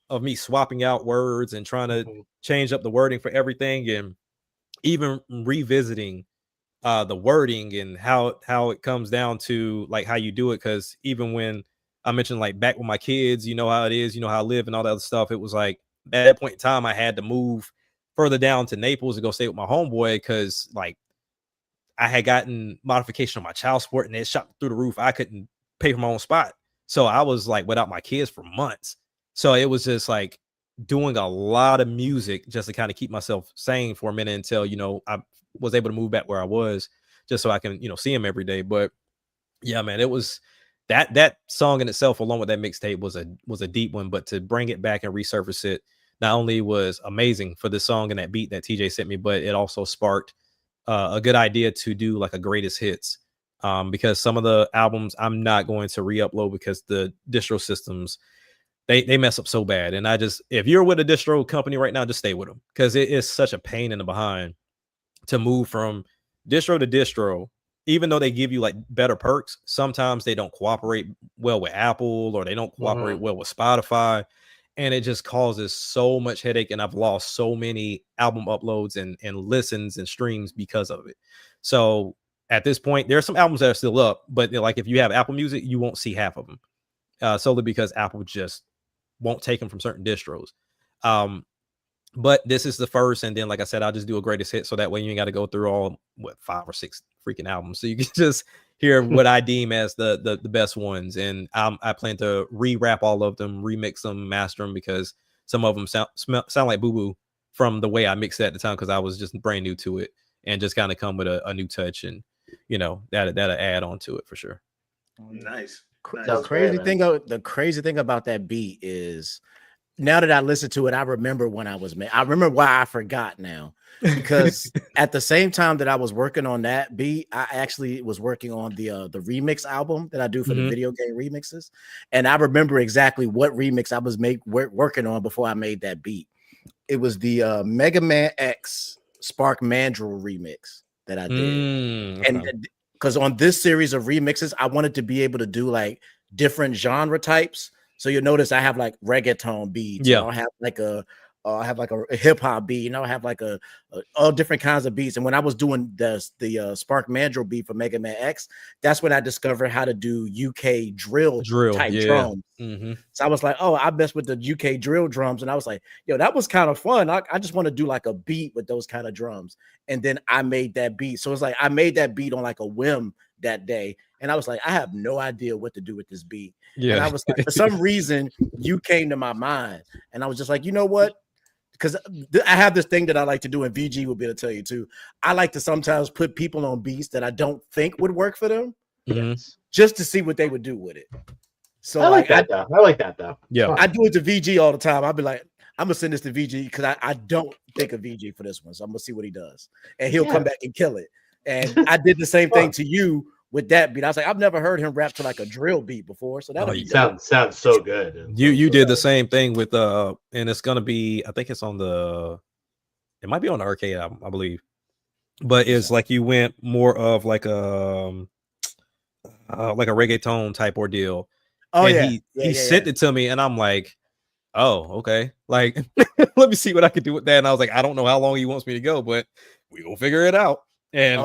of me swapping out words and trying to change up the wording for everything, and even revisiting the wording and how it comes down to like how you do it. Because even when I mentioned like back with my kids, you know how it is, you know how I live and all that other stuff, it was like at that point in time I had to move further down to Naples to go stay with my homeboy because like I had gotten modification on my child support and it shot through the roof. I couldn't pay for my own spot, so I was like without my kids for months. So it was just like doing a lot of music just to kind of keep myself sane for a minute until, you know, I was able to move back where I was just so I can, you know, see him every day. But yeah, man, it was that song in itself, along with that mixtape, was a deep one. But to bring it back and resurface it, not only was amazing for this song and that beat that TJ sent me, but it also sparked a good idea to do like a greatest hits. Because some of the albums I'm not going to re-upload because the distro systems, they mess up so bad. And if you're with a distro company right now, just stay with them, because it is such a pain in the behind to move from distro to distro. Even though they give you like better perks, sometimes they don't cooperate well with Apple, or they don't cooperate well with Spotify. And it just causes so much headache. And I've lost so many album uploads and listens and streams because of it. So at this point, there are some albums that are still up, but like if you have Apple Music, you won't see half of them, solely because Apple just won't take them from certain distros. But this is the first, and then like I said, I'll just do a greatest hit, so that way you ain't got to go through all 5 or 6 freaking albums, so you can just hear what I deem as the best ones. And I plan to re-rap all of them, remix them, master them, because some of them sound like boo boo from the way I mixed it at the time, because I was just brand new to it, and just kind of come with a new touch, and you know that'll add on to it for sure. Nice. The crazy thing about that beat is, now that I listen to it, I remember when I was I remember why I forgot now, because at the same time that I was working on that beat, I actually was working on the remix album that I do for the video game remixes, and I remember exactly what remix I was working on before I made that beat. It was the Mega Man X Spark Mandrill remix that I did, and because on this series of remixes, I wanted to be able to do like different genre types. So you'll notice I have like reggaeton beats. Yeah, I have like a hip hop beat. You know, I have like all different kinds of beats. And when I was doing the Spark Mandrill beat for Mega Man X, that's when I discovered how to do UK drill type drums. So I was like, oh, I messed with the UK drill drums, and I was like, yo, that was kind of fun. I just want to do like a beat with those kind of drums. And then I made that beat. So it's like I made that beat on like a whim that day. And I was like, I have no idea what to do with this beat. Yeah. And I was like, for some reason, you came to my mind. And I was just like, you know what? Because I have this thing that I like to do, and VG will be able to tell you too. I like to sometimes put people on beats that I don't think would work for them, just to see what they would do with it. So I like that though. Yeah. I do it to VG all the time. I'll be like, I'm gonna send this to VG because I don't think of VG for this one. So I'm gonna see what he does. And he'll come back and kill it. And I did the same thing to you with that beat. I was like, I've never heard him rap to like a drill beat before. So that sounds so good. You did the same thing with and it's gonna be, I think it's on it might be on the Arcade album, I believe. But it's like you went more of like a reggaeton type ordeal. Oh, and he sent it to me, and I'm like, oh, okay. Like, let me see what I can do with that. And I was like, I don't know how long he wants me to go, but we will figure it out. And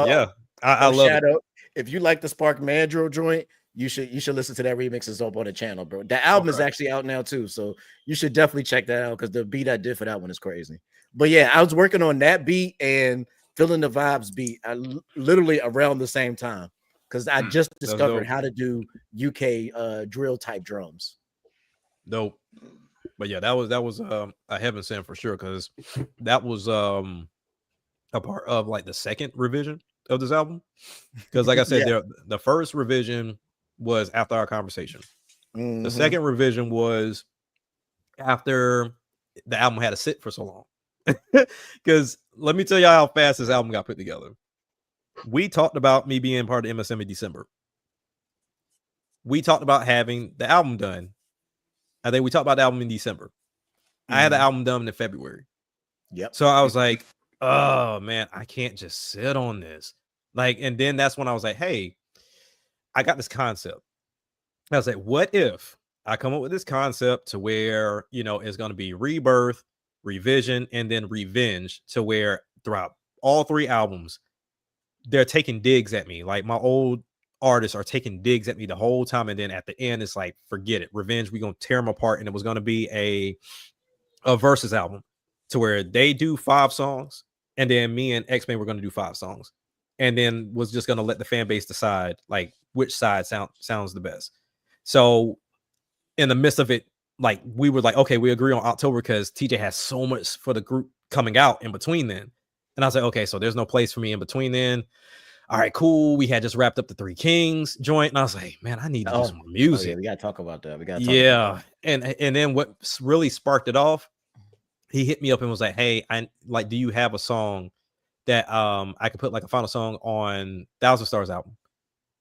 I love Shadow, it. If you like the Spark Mandrill joint, you should listen to that remix. It's up on the channel, bro. The album is actually out now too, so you should definitely check that out, because the beat I did for that one is crazy. But yeah, I was working on that beat and Feeling the Vibes beat literally around the same time, because I just discovered how to do UK drill type drums. Dope. But yeah, that was a heaven sent for sure, because that was a part of like the second revision of this album, because like I said, the first revision was after our conversation. The second revision was after the album had to sit for so long. Because let me tell you how fast this album got put together. We talked about me being part of MSM in December. We talked about having the album done. I think we talked about the album in December. I had the album done in February. Yep. So I was like, oh man, I can't just sit on this. Like, and then that's when I was like, hey, I got this concept. I was like, what if I come up with this concept to where, you know, it's going to be Rebirth, Revision, and then Revenge, to where throughout all 3 albums, they're taking digs at me. Like, my old artists are taking digs at me the whole time. And then at the end, it's like, forget it. Revenge, we're going to tear them apart. And it was going to be a versus album, to where they do 5 songs. And then me and X-Men were going to do 5 songs. And then was just going to let the fan base decide like which side sounds the best. So in the midst of it, like, we were like, okay, we agree on October, because TJ has so much for the group coming out in between then, And I was like, okay, so there's no place for me in between then. All right, cool. We had just wrapped up the Three Kings joint, and I was like, man, I need to do some more music. Yeah, we gotta talk about that. We gotta talk about that. And then what really sparked it off, he hit me up and was like, hey, do you have a song that I could put like a final song on 1,000 Stars album?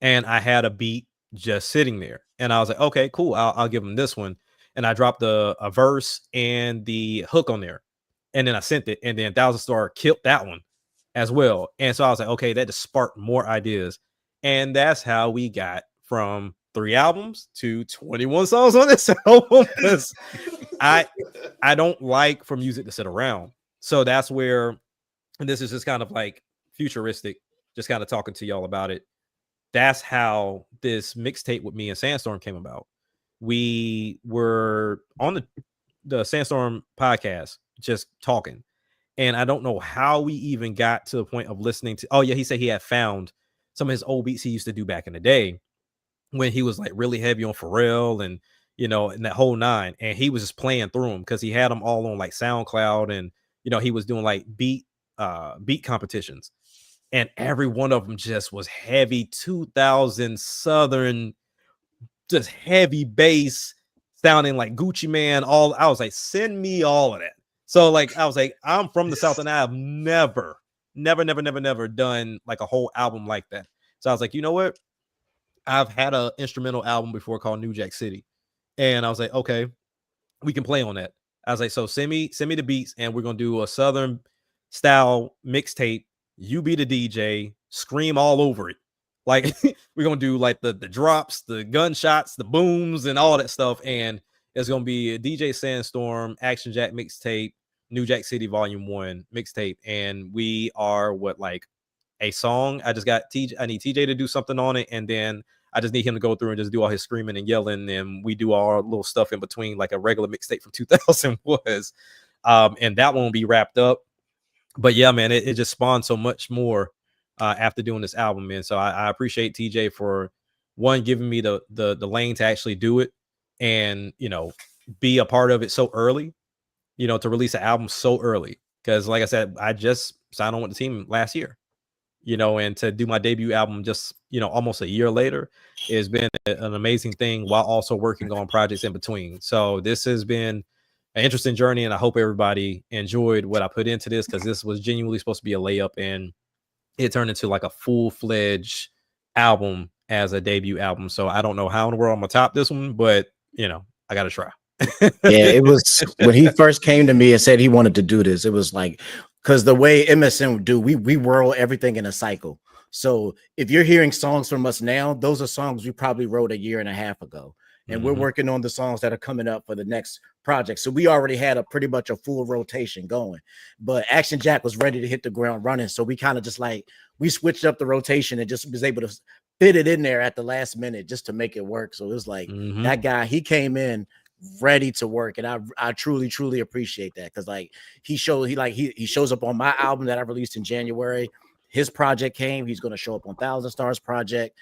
And I had a beat just sitting there, and I was like, okay, cool. I'll give him this one, and I dropped a verse and the hook on there, and then I sent it, and then 1,000 Star killed that one as well. And so I was like, okay, that just sparked more ideas. And that's how we got from 3 albums to 21 songs on this album. I don't like for music to sit around. So that's where, and this is just kind of like futuristic, just kind of talking to y'all about it. That's how this mixtape with me and Sandstorm came about. We were on the Sandstorm podcast just talking. And I don't know how we even got to the point of listening to, he said he had found some of his old beats he used to do back in the day when he was like really heavy on Pharrell and, and that whole 9. And he was just playing through them because he had them all on like SoundCloud, and, he was doing like beat competitions. And every one of them just was heavy 2000 Southern, just heavy bass sounding like Gucci Man. I was like, send me all of that. So like, I was like, I'm from the South and I have never done like a whole album like that. So I was like, you know what? I've had an instrumental album before called New Jack City. And I was like, okay, we can play on that. I was like, so send me the beats and we're going to do a Southern style mixtape. You be the DJ, scream all over it. Like we're going to do like the drops, the gunshots, the booms and all that stuff. And it's going to be a DJ Sandstorm, Action Jack mixtape, New Jack City Volume 1 mixtape. And we are like a song. I need TJ to do something on it. And then I just need him to go through and just do all his screaming and yelling. And we do all our little stuff in between, like a regular mixtape from 2000 was. And that one will be wrapped up. But yeah, man, it just spawned so much more after doing this album, man. So I appreciate TJ for one, giving me the lane to actually do it. And be a part of it so early, to release an album so early, because like I said, I just signed on with the team last year, and to do my debut album just almost a year later has been an amazing thing, while also working on projects in between. So this has been an interesting journey, and I hope everybody enjoyed what I put into this, because this was genuinely supposed to be a layup, and it turned into like a full-fledged album as a debut album. So I don't know how in the world I'm gonna top this one, but I gotta try. Yeah, it was when he first came to me and said he wanted to do this. It was like, because the way MSM do, we whirl everything in a cycle. So if you're hearing songs from us now, those are songs we probably wrote a year and a half ago, and we're working on the songs that are coming up for the next project. So we already had pretty much a full rotation going, but Action Jack was ready to hit the ground running. So we kind of just like, we switched up the rotation and just was able to fit it in there at the last minute just to make it work. So it was like that guy, he came in ready to work, and I truly appreciate that, because like he shows up on my album that I released in January. His project came, he's going to show up on 1,000 Stars project.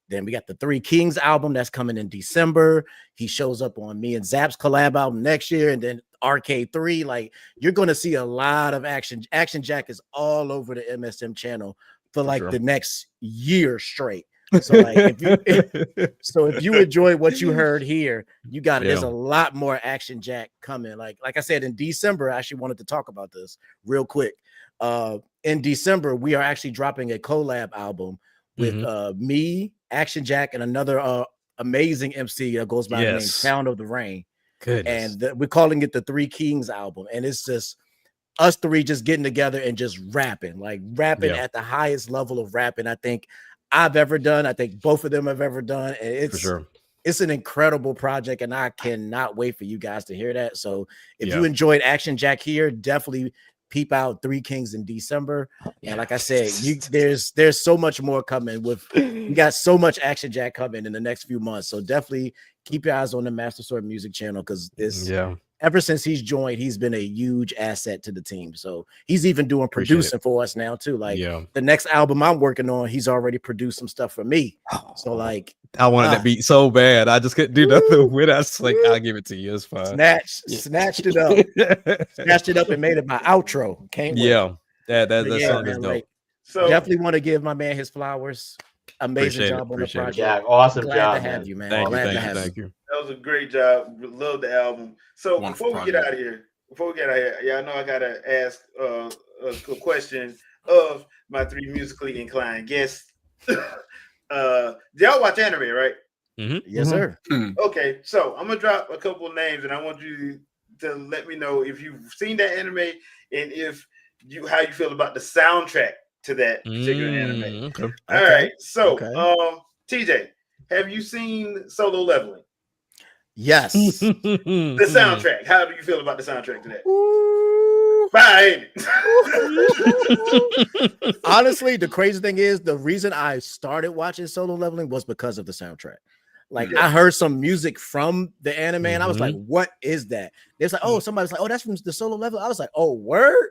Then we got the Three Kings album that's coming in December. He shows up on me and Zap's collab album next year, and then Arcade 3. Like, you're going to see a lot of action. Action Jack is all over the MSM channel for like the next year straight. So like, if you enjoy what you heard here, you got it. There's a lot more Action Jack coming. Like I said, in December, I actually wanted to talk about this real quick. In December, we are actually dropping a collab album with me, Action Jack, and another amazing MC that goes by the name Sound of the Rain. Goodness. And we're calling it the Three Kings album. And it's just us three just getting together and just rapping at the highest level of rapping I think I've ever done. I think both of them have ever done. And it's an incredible project, and I cannot wait for you guys to hear that. So if you enjoyed Action Jack here, definitely peep out Three Kings in December. And like I said, there's so much more coming. We got so much Action Jack coming in the next few months. So definitely keep your eyes on the Master Sword Music channel, because ever since he's joined, he's been a huge asset to the team. So he's even doing producing for us now too. Like the next album I'm working on, he's already produced some stuff for me. So like, I wanted that beat so bad, I just couldn't do nothing with it. I was like, I'll give it to you. It's fine. Snatched it up, snatched it up, and made it my outro. That Yeah, song man, is dope. like, So definitely want to give my man his flowers. Amazing Appreciate it, job on the appreciate it. project. Yeah, awesome Glad job, to have man. you, man. Thank you, Glad to thank you, have thank you. that was a great job. Love the album. So Wonderful before we get project. out of here, yeah, I know I gotta ask a question of my three musically inclined guests. Y'all watch anime, right? Yes, sir. Okay, so I'm gonna drop a couple names, and I want you to let me know if you've seen that anime and if how you feel about the soundtrack to that particular anime. Okay. All right, so Okay. TJ, have you seen Solo Leveling? Yes. The soundtrack. How do you feel about the soundtrack to that? Fine. Honestly, the crazy thing is the reason I started watching Solo Leveling was because of the soundtrack. Like I heard some music from the anime and I was like, what is that? It's like, oh, somebody's like, oh, that's from the Solo Leveling. I was like, oh, word.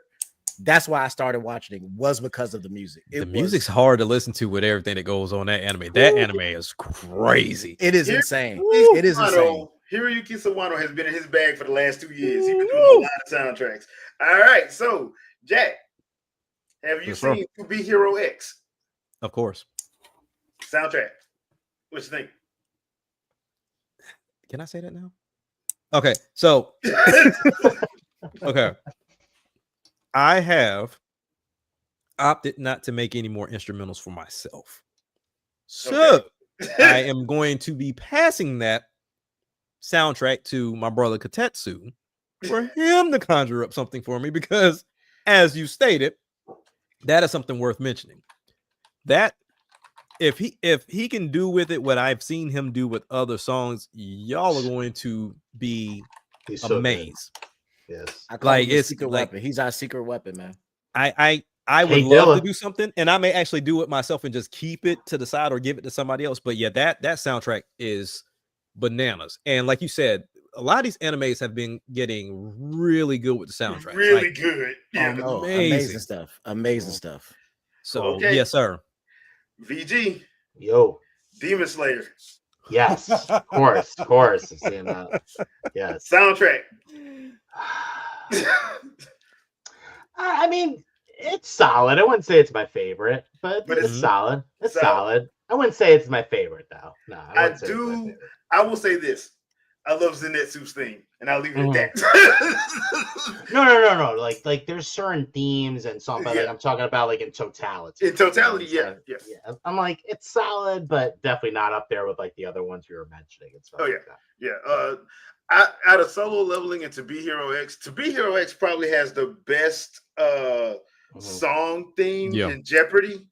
That's why I started watching it, was because of the music. The music's hard to listen to with everything that goes on that anime. That anime is crazy. It is insane. It is insane. Hiroyuki Sawano has been in his bag for the last 2 years. He's been doing a lot of soundtracks. All right, so Jack, have you seen To Be Hero X? Of course. Soundtrack. What you think? Can I say that now? Okay, so okay. I have opted not to make any more instrumentals for myself. So I am going to be passing that soundtrack to my brother Katetsu for him to conjure up something for me, because as you stated, that is something worth mentioning. That if he can do with it what I've seen him do with other songs, y'all are going to be amazed. Yes, I call him his secret weapon. He's our secret weapon, man. I would love to do something, and I may actually do it myself and just keep it to the side or give it to somebody else. But yeah, that soundtrack is bananas. And like you said, a lot of these animes have been getting really good with the soundtrack. Really good. Yeah. Amazing stuff. Amazing stuff. So yes, sir. VG. Yo. Demon Slayer. Yes, of course. I'm seeing that. Yes. Soundtrack. I mean, it's solid. I wouldn't say it's my favorite, but it's solid. It's solid. I wouldn't say it's my favorite though. No, I will say this. I love Zenitsu's theme, and I'll leave it at that. No. Like there's certain themes and something. Like I'm talking about like in totality. In totality, yeah. I'm like, it's solid, but definitely not up there with like the other ones you were mentioning and stuff. Out of Solo Leveling and To Be Hero X, To Be Hero X probably has the best song theme in Jeopardy,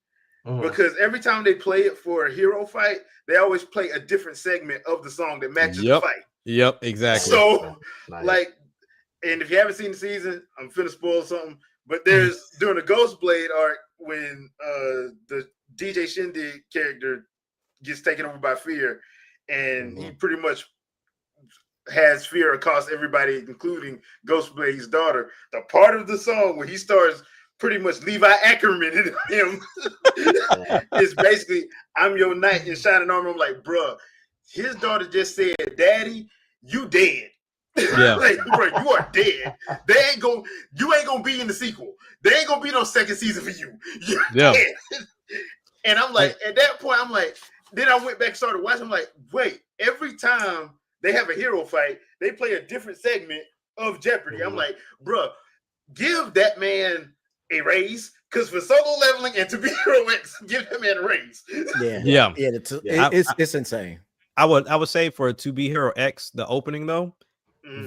because every time they play it for a hero fight, they always play a different segment of the song that matches the fight. Yep, exactly. So, like, and if you haven't seen the season, I'm finna spoil something. But there's during the Ghostblade arc when the DJ Shindig character gets taken over by fear, and he pretty much has fear across everybody, including Ghostblade's daughter. The part of the song where he starts pretty much Levi Ackerman in him is basically "I'm your knight in shining armor." I'm like, bruh, his daughter just said, "Daddy, you dead." Yeah, like, bro, you are dead. You ain't gonna be in the sequel. There ain't gonna be no second season for you. You're dead. And I'm like, at that point, I'm like, then I went back and started watching. I'm like, wait, every time they have a hero fight, they play a different segment of Jeopardy. I'm like, bruh, give that man a raise, because for Solo Leveling and To Be Hero X, give that man a raise. It's insane. I would say for To Be Hero X, the opening though,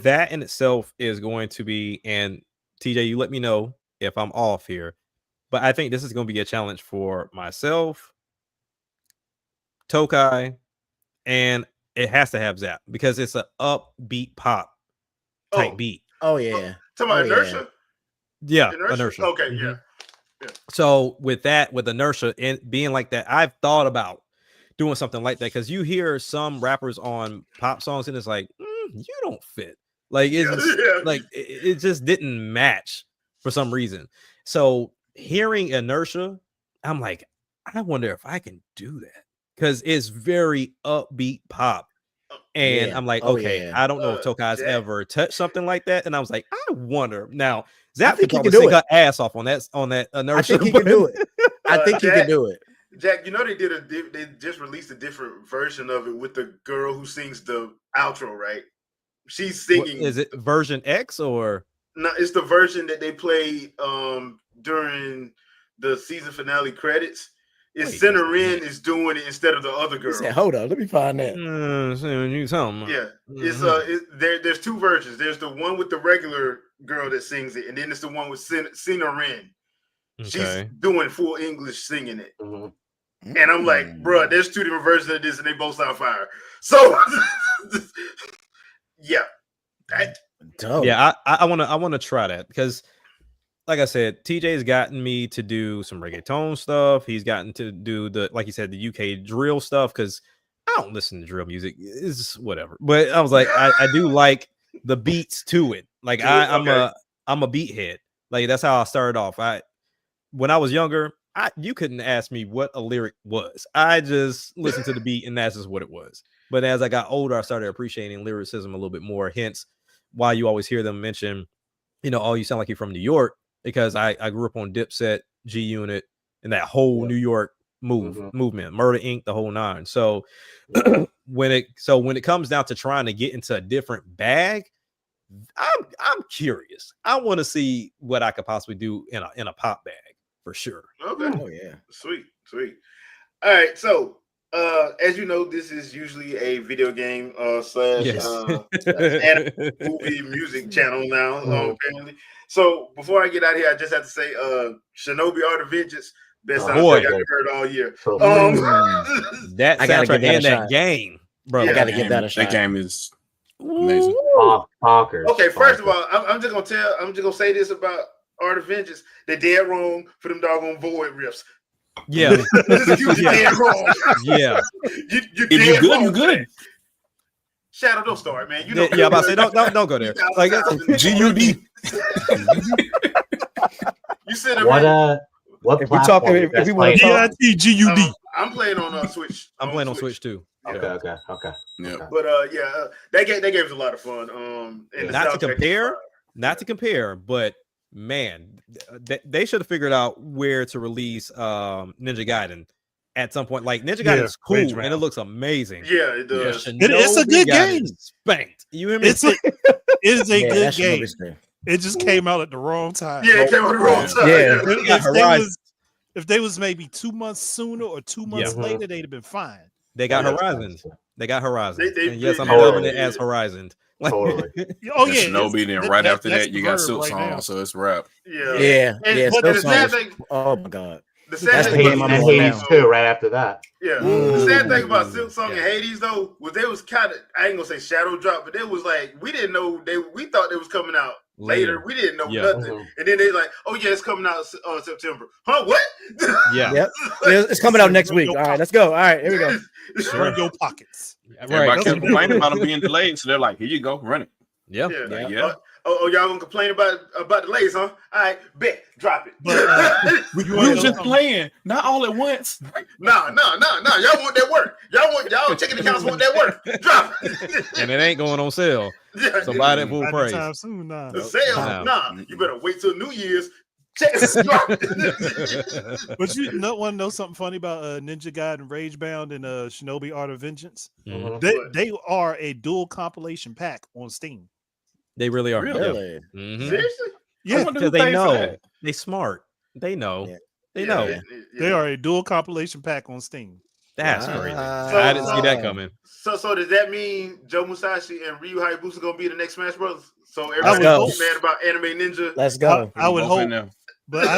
that in itself is going to be, and TJ, you let me know if I'm off here, but I think this is going to be a challenge for myself, Tokai, and it has to have Zap, because it's an upbeat pop type beat. Oh yeah. Talking about Inertia? Yeah, Inertia. Okay, yeah. So with Inertia and being like that, I've thought about doing something like that, because you hear some rappers on pop songs and it's like, you don't fit. Like it just didn't match for some reason. So hearing Inertia, I'm like, I wonder if I can do that, because it's very upbeat pop. And I'm like, okay, I don't know if Tokai's ever touched something like that. And I was like, I wonder. Now, Zap think could he can probably do sing it. her ass off on that I inertia. think he can do it. I think he can do it. Jack, you know they just released a different version of it with the girl who sings the outro, right? She's singing. Is it version X or no? It's the version that they played during the season finale credits. It's Cinnamon is doing it instead of the other girl. Said, hold on, let me find that. Yeah, there's two versions. There's the one with the regular girl that sings it, and then it's the one with Cinnamon. She's doing full English singing it. And I'm like, bro, there's two different versions of this, and they both sound fire. So, yeah, I want to try that because, like I said, TJ's gotten me to do some reggaeton stuff. He's gotten to do like you said, the UK drill stuff because I don't listen to drill music. It's whatever. But I was like, I do like the beats to it. Like I'm a beat head. Like that's how I started off. When I was younger, you couldn't ask me what a lyric was. I just listened to the beat and that's just what it was. But as I got older, I started appreciating lyricism a little bit more. Hence why you always hear them mention, oh, you sound like you're from New York, because I grew up on Dipset, G Unit, and that whole New York movement, Murder Inc., the whole nine. So when it comes down to trying to get into a different bag, I'm curious. I want to see what I could possibly do in a pop bag for sure. Okay. Oh yeah. Sweet. All right. So as you know, this is usually a video game slash anime movie music channel now, apparently. So before I get out of here, I just have to say Shinobi Art of Vengeance, best soundtrack I've heard all year. That soundtrack and that game, bro. I gotta give that a shot. That game is amazing. Okay, first of all, I'm just gonna say this about Art of Vengeance. They're dead wrong for them doggone void riffs. Yeah. You're dead wrong. Yeah. You're If you dead good, wrong. you good. Shadow, don't start, man. You know. Yeah, I'm about to say don't go there. Like GUD. You said what if we talking, if we want to talk, GUD. I'm playing on Switch. I'm playing on Switch too. Okay. Yeah. But that game was a lot of fun. And not to compare, but man, they should have figured out where to release Ninja Gaiden at some point. Like Ninja Gaiden is cool and it looks amazing. Yeah, it does. It's a good game. Spanked. You hear me? It is a good game. It just came out at the wrong time. Yeah, it came out at the wrong time. Yeah. If they was maybe 2 months sooner or 2 months later, they'd have been fine. They got Horizon. They got Horizon. And yes, I'm totally loving it as Horizon. Totally. Oh yeah. Shinobi, then right after that's that, you got Silk right Song, now. so it's rap. Yeah. Silk the Song sad was- thing, oh my god. the sad That's thing the about- game I'm And on Hades now. too, right after that. Yeah. The sad thing about Silk Song and Hades though was they was kind of, I ain't gonna say shadow drop, but it was like we didn't know we thought it was coming out later. We didn't know nothing. And then they like, oh yeah, it's coming out September. Huh? What? Yeah. Yep. It's coming out next week. All right, let's go. All right, here we go. Sure. Your pockets. Everybody kept complaining about them being delayed, so they're like, "Here you go, run it." Yeah. Yeah. Oh, y'all gonna complain about delays, huh? All right, bet, drop it. But, We were just playing, not all at once. No. Y'all want that work. Y'all checking accounts want that work. Drop it. And it ain't going on sale. Yeah. So buy that full Not price. anytime soon, nah. The sales, nah. You better wait till New Year's. Check drop it. But you want to know something funny about Ninja Gaiden Ragebound and Shinobi Art of Vengeance? They are a dual compilation pack on Steam. They really are. Really? Mhm. Seriously? Yeah, Because they know. They smart. They know. Yeah. They know. They are a dual compilation pack on Steam. That's crazy. I didn't see that coming. So does that mean Joe Musashi and Ryu Hayabusa gonna be the next Smash Brothers? So Let's everybody's go. mad about Anime Ninja. Let's go. I would Both in hope, there. but I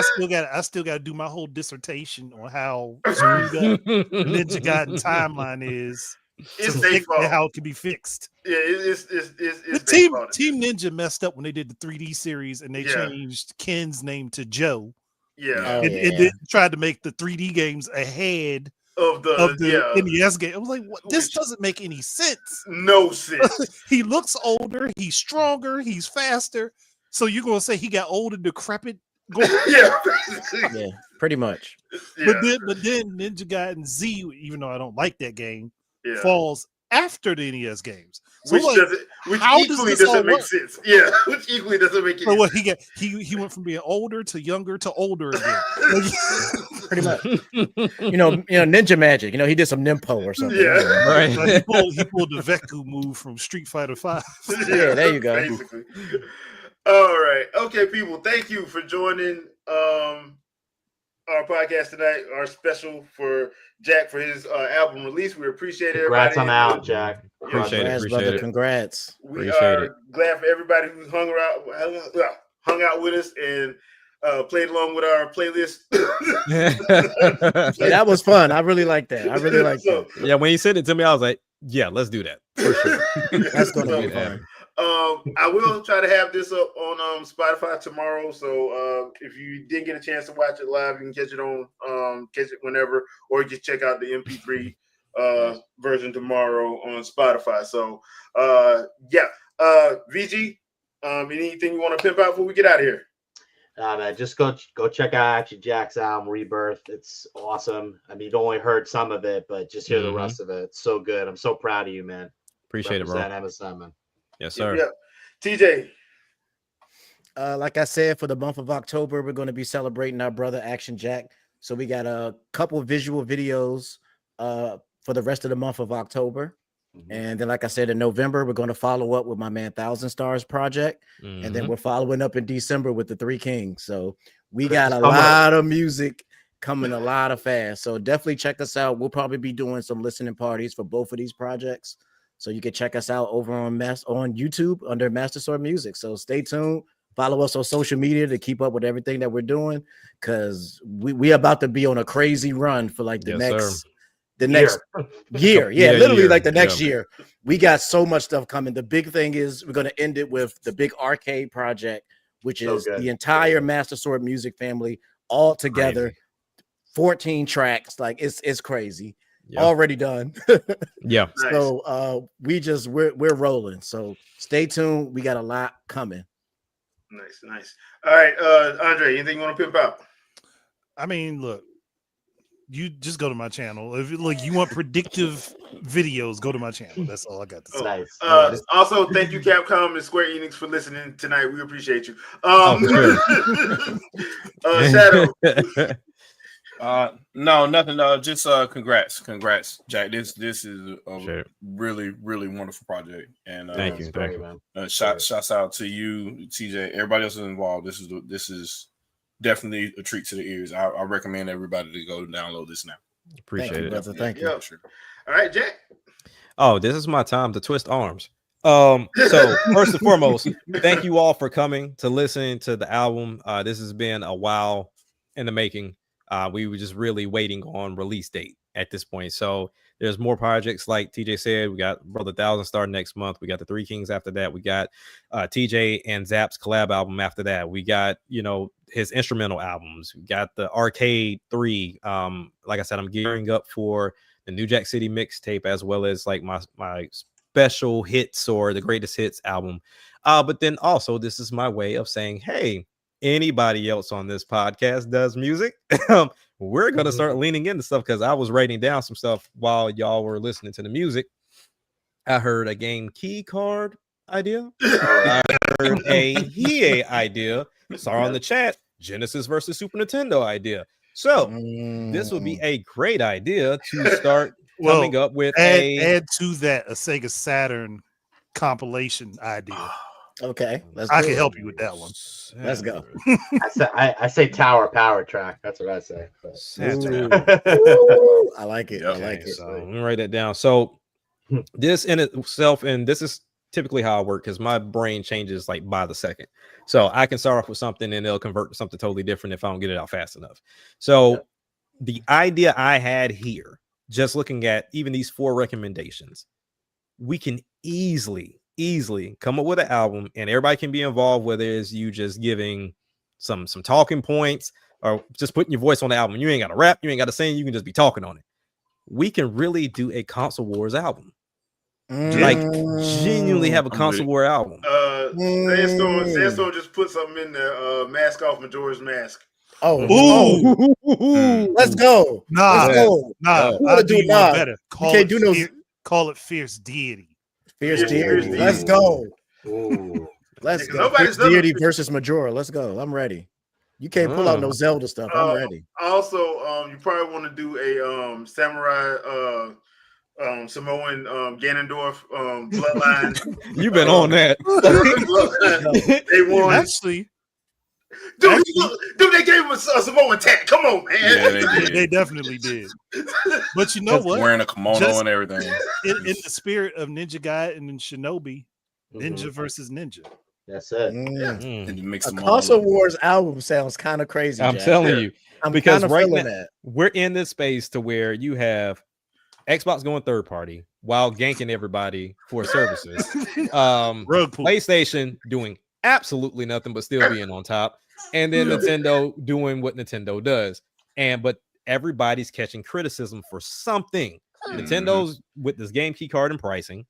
still got to do my whole dissertation on how screwed up Ninja Gaiden timeline is. It's to their fix fault. how it can be fixed. Yeah, it's The their fault. Team Ninja messed up when they did the 3D series and they changed Ken's name to Joe. Yeah. It tried to make the 3D games ahead of the NES game. I was like, what? This doesn't make any sense. No sense. He looks older, he's stronger, he's faster. So you're gonna say he got old and decrepit? Yeah, pretty much. But then Ninja Gaiden Z, even though I don't like that game, Yeah. falls after the NES games. So Which Which How equally does this doesn't all make sense. Yeah, which equally doesn't make So any what sense. he went from being older to younger to older again. Pretty much. You know, ninja magic. He did some Nimpo or something. Yeah. Right. So he pulled the Veku move from Street Fighter 5. Yeah, there you go. Basically. All right. Okay, people. Thank you for joining our podcast tonight. Our special for Jack for his album release. We appreciate it. Congrats on the album, Jack. Appreciate Congrats, it. brother. Congrats. We Appreciate are glad for everybody who's hung out with us and played along with our playlist. Yeah, that was fun. I really like that. I really like that. Yeah, when you said it to me, I was like, yeah, let's do that. For sure. That's gonna be fun. I will try to have this up on Spotify tomorrow. So if you didn't get a chance to watch it live, you can catch it on catch it whenever, or you can check out the MP3 version tomorrow on Spotify. So VG, anything you want to pimp out before we get out of here? Man, just go check out actually Jack's album Rebirth. It's awesome. I mean, you've only heard some of it, but just hear the rest of it. It's so good. I'm so proud of you, man. Appreciate it, bro. MSM, man. Yes, sir. Yeah. TJ. Like I said, for the month of October, we're going to be celebrating our brother Action Jack. So we got a couple visual videos for the rest of the month of October. And then, like I said, in November, we're going to follow up with my man 1,000 Stars project. And then we're following up in December with the Three Kings. So we got a lot of music coming a lot of fast. So definitely check us out. We'll probably be doing some listening parties for both of these projects. So you can check us out over on YouTube under Master Sword Music. So stay tuned. Follow us on social media to keep up with everything that we're doing, because we about to be on a crazy run for like the next year. Yeah, literally like the next year. We got so much stuff coming. The big thing is we're going to end it with the big arcade project, which is the entire Master Sword Music family all together. 14 tracks. Like it's crazy. Already done. So we're rolling. So stay tuned. We got a lot coming. Nice. All right, Andre, anything you want to pimp out? I mean, look, you just go to my channel. If you want predictive videos, go to my channel. That's all I got to say. Nice. Also, thank you, Capcom and Square Enix, for listening tonight. We appreciate you. Shadow. No, nothing. Just congrats, Jack. This is a really, really wonderful project. And thank you, man. Shouts out to you, TJ. Everybody else is involved. This is definitely a treat to the ears. I recommend everybody to go download this now. Appreciate it, brother. Thank you. Yeah. Sure. All right, Jack. Oh, this is my time to twist arms. So first and foremost, thank you all for coming to listen to the album. This has been a while in the making. We were just really waiting on release date at this point. So there's more projects, like TJ said. We got Brother 1,000 Star next month. We got the Three Kings after that. We got TJ and Zap's collab album after that. We got, his instrumental albums. We got the Arcade 3. Like I said, I'm gearing up for the New Jack City mixtape, as well as like my special hits or the greatest hits album. But then also, this is my way of saying, hey, anybody else on this podcast does music, we're gonna start leaning into stuff, because I was writing down some stuff while y'all were listening to the music. I heard a game key card idea. I heard a Hiei idea. Saw on the chat Genesis versus Super Nintendo idea. So this would be a great idea to start coming up with add to that a Sega Saturn compilation idea. Okay, I can help you with that one. Let's go. I say Tower Power Track. That's what I say. Ooh, I like it. Yep. I like it. So let me write that down. So this in itself, and this is typically how I work, because my brain changes like by the second. So I can start off with something and it'll convert to something totally different if I don't get it out fast enough. So the idea I had here, just looking at even these 4 recommendations, we can easily come up with an album, and everybody can be involved, whether it's you just giving some talking points or just putting your voice on the album. You ain't got to rap, you ain't got to sing, you can just be talking on it. We can really do a console wars album. Like genuinely have a console war album. Sandstorm just put something in there. Mask off Majora's Mask. Let's go. Nah. We want to do better. Call it Fierce Deity. Fierce Deity. Let's go. Ooh. Let's go. Fierce Deity versus Majora. Let's go. I'm ready. You can't pull out no Zelda stuff. I'm ready. Also, you probably want to do a samurai Samoan Ganondorf bloodline. You've been on that. They won. Actually, dude, they gave him a Samoan tag. Come on, man. Yeah, they definitely did. But you know what? Wearing a kimono and everything. In the spirit of Ninja Gaiden and Shinobi, Ninja versus Ninja. That's it. Mm. And you mix A them Console Wars album sounds kind of crazy. I'm Jack. telling you, I'm because kinda right feeling now that. we're in this space to where you have Xbox going third party while ganking everybody for services. PlayStation doing absolutely nothing but still being on top, and then Nintendo doing what Nintendo does. But everybody's catching criticism for something. Nintendo's with this game key card and pricing.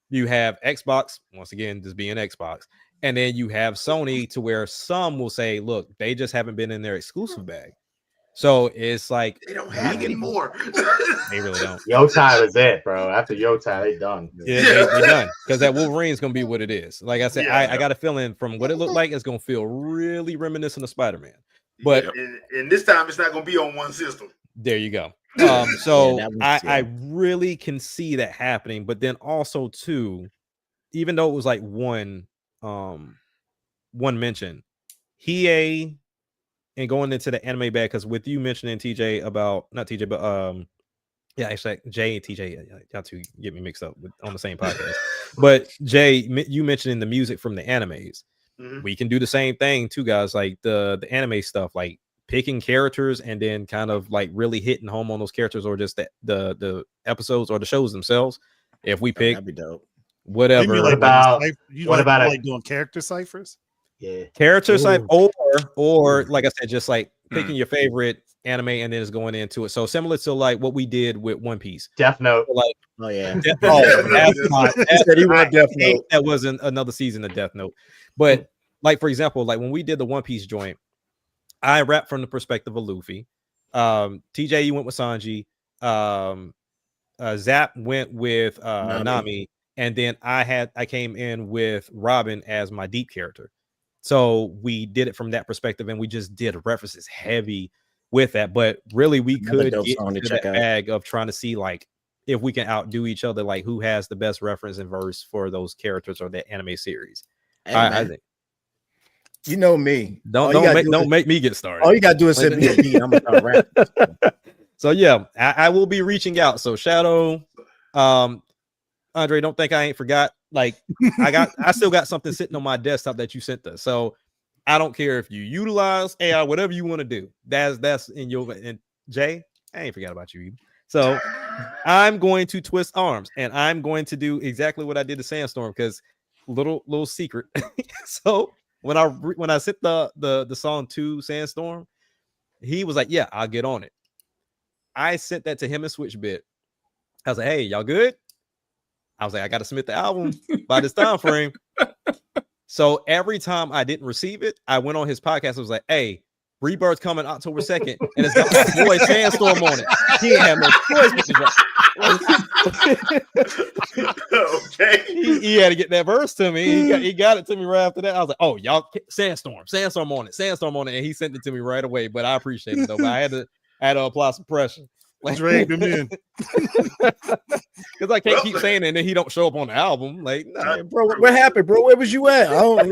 You have Xbox, once again, just being Xbox. And then you have Sony to where some will say, look, they just haven't been in their exclusive bag. So it's like they don't have anymore. They really don't. Yotai was it, bro. After Yotai, they done. Yeah, they done. Because that Wolverine is gonna be what it is. Like I said, I got a feeling from what it looked like, it's gonna feel really reminiscent of Spider-Man. But and this time it's not gonna be on one system. There you go. So I really can see that happening, but then also too, even though it was like one mention, Hiei and going into the anime bag, because with you mentioning TJ about not TJ, but actually Jay and TJ, y'all two get me mixed up on the same podcast. But Jay, you mentioning the music from the animes, we can do the same thing too, guys. Like the anime stuff, like picking characters and then kind of like really hitting home on those characters, or just the episodes or the shows themselves. If we pick, that'd be dope. Whatever. What about doing character ciphers? Yeah, character cipher, or like I said, just like picking your favorite anime and then just going into it. So similar to like what we did with One Piece, Death Note. So like, oh yeah, that wasn't another season of Death Note. But like for example, like when we did the One Piece joint, I rapped from the perspective of Luffy. TJ, you went with Sanji. Zap went with Nami, and then I came in with Robin as my deep character. So we did it from that perspective, and we just did references heavy with that. But really, we could get into that bag of trying to see like if we can outdo each other, like who has the best reference and verse for those characters or that anime series. Hey, I think. You know me. Don't make me get started. All you gotta do is send me a beat. I'm gonna start rapping. So yeah, I will be reaching out. So Shadow, Andre, don't think I ain't forgot. Like I still got something sitting on my desktop that you sent us. So I don't care if you utilize AI, whatever you want to do. That's in your. And Jay, I ain't forgot about you. So I'm going to twist arms and I'm going to do exactly what I did to Sandstorm, because little secret. So when I sent the song to Sandstorm, he was like, "Yeah, I'll get on it." I sent that to him in Switchbit. I was like, "Hey, y'all good?" I was like, "I got to submit the album by this time frame." So every time I didn't receive it, I went on his podcast. I was like, "Hey, Rebirth coming October 2nd, and it's got my boy Sandstorm on it." He didn't have no choice but to drop. Okay. He had to get that verse to me. He got it to me right after that. I was like, "Oh, y'all, Sandstorm on it," and he sent it to me right away. But I appreciate it though. But I had to apply some pressure. Like, dragged him in because I can't keep saying it and then he don't show up on the album. Like, nah. Bro, what happened, bro? Where was you at? Oh,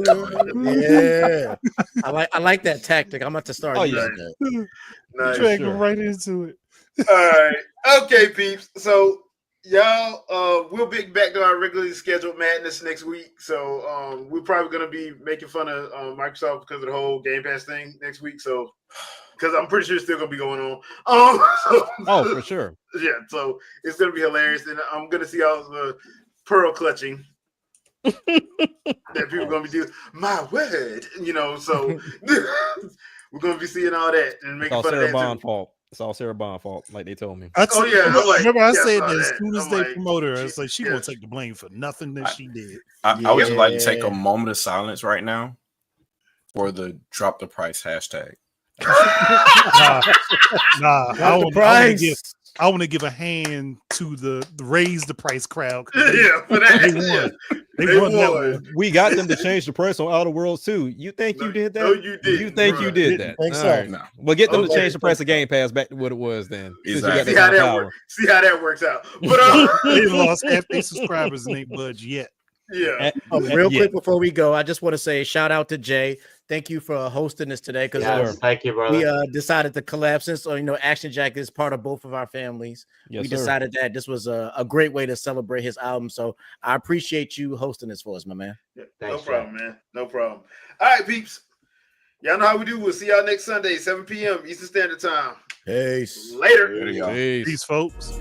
yeah. I like that tactic. I'm about to start using that. Nice. Drag him right into it. All right. Okay, peeps. So y'all, we'll be back to our regularly scheduled madness next week. So we're probably gonna be making fun of Microsoft because of the whole Game Pass thing next week. So because I'm pretty sure it's still gonna be going on. Oh, for sure. Yeah, so it's gonna be hilarious, and I'm gonna see all the pearl clutching that people are gonna be doing. My word, So we're gonna be seeing all that and making fun of that. Bond fault. It's all Sarah Bond fault, like they told me. Remember I said that as soon as they promote her, it's like she won't take the blame for nothing that she did. I would just like to take a moment of silence right now for the drop the price hashtag. Nah, I want to I want to give a hand to the raise the price crowd. Yeah, for that. They won. They won that one. We got them to change the price on Outer Worlds too. You think you did that? No, you did. You think you did that? Think All so. right. No. Well, get them to Okay. change the price of Game Pass back to what it was then. Since you got Exactly. See how kind of that power. works. See how that works out. But They lost half their subscribers and ain't budge yet. yeah. Real quick before we go, I just want to say shout out to Jay. Thank you for hosting this today because Yes, thank you, brother. we decided to collab since Action Jack is part of both of our families. Yes, we sir. decided that this was a great way to celebrate his album. So I appreciate you hosting this for us, my man. Yeah, Thanks, no problem, man. No problem. All right, peeps. Y'all know how we do. We'll see y'all next Sunday, 7 p.m. Eastern Standard Time. Peace. Later. There you go. Peace. Peace, folks.